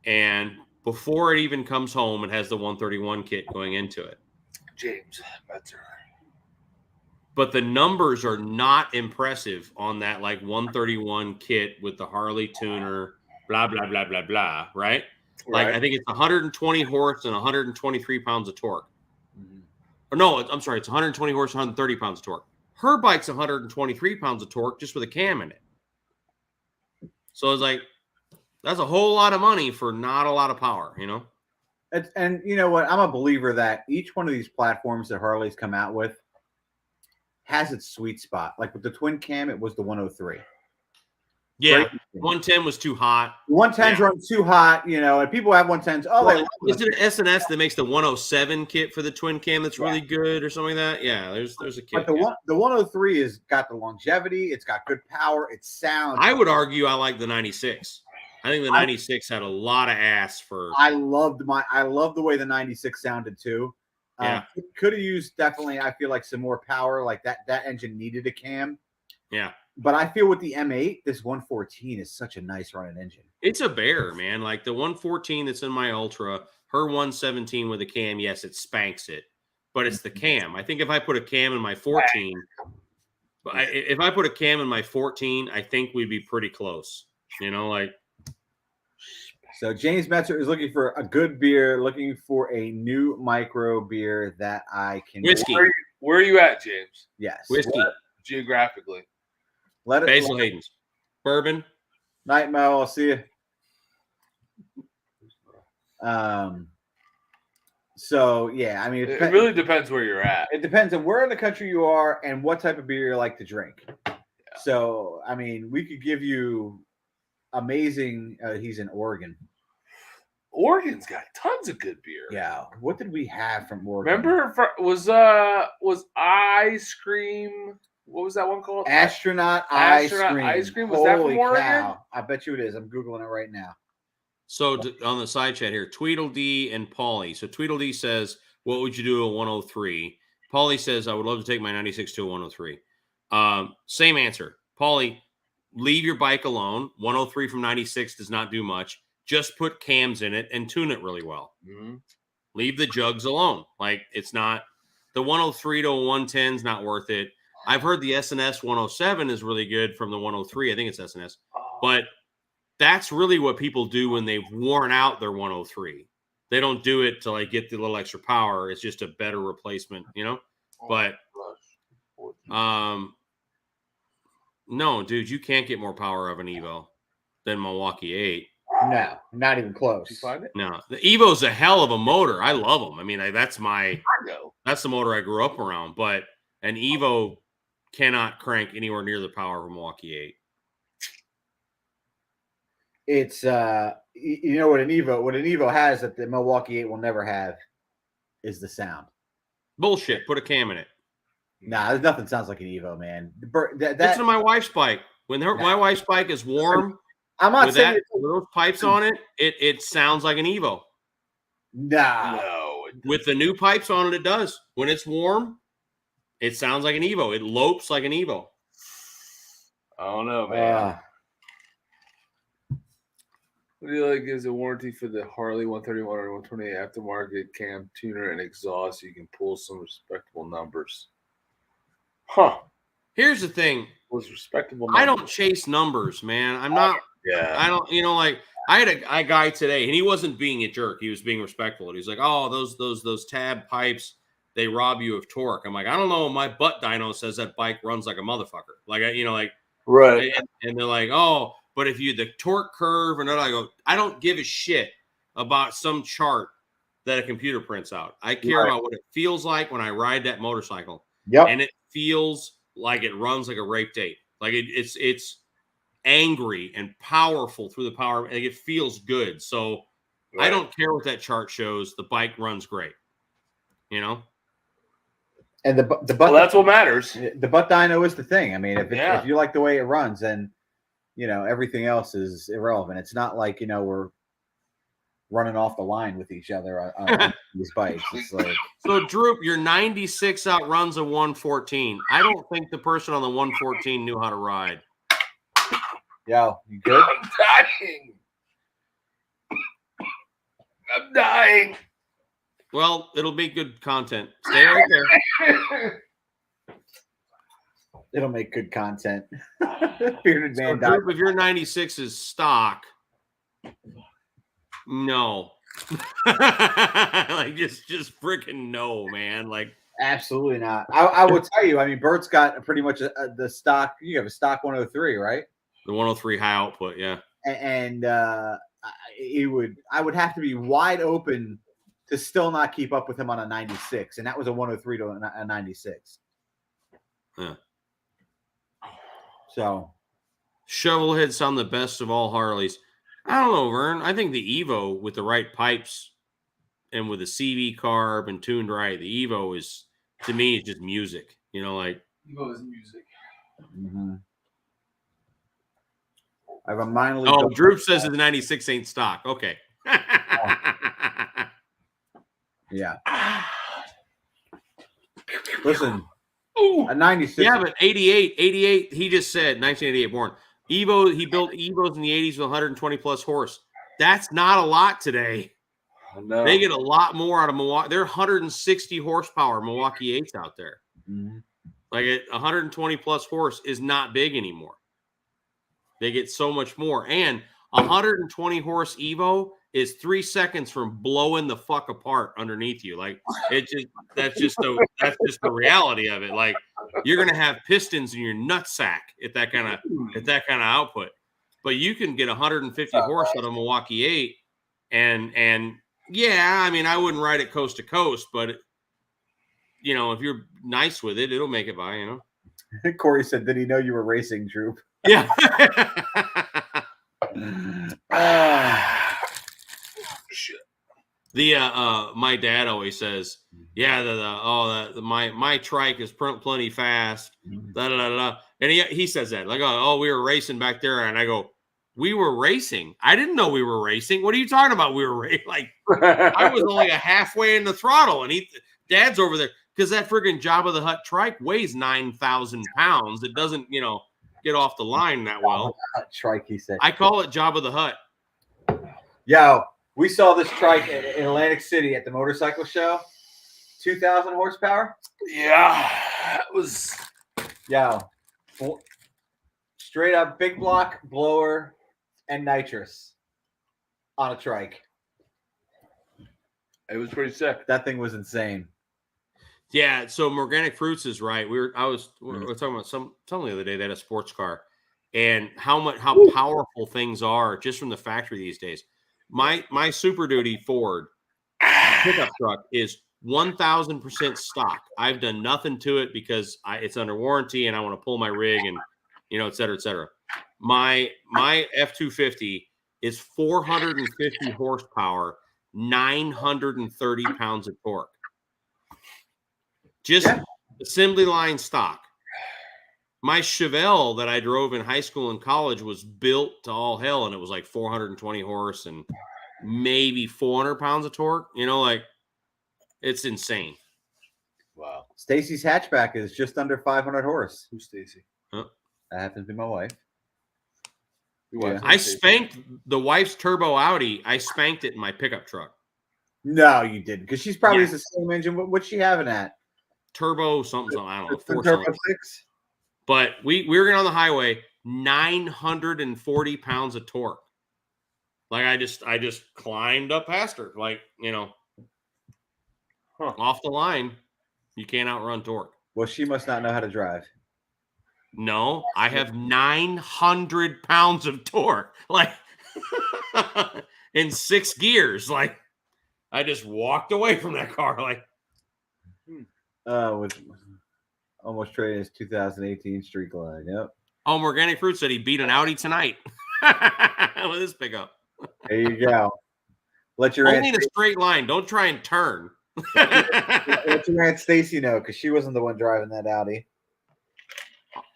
And before it even comes home, it has the 131 kit going into it. James, that's right. But the numbers are not impressive on that like 131 kit with the Harley tuner, blah, blah, blah, blah, blah, right? Like I think it's 120 horse and 123 pounds of torque. Mhm. Or no, I'm sorry, it's 120 horse, 130 pounds of torque. Her bike's 123 pounds of torque just with a cam in it. So it's like, that's a whole lot of money for not a lot of power, and you know what? I'm a believer that each one of these platforms that Harley's come out with has its sweet spot. Like with the twin cam, it was the 103. Yeah, Great. 110 was too hot. 110s run too hot, and people have 110s. Oh, they love Is them. it an S&S that makes the 107 kit for the twin cam that's really good or something like that? Yeah, there's a kit. But the 103 has got the longevity. It's got good power. It sounds. I would argue I like the 96. I think the 96 had a lot of ass for. I loved the way the 96 sounded too. Yeah. Could have used definitely. I feel like some more power. Like that engine needed a cam. Yeah. But I feel with the M8, this 114 is such a nice running engine. It's a bear, man. Like the 114 that's in my Ultra, her 117 with a cam, yes, it spanks it, but it's the cam. I think if I put a cam in my 14, I think we'd be pretty close. Like So James Metzer is looking for a good beer, looking for a new micro beer that I can Whiskey. Where are you at, James? Yes. Whiskey. Geographically. Let it. Basil Hayden's. Bourbon. Night, Mo. I'll see you. So yeah, I mean, It really depends where you're at. It depends on where in the country you are and what type of beer you like to drink. Yeah. So I mean, we could give you amazing. He's in Oregon. Oregon's got tons of good beer. Yeah. What did we have from Oregon? Remember, was ice cream? What was that one called? Astronaut ice cream. Ice cream. Was that from Oregon? Cow. I bet you it is. I'm googling it right now. So on the side chat here, Tweedledee and Paulie. So Tweedledee says, "What would you do at 103?" Paulie says, "I would love to take my 96 to a 103." Same answer. Paulie, leave your bike alone. 103 from 96 does not do much. Just put cams in it and tune it really well. Mm-hmm. Leave the jugs alone. Like, it's not the 103 to a 110 is not worth it. I've heard the SNS 107 is really good from the 103. I think it's SNS, but that's really what people do when they've worn out their 103. They don't do it to like get the little extra power. It's just a better replacement, you know. But no, dude, you can't get more power of an Evo than Milwaukee 8. No, not even close. Did you find it? No, the Evo's a hell of a motor. I love them. I mean, that's the motor I grew up around. But an Evo cannot crank anywhere near the power of a Milwaukee 8. It's you know what an Evo has that the Milwaukee 8 will never have is the sound. Bullshit. Put a cam in it. Nah, there's nothing sounds like an Evo, man. Listen to my wife's bike. When my wife's bike is warm, I'm not with saying with those pipes on it, it sounds like an Evo. Nah. No. With the new pipes on it, it does. When it's warm, it sounds like an Evo. It lopes like an Evo. I don't know, man. What do you like is a warranty for the Harley 131 or 128 aftermarket cam tuner and exhaust so you can pull some respectable numbers? Huh. Here's the thing. Was respectable numbers. I don't chase numbers, man. I'm not. Yeah. I don't, like I had a guy today and he wasn't being a jerk. He was being respectful. And he's like, oh, those tab pipes, they rob you of torque. I'm like, I don't know. My butt dyno says that bike runs like a motherfucker. Like, right. And they're like, oh, but if you the torque curve and I go, I don't give a shit about some chart that a computer prints out. I care about what it feels like when I ride that motorcycle. Yep. And it feels like it runs like a rape date. Like it's angry and powerful through the power. Like it feels good. So I don't care what that chart shows. The bike runs great. You know? And the butt, well, that's what matters. The butt dyno is the thing. I mean, if you like the way it runs, then everything else is irrelevant. It's not like we're running off the line with each other on these bikes. It's like, so Droop, your 96 outruns a 114. I don't think the person on the 114 knew how to ride. Yo, you good? I'm dying. Well, it'll be good content. Stay right there. It'll make good content. Bearded man. So Droop, if your 96 is stock, no. Like just freaking no, man. Like absolutely not. I will tell you. I mean, Bert's got pretty much the stock. You have a stock 103, right? The 103 high output, yeah. And I would have to be wide open to still not keep up with him on a 96, and that was a 103 to a 96. Yeah. So, Shovelhead sound the best of all Harleys. I don't know, Vern. I think the Evo with the right pipes and with a CV carb and tuned right, the Evo is, to me, it's just music. Like Evo is music. Mm-hmm. I have a mindly. Oh, Droop says the 96 ain't stock. Okay. Yeah. Listen, a 96. Yeah, but 88, he just said 1988 born. Evo, he built Evos in the 80s with 120 plus horse. That's not a lot today. No. They get a lot more out of Milwaukee. They're 160 horsepower Milwaukee 8s out there. Mm-hmm. Like 120 plus horse is not big anymore. They get so much more. And 120 horse Evo is 3 seconds from blowing the fuck apart underneath you. Like that's just the reality of it. Like you're gonna have pistons in your nutsack at that kind of output. But you can get 150 horse out of Milwaukee 8, and yeah, I mean I wouldn't ride it coast to coast, but if you're nice with it, it'll make it by. Corey said, "Did he know you were racing, Droop?" Yeah. Shit. My dad always says, yeah, my trike is plenty fast, da da da da, and he says that like, oh, we were racing back there, and I go, we were racing? I didn't know we were racing. What are you talking about? We were racing? Like I was only a halfway in the throttle, and Dad's over there because that friggin' Jabba the Hutt trike weighs 9,000 pounds. It doesn't, get off the line that well. Trike, he said. I call it Jabba the Hutt. Yo, we saw this trike in Atlantic City at the motorcycle show. 2,000 horsepower. Yeah, that was. Yo, straight up big block blower and nitrous on a trike. It was pretty sick. That thing was insane. Yeah, so Organic Fruits is right. We were talking about something the other day. They had a sports car, and how powerful things are just from the factory these days. My Super Duty Ford pickup truck is 1,000% stock. I've done nothing to it because it's under warranty, and I want to pull my rig and et cetera, et cetera. My F-250 is 450 horsepower, 930 pounds of torque. Just assembly line stock. My Chevelle that I drove in high school and college was built to all hell, and it was like 420 horse and maybe 400 pounds of torque. It's insane. Wow. Stacy's hatchback is just under 500 horse. Who's Stacy? That happens to be my wife. Yeah. I spanked the wife's turbo Audi. I spanked it in my pickup truck. No, you didn't, because she's probably the same engine. What's she having at? Turbo something. I don't know. Turbo 6. But we were getting on the highway, 940 pounds of torque. Like I just climbed up past her, like off the line. You can't outrun torque. Well, she must not know how to drive. No, I have 900 pounds of torque, like in 6 gears. Like I just walked away from that car, like. With almost trading his 2018 Street Glide. Yep. Oh, Organic Fruit said he beat an Audi tonight with his pickup. There you go. Let your only in a straight line. Don't try and turn. Let your Aunt Stacy know, because she wasn't the one driving that Audi.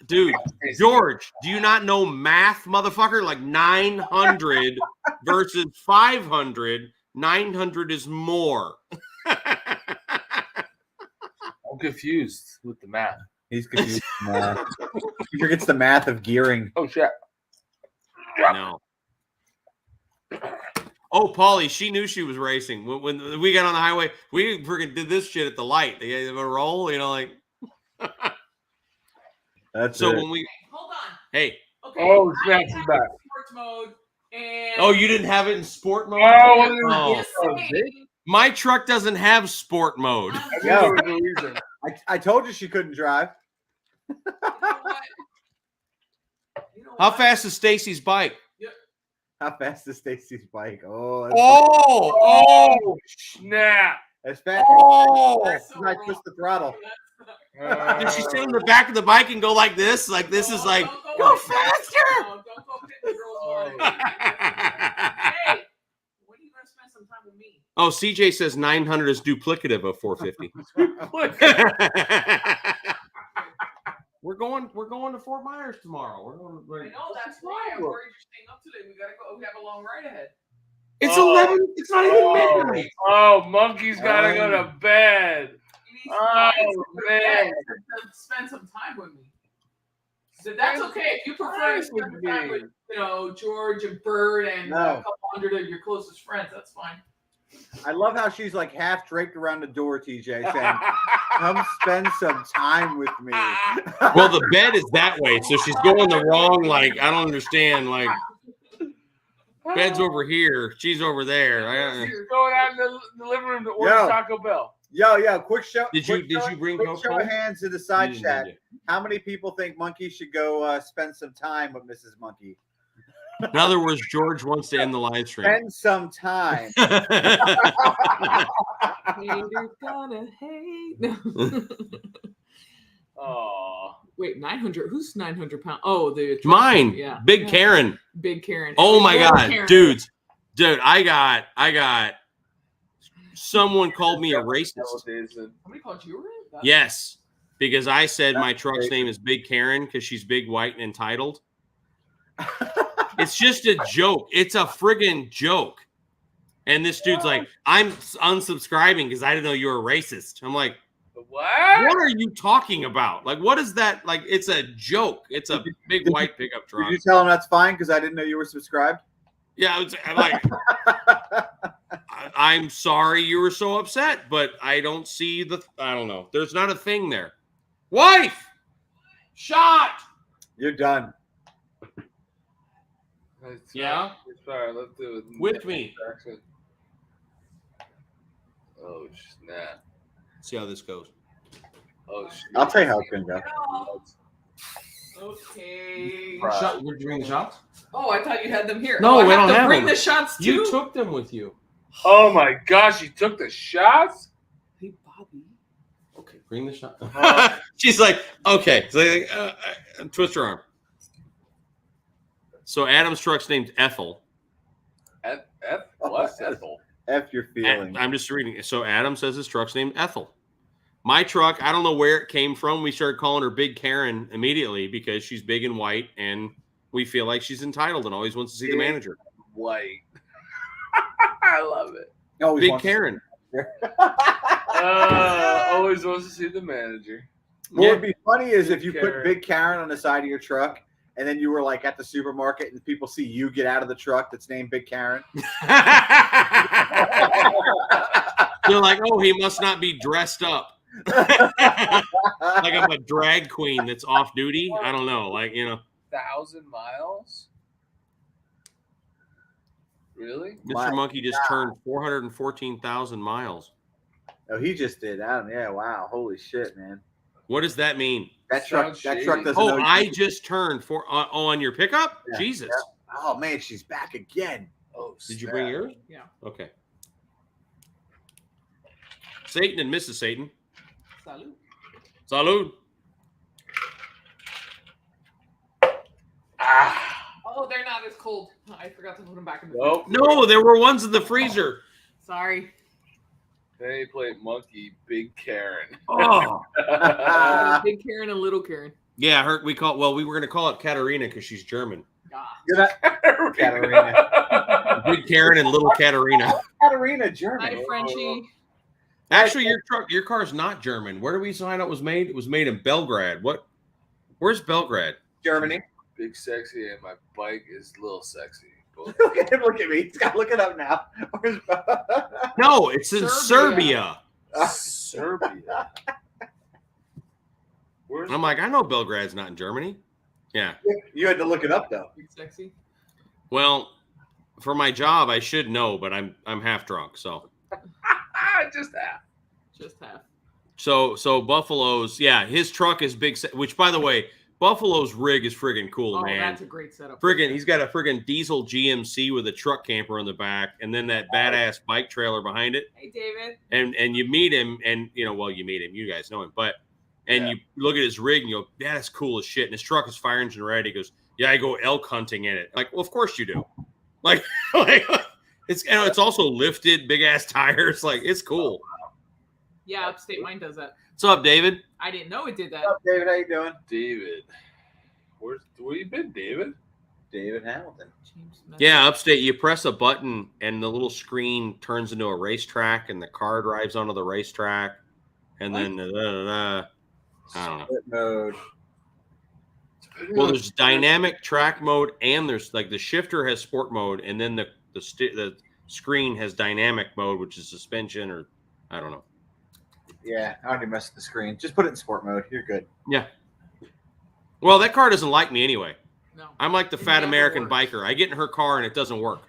Dude, George, do you not know math, motherfucker? Like 900 versus 500. 900 is more. I'm confused with the math. He's confused. He forgets the math of gearing. Oh, shit. No. Oh, Paulie, she knew she was racing. When we got on the highway, we freaking did this shit at the light. They gave a roll, like. That's so it. when we. Hold on. Hey. Okay. Oh, snatch I it back. Sports mode. And Oh, you didn't have it in sport mode? Oh, My truck doesn't have sport mode. No. I told you she couldn't drive. How fast is Stacy's bike? How fast is Stacy's bike? Oh, Oh, snap. as fast. Oh. I twist the throttle. Did she sit on the back of the bike and go like this? Like this is like, go faster. Don't go hitting girls hard. Hey, when are you gonna spend some time with me? Oh, CJ says 900 is duplicative of 450. We're going to Fort Myers tomorrow. I know, that's why I'm worried you're staying up today. We gotta go. We have a long ride ahead. It's 11. It's not even midnight. Oh, Monkey's gotta go to bed. You need Oh, man. to spend some time with me. So that's okay. If you prefer to spend some time with, George and Bird and a couple hundred of your closest friends, that's fine. I love how she's like half draped around the door, TJ, saying, come spend some time with me. Well, the bed is that way, so she's going the wrong, like, I don't understand, like. Bed's over here. She's over there. She's going out in the living room to order Taco Bell. Yo, quick show. Did you bring quick Coco? show of hands in the side chat. How many people think Monkey should go spend some time with Mrs. Monkey? In other words, George wants to end the live stream. Spend some time. Haters gonna hate. Oh. Wait, 900. Who's 900 pounds? Oh, the mine. Yeah, Big Karen. Big Karen. Oh my God, Karen. dude, I got. Someone called me a racist. Somebody called you a racist? Yes, because I said my truck's name is Big Karen because she's big, white, and entitled. It's just a joke. It's a friggin' joke. And this dude's like, I'm unsubscribing because I didn't know you were a racist. I'm like, what are you talking about? Like, what is that? Like, it's a joke. It's a big white pickup truck. Did you tell him that's fine because I didn't know you were subscribed? Yeah, I'm like, I'm sorry you were so upset, but I don't see I don't know. There's not a thing there. Wife! Shot! You're done. Yeah? Sorry, let's do it. With me. Oh, snap. See how this goes. Oh, shit. I'll tell you how it's going to go. Okay. Shot, would you bring the shots? Oh, I thought you had them here. No, I we don't have bring them. the shots too. You took them with you. Oh, my gosh. You took the shots? Hey, Bobby. Okay, bring the shot. She's like, okay. So, twist her arm. So Adam's truck's named Ethel. F? What's Ethel? F your feelings. I'm just reading it. So Adam says his truck's named Ethel. My truck, I don't know where it came from. We started calling her Big Karen immediately because she's big and white, and we feel like she's entitled and always wants to see the manager. White. I love it. Big Karen. Always wants to see the manager. What would be funny is if you Karen. put Big Karen on the side of your truck, and then you were like at the supermarket, and people see you get out of the truck that's named Big Karen. They're like, oh, he must not be dressed up. Like I'm a drag queen that's off duty. I don't know. Like, 1,000 miles? Really? Mr. Monkey just turned 414,000 miles. Oh, he just did. Yeah, wow. Holy shit, man. What does that mean? That truck doesn't Oh, know. I just turned on your pickup? Yeah. Jesus. Yeah. Oh, man, she's back again. Oh, Did you bring yours? Yeah. Okay. Satan and Mrs. Satan. Salud. Salud. Oh, they're not as cold. I forgot to put them back in the Nope. No, there were ones in the freezer. Sorry. Fameplate Monkey, Big Karen. Oh. Big Karen and Little Karen. Yeah, we were going to call it Katerina because she's German. Katerina. Big Karen and Little Katerina. Katerina, German. Hi, Frenchie. Actually, your car's not German. Where do we find out it was made? It was made in Belgrade. Where's Belgrade? Germany. Big sexy, and my bike is little sexy. Look at him. Look at me. He's got to look it up now. No, it's in Serbia. Serbia. I'm like, I know Belgrade's not in Germany. Yeah. You had to look it up though. Big sexy. Well, for my job, I should know, but I'm half drunk, so. Just half. Just half. So Buffalo's, yeah, his truck is big. Which, by the way, Buffalo's rig is friggin' cool, Oh, man. that's a great setup. He's got a friggin' diesel GMC with a truck camper on the back, and then that badass bike trailer behind it. Hey, David. And you meet him, and you meet him. You guys know him, you look at his rig and you go, yeah, that's cool as shit. And his truck is fire engine ready. He goes, yeah, I go elk hunting in it. Like, well, of course you do. Like it's also lifted, big ass tires. Like, it's cool. Yeah, Upstate Mine does that. What's up, David? I didn't know it did that. What's up, David? How you doing? David. Where you been, David? David Hamilton. Yeah, Upstate, you press a button and the little screen turns into a racetrack and the car drives onto the racetrack. And then, I don't know. Split mode. Well, there's dynamic track mode and there's like the shifter has sport mode and then the screen has dynamic mode, which is suspension or I don't know. Yeah, I already messed with the screen. Just put it in sport mode. You're good. Yeah. Well, that car doesn't like me anyway. No. I'm like the It fat never American works. biker. I get in her car and it doesn't work.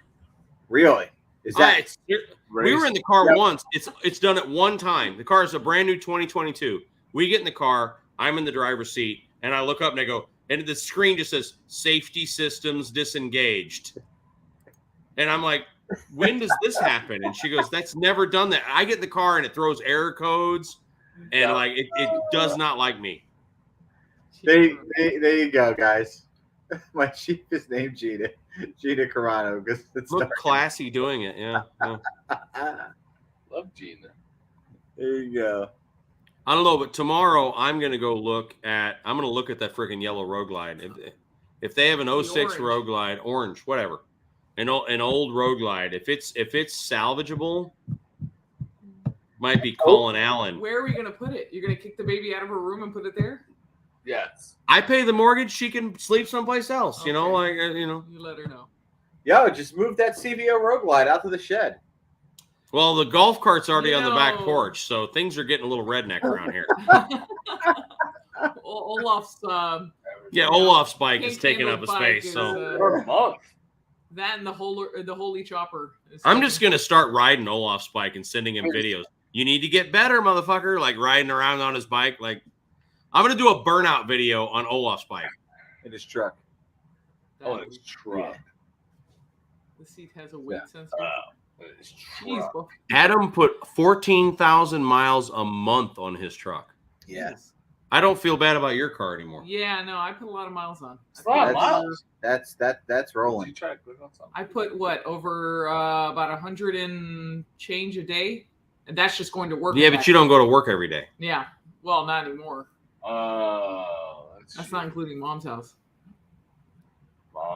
Really? Is that we were in the car once. It's done at one time. The car is a brand new 2022. We get in the car. I'm in the driver's seat, and I look up and I go, and the screen just says safety systems disengaged. And I'm like, when does this happen? And she goes, that's never done that. I get in the car and it throws error codes, and like it does not like me. there you go, guys. My chief is named Gina Carano because it's Look classy doing it. Yeah. Love Gina. There you go. I don't know, but tomorrow I'm gonna look at that freaking yellow Road Glide. If they have an 06 Road Glide, orange, whatever, an old Road Glide, if it's salvageable, might be Colin Allen. Where are we gonna put it? You're gonna kick the baby out of her room and put it there? Yes. I pay the mortgage. She can sleep someplace else. Okay. You know, like you know. You let her know. Yo, just move that CVO Road Glide out to the shed. Well, the golf cart's already on the back porch, so things are getting a little redneck around here. Olaf's Olaf's bike is Pink taking up a Handlebar bike space. is, So that and the holy chopper. I'm just gonna start riding Olaf's bike and sending him videos. You need to get better, motherfucker. Like riding around on his bike. Like I'm gonna do a burnout video on Olaf's bike. In his truck. His truck. The seat has a weight sensor. Jeez, Adam put 14,000 miles a month on his truck. Yes. I don't feel bad about your car anymore. Yeah, no, I put a lot of miles on. That's rolling. I put what over about 100 and change a day, and that's just going to work. Yeah, but you don't go to work every day. Yeah, well, not anymore. That's true. not including mom's house.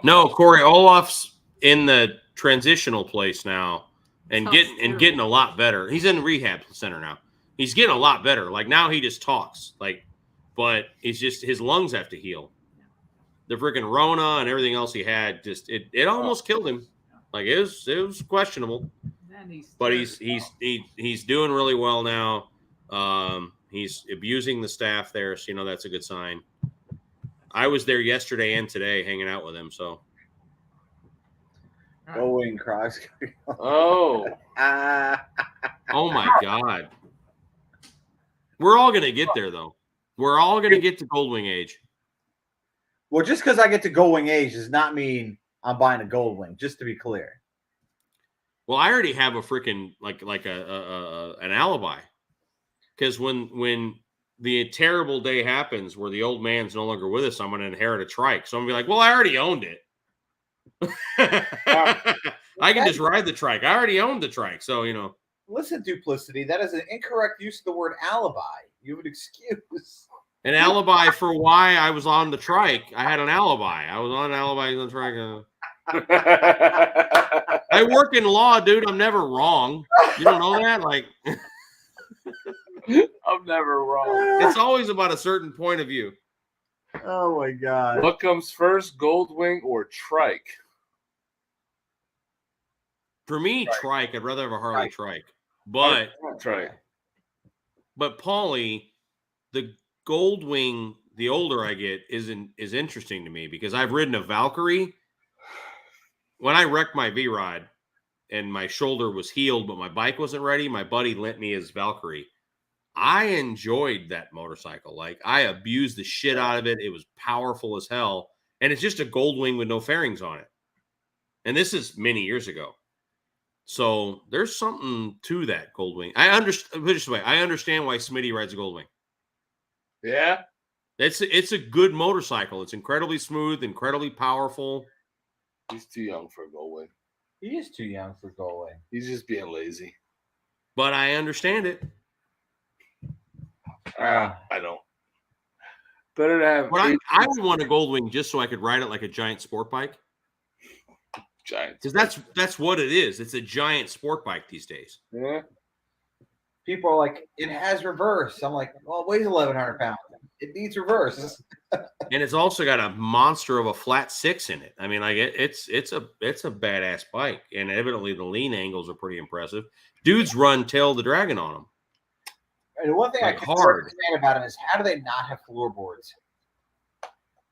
No, Corey, Olaf's in the transitional place now and getting a lot better. He's in the rehab center now. He's getting a lot better. Like now he just talks. But it's just his lungs have to heal. The freaking Rona and everything else he had just it almost killed him. Like it was questionable. But he's doing really well now. He's abusing the staff there, so that's a good sign. I was there yesterday and today hanging out with him, so. Going Crocs. Oh. Oh my God. We're all gonna get there though. We're all gonna get to Goldwing age. Well, just because I get to Goldwing age does not mean I'm buying a Goldwing. Just to be clear. Well, I already have a freaking an alibi, because when the terrible day happens where the old man's no longer with us, I'm gonna inherit a trike. So I'm gonna be like, well, I already owned it. I can just ride the trike. I already owned the trike, so Listen, Duplicity, that is an incorrect use of the word alibi. You have an excuse. An alibi for why I was on the trike. I had an alibi. I was on an alibi on the trike. I work in law, dude. I'm never wrong. You don't know that? Like, I'm never wrong. It's always about a certain point of view. Oh my God. What comes first, Goldwing or trike? For me, trike. I'd rather have a Harley trike. But trike. But Paulie, the Goldwing, the older I get, is interesting to me because I've ridden a Valkyrie. When I wrecked my V-Rod and my shoulder was healed, but my bike wasn't ready, my buddy lent me his Valkyrie. I enjoyed that motorcycle. Like, I abused the shit out of it. It was powerful as hell. And it's just a Goldwing with no fairings on it. And this is many years ago. So there's something to that Goldwing. I understand why Smitty rides a Goldwing. Yeah. It's a good motorcycle. It's incredibly smooth, incredibly powerful. He's too young for a Goldwing. He is too young for Goldwing. He's just being lazy. But I understand it. I don't. Better to have. But I would want a Goldwing just so I could ride it like a giant sport bike. Giant. Because that's what it is. It's a giant sport bike these days. Yeah. People are like, it has reverse. I'm like, well, it weighs 1,100 pounds. It needs reverse. And it's also got a monster of a flat six in it. I mean, like it's a badass bike, and evidently the lean angles are pretty impressive. Dudes run Tail of the Dragon on them. And the one thing Like I can understand about him is how do they not have floorboards?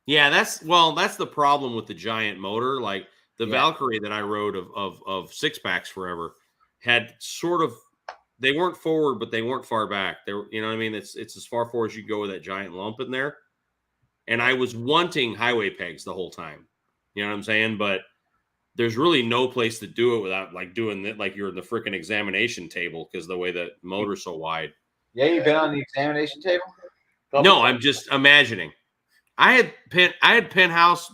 Yeah, that's the problem with the giant motor. Like The Valkyrie that I rode of six packs forever had sort of, they weren't forward, but they weren't far back. They were, you know what I mean? It's as far forward as you go with that giant lump in there. And I was wanting highway pegs the whole time. You know what I'm saying? But there's really no place to do it without like doing it like you're in the freaking examination table because the way the motor's so wide. Yeah, you've been on the examination table? No, I'm just imagining. I had Penthouse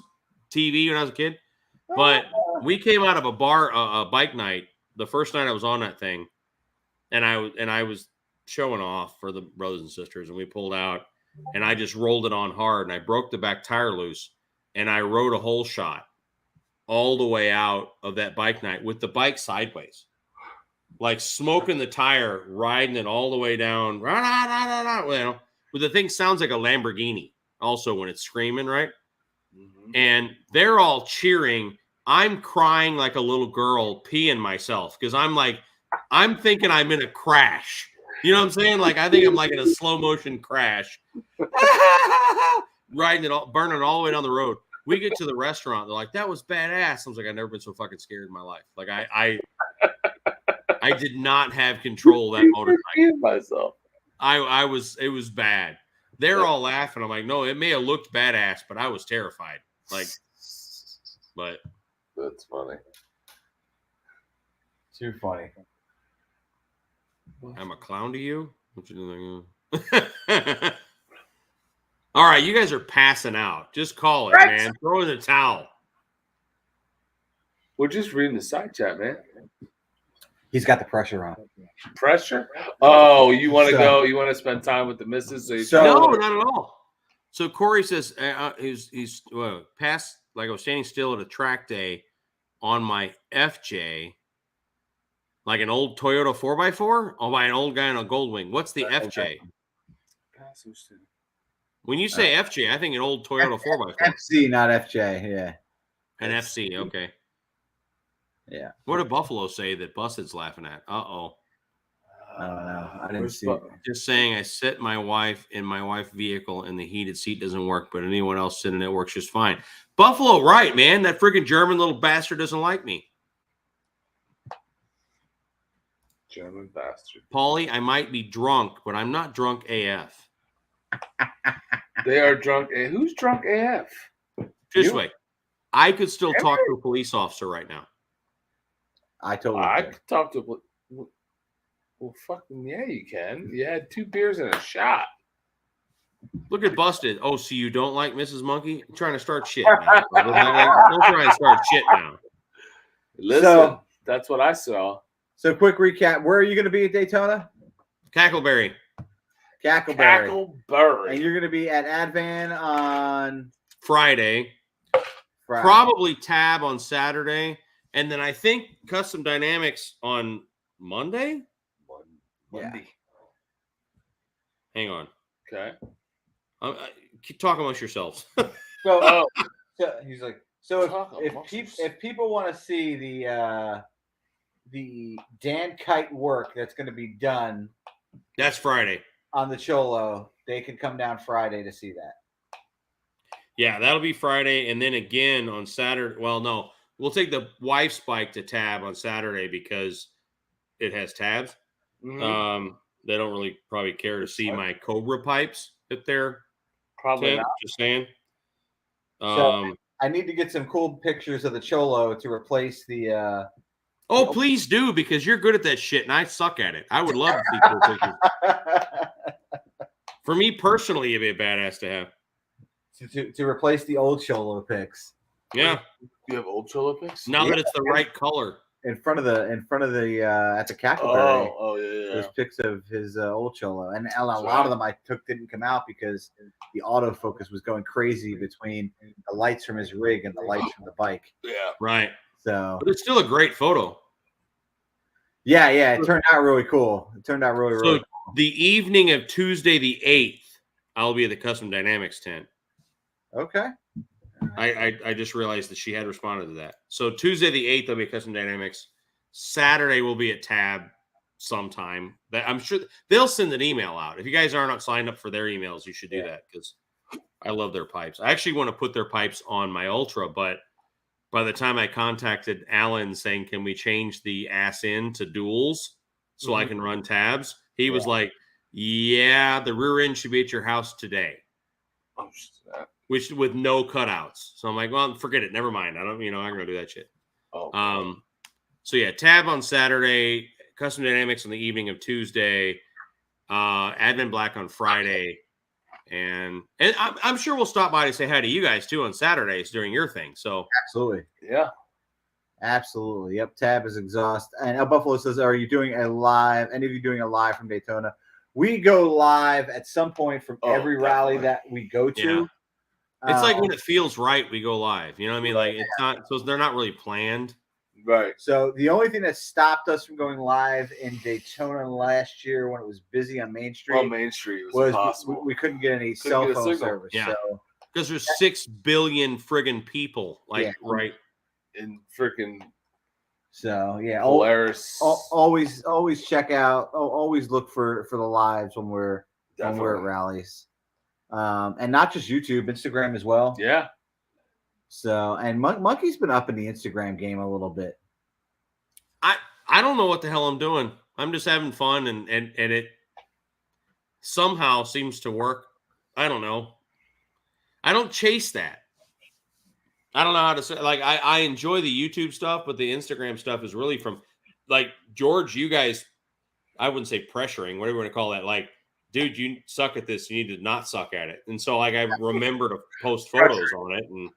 TV when I was a kid, but we came out of a bar, a bike night, the first night I was on that thing, and I was showing off for the brothers and sisters, and we pulled out, and I just rolled it on hard, and I broke the back tire loose, and I rode a hole shot all the way out of that bike night with the bike sideways, like smoking the tire, riding it all the way down. Well, but the thing sounds like a Lamborghini also when it's screaming, right? Mm-hmm. And they're all cheering. I'm crying like a little girl peeing myself because I'm thinking I'm in a crash. You know what I'm saying? Like, I think I'm like in a slow motion crash. Riding it all, burning it all the way down the road. We get to the restaurant. They're like, that was badass. I was like, I've never been so fucking scared in my life. Like, I did not have control of that motorcycle. Myself. It was bad. They're all laughing. I'm like, no, it may have looked badass, but I was terrified. Like, but that's funny. Too funny. I'm a clown to you? What you doing? All right, you guys are passing out. Just call it, man. Throw in the towel. We're just reading the side chat, man. He's got the pressure on. Pressure? Oh, you want to go? You want to spend time with the missus? No, not at all. So Corey says he's past, like I was standing still at a track day on my FJ, like an old Toyota 4x4, or by an old guy on a Goldwing. What's the FJ? When you say FJ, I think an old Toyota 4x4. FC, not FJ. Yeah. An FC. Okay. Yeah. What did Buffalo say that Busted's laughing at? Uh-oh. I don't know. I didn't see it. Just saying I sit my wife in my wife's vehicle and the heated seat doesn't work, but anyone else sitting in it works just fine. Buffalo, right, man. That freaking German little bastard doesn't like me. German bastard. Paulie, I might be drunk, but I'm not drunk AF. They are drunk. Who's drunk AF? This way. I could still talk to a police officer right now. I totally could talk to. Well, fucking yeah, you can. You had 2 beers and a shot. Look at Busted. Oh, so you don't like Mrs. Monkey? I'm trying to start shit now. Don't try and start shit now. Listen, that's what I saw. So, quick recap. Where are you going to be at Daytona? Cackleberry. Cackleberry. And you're going to be at Advan on Friday. Probably Tab on Saturday. And then I think Custom Dynamics on Monday. Monday. Hang on. Okay. Keep talking amongst yourselves. So he's like, so if people want to see the Dan Kite work that's going to be done, that's Friday on the Cholo, they can come down Friday to see that. Yeah, that'll be Friday, and then again on Saturday. Well, no, we'll take the wife's bike to Tab on Saturday because it has tabs. Mm-hmm. They don't really probably care to see my Cobra pipes if they're probably not. Just saying. So I need to get some cool pictures of the Cholo to replace the. Oh, please do, because you're good at that shit, and I suck at it. I would love to see cool pictures. For me personally, it'd be a badass to have. To replace the old Cholo pics. Yeah. You have old Cholo pics? Now that it's the right color. In front of the at the Cackleberry. Oh yeah. There's pics of his old Cholo, and a lot of them I took didn't come out because the autofocus was going crazy between the lights from his rig and the lights from the bike. Yeah. Right. So, but it's still a great photo. Yeah, it turned out really cool. It turned out really cool. The evening of Tuesday the 8th, I'll be at the Custom Dynamics tent. Okay. I just realized that she had responded to that. So Tuesday the 8th, I'll be at Custom Dynamics. Saturday we'll be at Tab sometime. I'm sure they'll send an email out. If you guys are not signed up for their emails, you should do that because I love their pipes. I actually want to put their pipes on my Ultra, but by the time I contacted Alan saying, can we change the ass in to duals so I can run tabs? He was like, yeah, the rear end should be at your house today. Oh, which with no cutouts. So I'm like, well, forget it. Never mind. I'm going to do that shit. Oh, so yeah, tab on Saturday, Custom Dynamics on the evening of Tuesday, Advent Black on Friday. And I'm sure we'll stop by to say hi to you guys too on Saturdays during your thing. So Absolutely. yeah. Absolutely. Yep. Tab is exhaust. And El Buffalo says, are you doing a live? Any of you doing a live from Daytona? We go live at some point from every rally that we go to. Yeah. It's like when it feels right, we go live. You know what I mean? Like it's not, so they're not really planned. Right. So the only thing that stopped us from going live in Daytona last year when it was busy on Main Street. On Main Street was impossible. We couldn't get any cell phone service. Yeah. So because there's 6 billion friggin' people, right? In freaking. So yeah, Polaris. always check out. Always look for the lives when we're at rallies, and not just YouTube, Instagram as well. Yeah. So and Monkey's been up in the Instagram game a little bit. I don't know what the hell I'm doing. I'm just having fun, and it somehow seems to work. I don't know. I don't chase that. I don't know how to say. Like I enjoy the YouTube stuff, but the Instagram stuff is really from like George. You guys, I wouldn't say pressuring, whatever you want to call that. Like, dude, you suck at this. You need to not suck at it. And so, like, I remember to post photos on it, and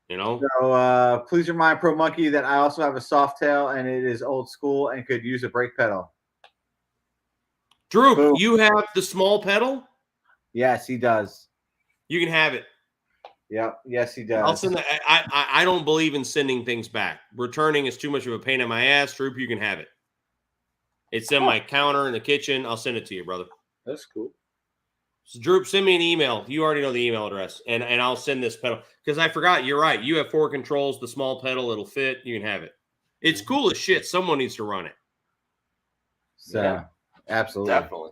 you know. So please remind Pro Monkey that I also have a soft tail, and it is old school and could use a brake pedal. Drew, Boom. You have the small pedal? Yes, he does. You can have it. Yep. Yes, he does. I'll send that. I don't believe in sending things back. Returning is too much of a pain in my ass. Droop, you can have it. It's in my counter in the kitchen. I'll send it to you, brother. That's cool. So Droop, send me an email. You already know the email address, and I'll send this pedal because I forgot. You're right. You have 4 controls. The small pedal, it'll fit. You can have it. It's cool as shit. Someone needs to run it. So Yeah. absolutely, Definitely.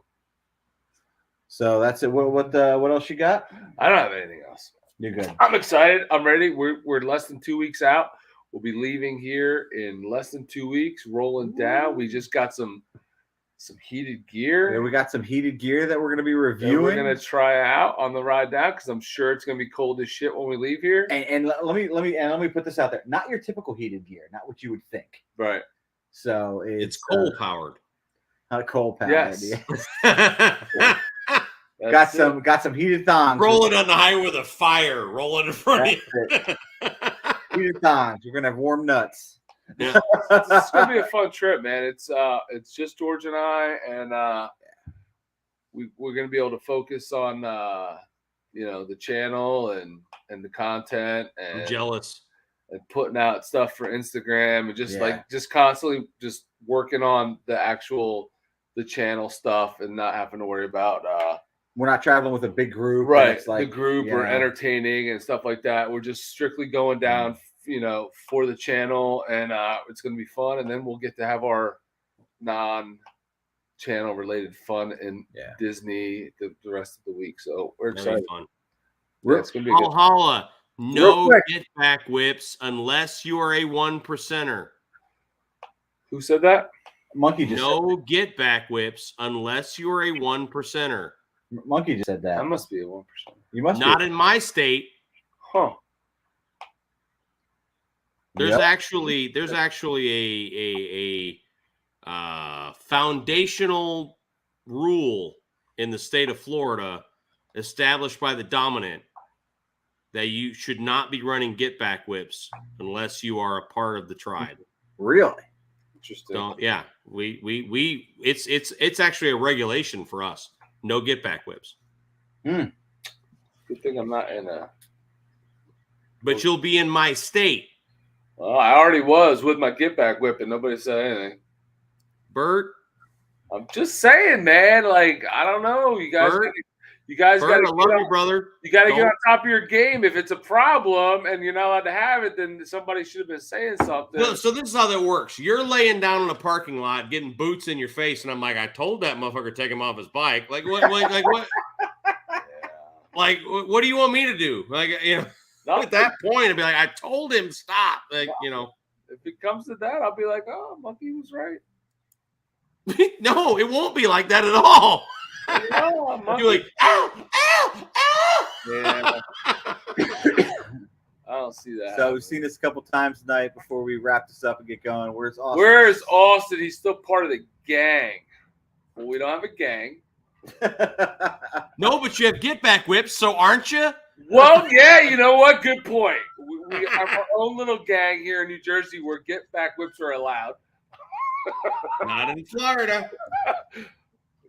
So that's it. What else you got? I don't have anything else. You're good. I'm excited. I'm ready. We're less than 2 weeks out. We'll be leaving here in less than 2 weeks, rolling down. We just got some heated gear. Yeah, we got some heated gear that we're going to be reviewing. We're going to try out on the ride down because I'm sure it's going to be cold as shit when we leave here. And let me put this out there. Not your typical heated gear. Not what you would think. Right. So it's coal powered. Not coal powered. Yes. Got some heated thongs. Rolling on the highway with a fire rolling in front of you. Heated thongs. You're gonna have warm nuts. Yeah. It's gonna be a fun trip, man. It's just George and I, and we're gonna be able to focus on the channel and the content, and I'm jealous. And putting out stuff for Instagram, and just constantly just working on the channel stuff, and not having to worry about we're not traveling with a big group, right? It's like, the group or entertaining and stuff like that. We're just strictly going down, for the channel, and it's going to be fun. And then we'll get to have our non-channel related fun in Disney the rest of the week. So we're excited. Fun. It's going to be good. Holla. No get back whips unless you are a 1%er. Who said that? Monkey just no get back whips unless you are a 1%er. Monkey just said that. I must be a 1%. You must not in my state. Huh. There's actually a foundational rule in the state of Florida established by the dominant that you should not be running get back whips unless you are a part of the tribe. Really? Interesting. So yeah, it's actually a regulation for us. No get back whips. Good thing I'm not in a. But you'll be in my state. Well, I already was with my get back whip, and nobody said anything. Bert, I'm just saying, man. Like, I don't know. You guys got to. I love you, brother. You got to get on top of your game. If it's a problem and you're not allowed to have it, then somebody should have been saying something. No, so this is how that works. You're laying down in a parking lot, getting boots in your face, and I'm like, I told that motherfucker to take him off his bike. Like what? Like what? Yeah. Like what do you want me to do? Like At that point, I'd be like, I told him stop. Like, if it comes to that, I'll be like, oh, Monkey was right. No, it won't be like that at all. No, You're like, ow, ow, ow. Yeah. I don't see that. So we've seen this a couple times tonight before we wrap this up and get going. Where's Austin? Where's Austin? He's still part of the gang. Well, we don't have a gang. No, but you have get back whips, so aren't you? Well, yeah, you know what? Good point. We have our own little gang here in New Jersey where get back whips are allowed. Not in Florida.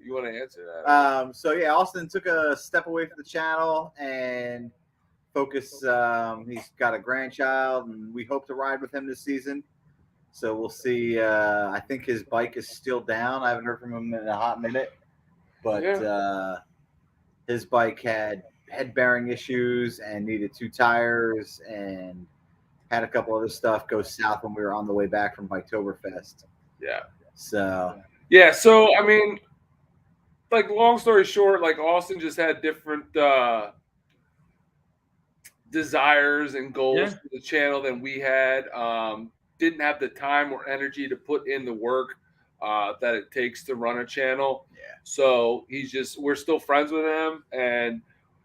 You want to answer that? So yeah, Austin took a step away from the channel and focus. He's got a grandchild, and we hope to ride with him this season. So we'll see. I think his bike is still down. I haven't heard from him in a hot minute, but his bike had head bearing issues and needed 2 tires and had a couple other stuff go south when we were on the way back from Biketoberfest. Yeah. So I mean, like, long story short, like, Austin just had different desires and goals for the channel than we had. Didn't have the time or energy to put in the work that it takes to run a channel. Yeah. So we're still friends with him, and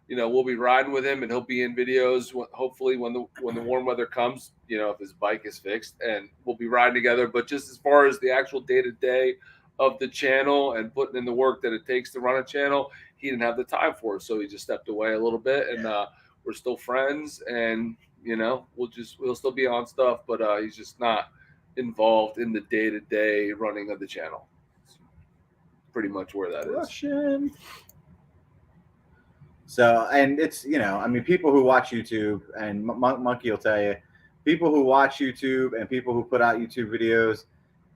we'll be riding with him, and he'll be in videos hopefully when the warm weather comes, if his bike is fixed, and we'll be riding together. But just as far as the actual day-to-day of the channel and putting in the work that it takes to run a channel, he didn't have the time for it. So he just stepped away a little bit, and we're still friends, and we'll still be on stuff, but he's just not involved in the day-to-day running of the channel. That's pretty much where that is. So, and it's, people who watch YouTube, and Monkey will tell you, people who watch YouTube and people who put out YouTube videos,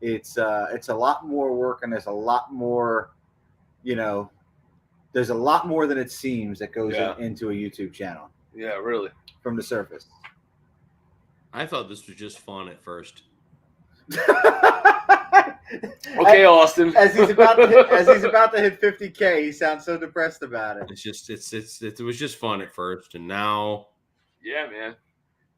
it's a lot more work, and there's a lot more, there's a lot more than it seems that goes into a YouTube channel. Yeah, really. From the surface. I thought this was just fun at first. Okay, Austin. As he's about to hit 50K, he sounds so depressed about it. It's just it was just fun at first, and now. Yeah, man.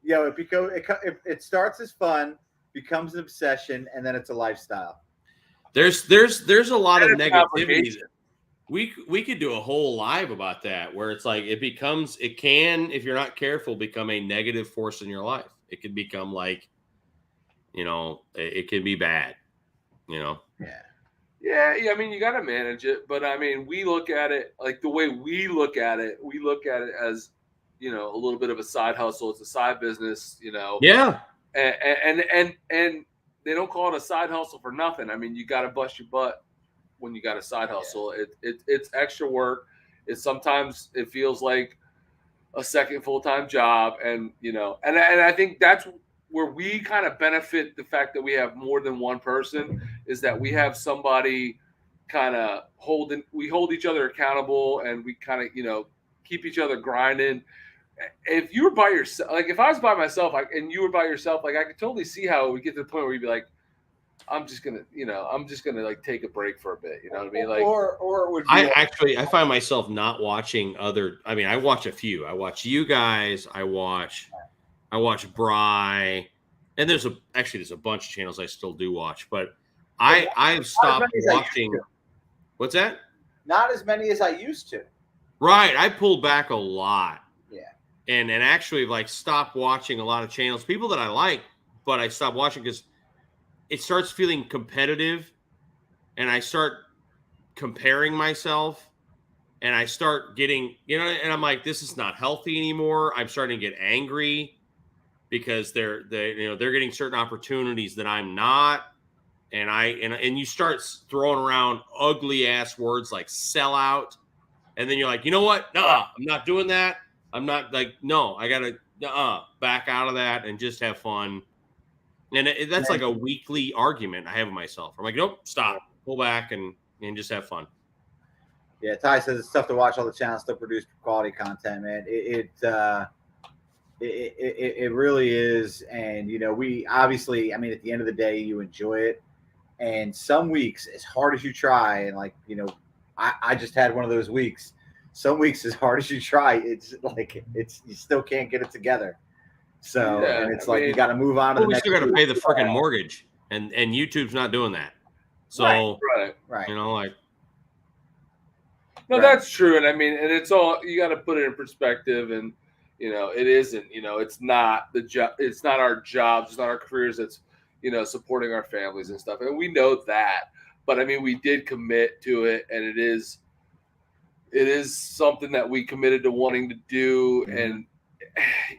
It starts as fun, becomes an obsession, and then it's a lifestyle. There's a lot of negativity. We could do a whole live about that, where it's like it can, if you're not careful, become a negative force in your life. It can become like, it can be bad, Yeah. Yeah. I mean, you got to manage it, but I mean, we look at it like the way we look at it. We look at it as, a little bit of a side hustle. It's a side business, Yeah. And they don't call it a side hustle for nothing. I mean, you got to bust your butt when you got a side hustle. It's extra work. Sometimes it feels like a second full-time job, and and I think that's where we kind of benefit. The fact that we have more than one person is that we have somebody kind of we hold each other accountable, and we kind of keep each other grinding. If you were by yourself, like if I was by myself, and you were by yourself, like I could totally see how it would get to the point where you'd be like, I'm just gonna like take a break for a bit. You know what I mean? Like, or it would be I find myself not watching other. I mean, I watch a few. I watch you guys. I watch Bry, and there's a bunch of channels I still do watch, but I've stopped watching. What's that? Not as many as I used to. Right, I pulled back a lot. Yeah, and actually like stopped watching a lot of channels, people that I like, but I stopped watching because it starts feeling competitive, and I start comparing myself, and I start getting, and I'm like, this is not healthy anymore. I'm starting to get angry because they're getting certain opportunities that I'm not. And you start throwing around ugly ass words like sellout. And then you're like, you know what? I'm not doing that. I'm not like, no, I got to back out of that and just have fun. And that's like a weekly argument I have with myself. I'm like, nope, stop, pull back, and just have fun. Yeah, Ty says it's tough to watch all the channels still produce quality content, man. It really is. And, we obviously, I mean, at the end of the day, you enjoy it. And some weeks, as hard as you try, and like, I just had one of those weeks. some weeks, as hard as you try, it's like you still can't get it together. So and it's like you got to move on to the we next. still got to pay the freaking mortgage, and YouTube's not doing that. So right. You know, like. No, that's true, and I mean, and it's all you got to put it in perspective, and you know, it isn't. You know, it's not the job. It's not our jobs. It's not our careers. That's supporting our families and stuff, and we know that. But I mean, we did commit to it, and it is something that we committed to wanting to do, and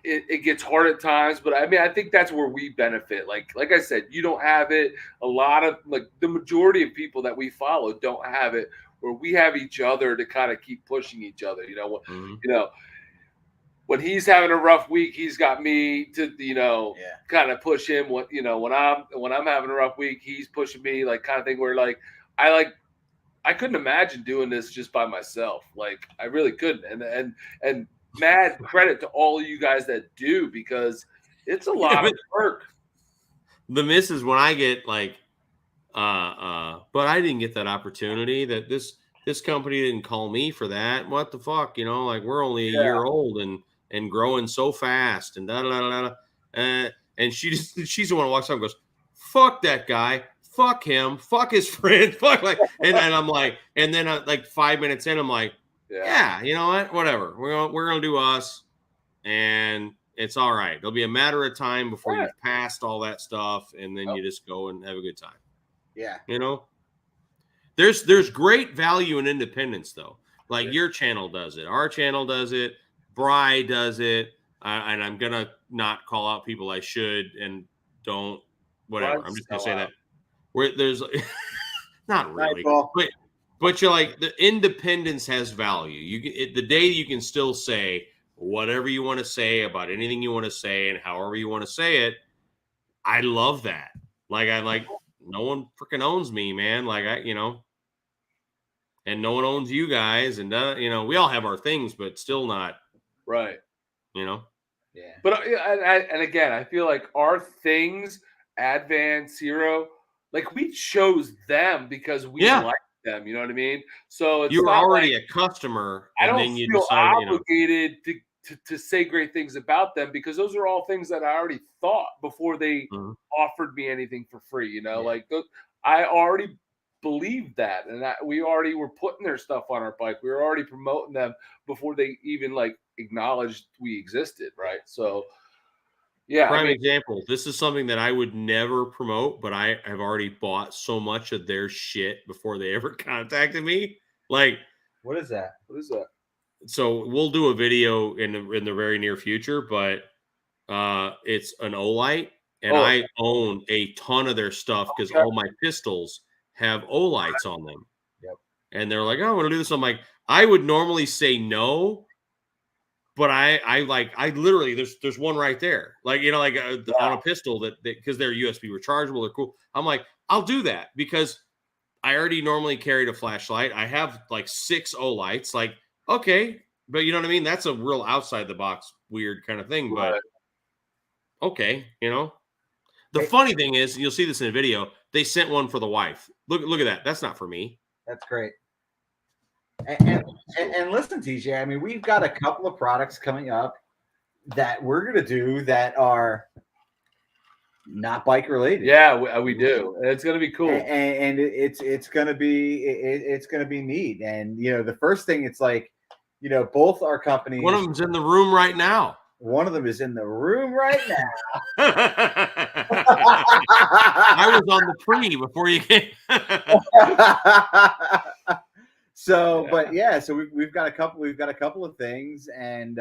it gets hard at times. But I mean, I think that's where we benefit. Like I said, you don't have it. A lot of the majority of people that we follow don't have it. Where we have each other to kind of keep pushing each other, when he's having a rough week, he's got me to, kind of push him. When I'm having a rough week, he's pushing me, like kind of thing. Where I couldn't imagine doing this just by myself. Like I really couldn't. And mad credit to all of you guys that do, because it's a lot of work. The misses when I get but I didn't get that opportunity. That this company didn't call me for that. What the fuck, like we're only a year old and growing so fast and da da da da. And she's the one who walks up and goes, "Fuck that guy, fuck him, fuck his friend, fuck and I'm like, and then 5 minutes in, I'm like, yeah, you know what, whatever, we're gonna do us, and it's all right. There'll be a matter of time before you've passed all that stuff, and then you just go and have a good time." Yeah. There's great value in independence, though. Like your channel does it. Our channel does it. Bry does it. And I'm going to not call out people I should and don't, whatever. I'm just going to say that. Where there's not really. But you're like, the independence has value. The day you can still say whatever you want to say about anything you want to say and however you want to say it. I love that. No one freaking owns me, man. And no one owns you guys. And, we all have our things, but still not. Right. Yeah. But, and again, I feel like our things, Advance, Hero, we chose them because we like them. You know what I mean? So it's you're already a customer. I and don't then you feel decide, obligated to say great things about them, because those are all things that I already thought before they offered me anything for free. I already believed that, and we already were putting their stuff on our bike. We were already promoting them before they even acknowledged we existed. Right. So yeah. Prime example. This is something that I would never promote, but I have already bought so much of their shit before they ever contacted me. What is that? So we'll do a video in the very near future, but it's an Olight, and I own a ton of their stuff because all my pistols have Olights on them. Yep. And they're like, "Oh, I want to do this." I'm like, I would normally say no, but I literally there's one right there, on a pistol that because they're USB rechargeable, they're cool. I'm like, I'll do that because I already normally carried a flashlight. I have 6 Olights, okay, but you know what I mean? That's a real outside the box weird kind of thing, but okay, The funny thing is, you'll see this in a video, they sent one for the wife. Look at that. That's not for me. That's great. And listen, TJ, I mean, we've got a couple of products coming up that we're going to do that are not bike related. Yeah, we do. It's going to be cool. And it's going to be neat. And, the first thing, it's both our companies. One of them's in the room right now. One of them is in the room right now. I was on the pre before you came. So, but so we've got a couple of things, and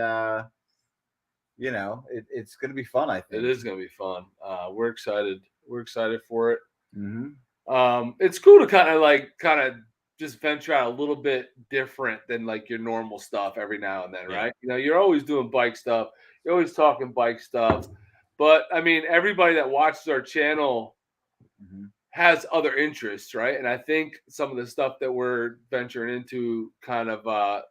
it's going to be fun. I think it is going to be fun. We're excited. We're excited for it. Mm-hmm. It's cool to kind of just venture out a little bit different than your normal stuff every now and then, right? You're always doing bike stuff. You're always talking bike stuff. But I mean, everybody that watches our channel has other interests, right? And I think some of the stuff that we're venturing into kind of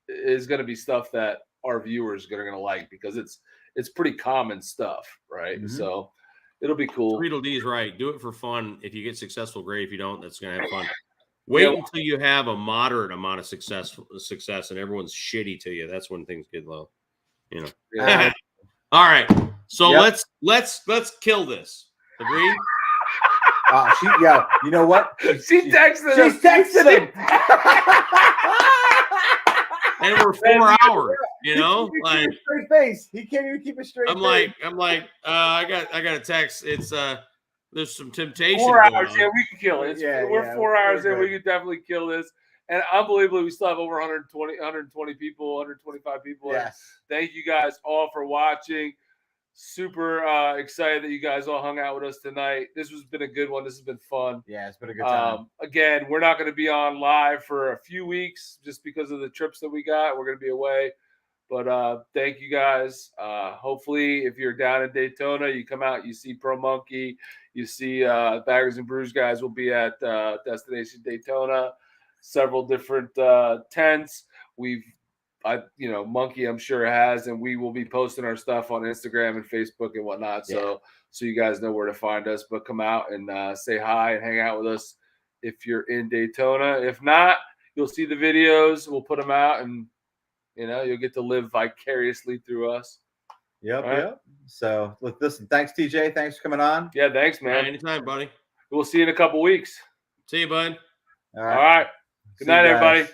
is going to be stuff that our viewers are going to like, because it's pretty common stuff, right? So it'll be cool. Tweedledee is right. Do it for fun. If you get successful, great. If you don't, that's going to have fun. Wait until you have a moderate amount of success, and everyone's shitty to you. That's when things get low. You know. Yeah. All right. So Yep. let's kill this. Agreed? You know what? She texted him. She's texted him. And we're 4 hours, you know, like straight face. He can't even keep a straight face. I'm like, I got a text. It's there's some temptation. 4 hours, yeah, we can kill it. Yeah, we're 4 hours in, good. we can definitely kill this. And unbelievably, we still have over 120 people, 125 people. Yes. Thank you guys all for watching. Super excited that you guys all hung out with us tonight. This has been a good one. This has been fun. Yeah, it's been a good time. Again, we're not going to be on live for a few weeks just because of the trips that we got. We're going to be away. But thank you guys. Hopefully, if you're down in Daytona, you come out, you see Pro Monkey, you see Baggers and Brews guys will be at Destination Daytona. Several different tents. Monkey, I'm sure has, and we will be posting our stuff on Instagram and Facebook and whatnot. So you guys know where to find us. But come out and say hi and hang out with us if you're in Daytona. If not, you'll see the videos. We'll put them out, and you'll get to live vicariously through us. Yep, right. yep. So listen, thanks TJ. Thanks for coming on. Yeah, thanks, man. Anytime, buddy. We'll see you in a couple weeks. See you, bud. All All right. Good night, everybody.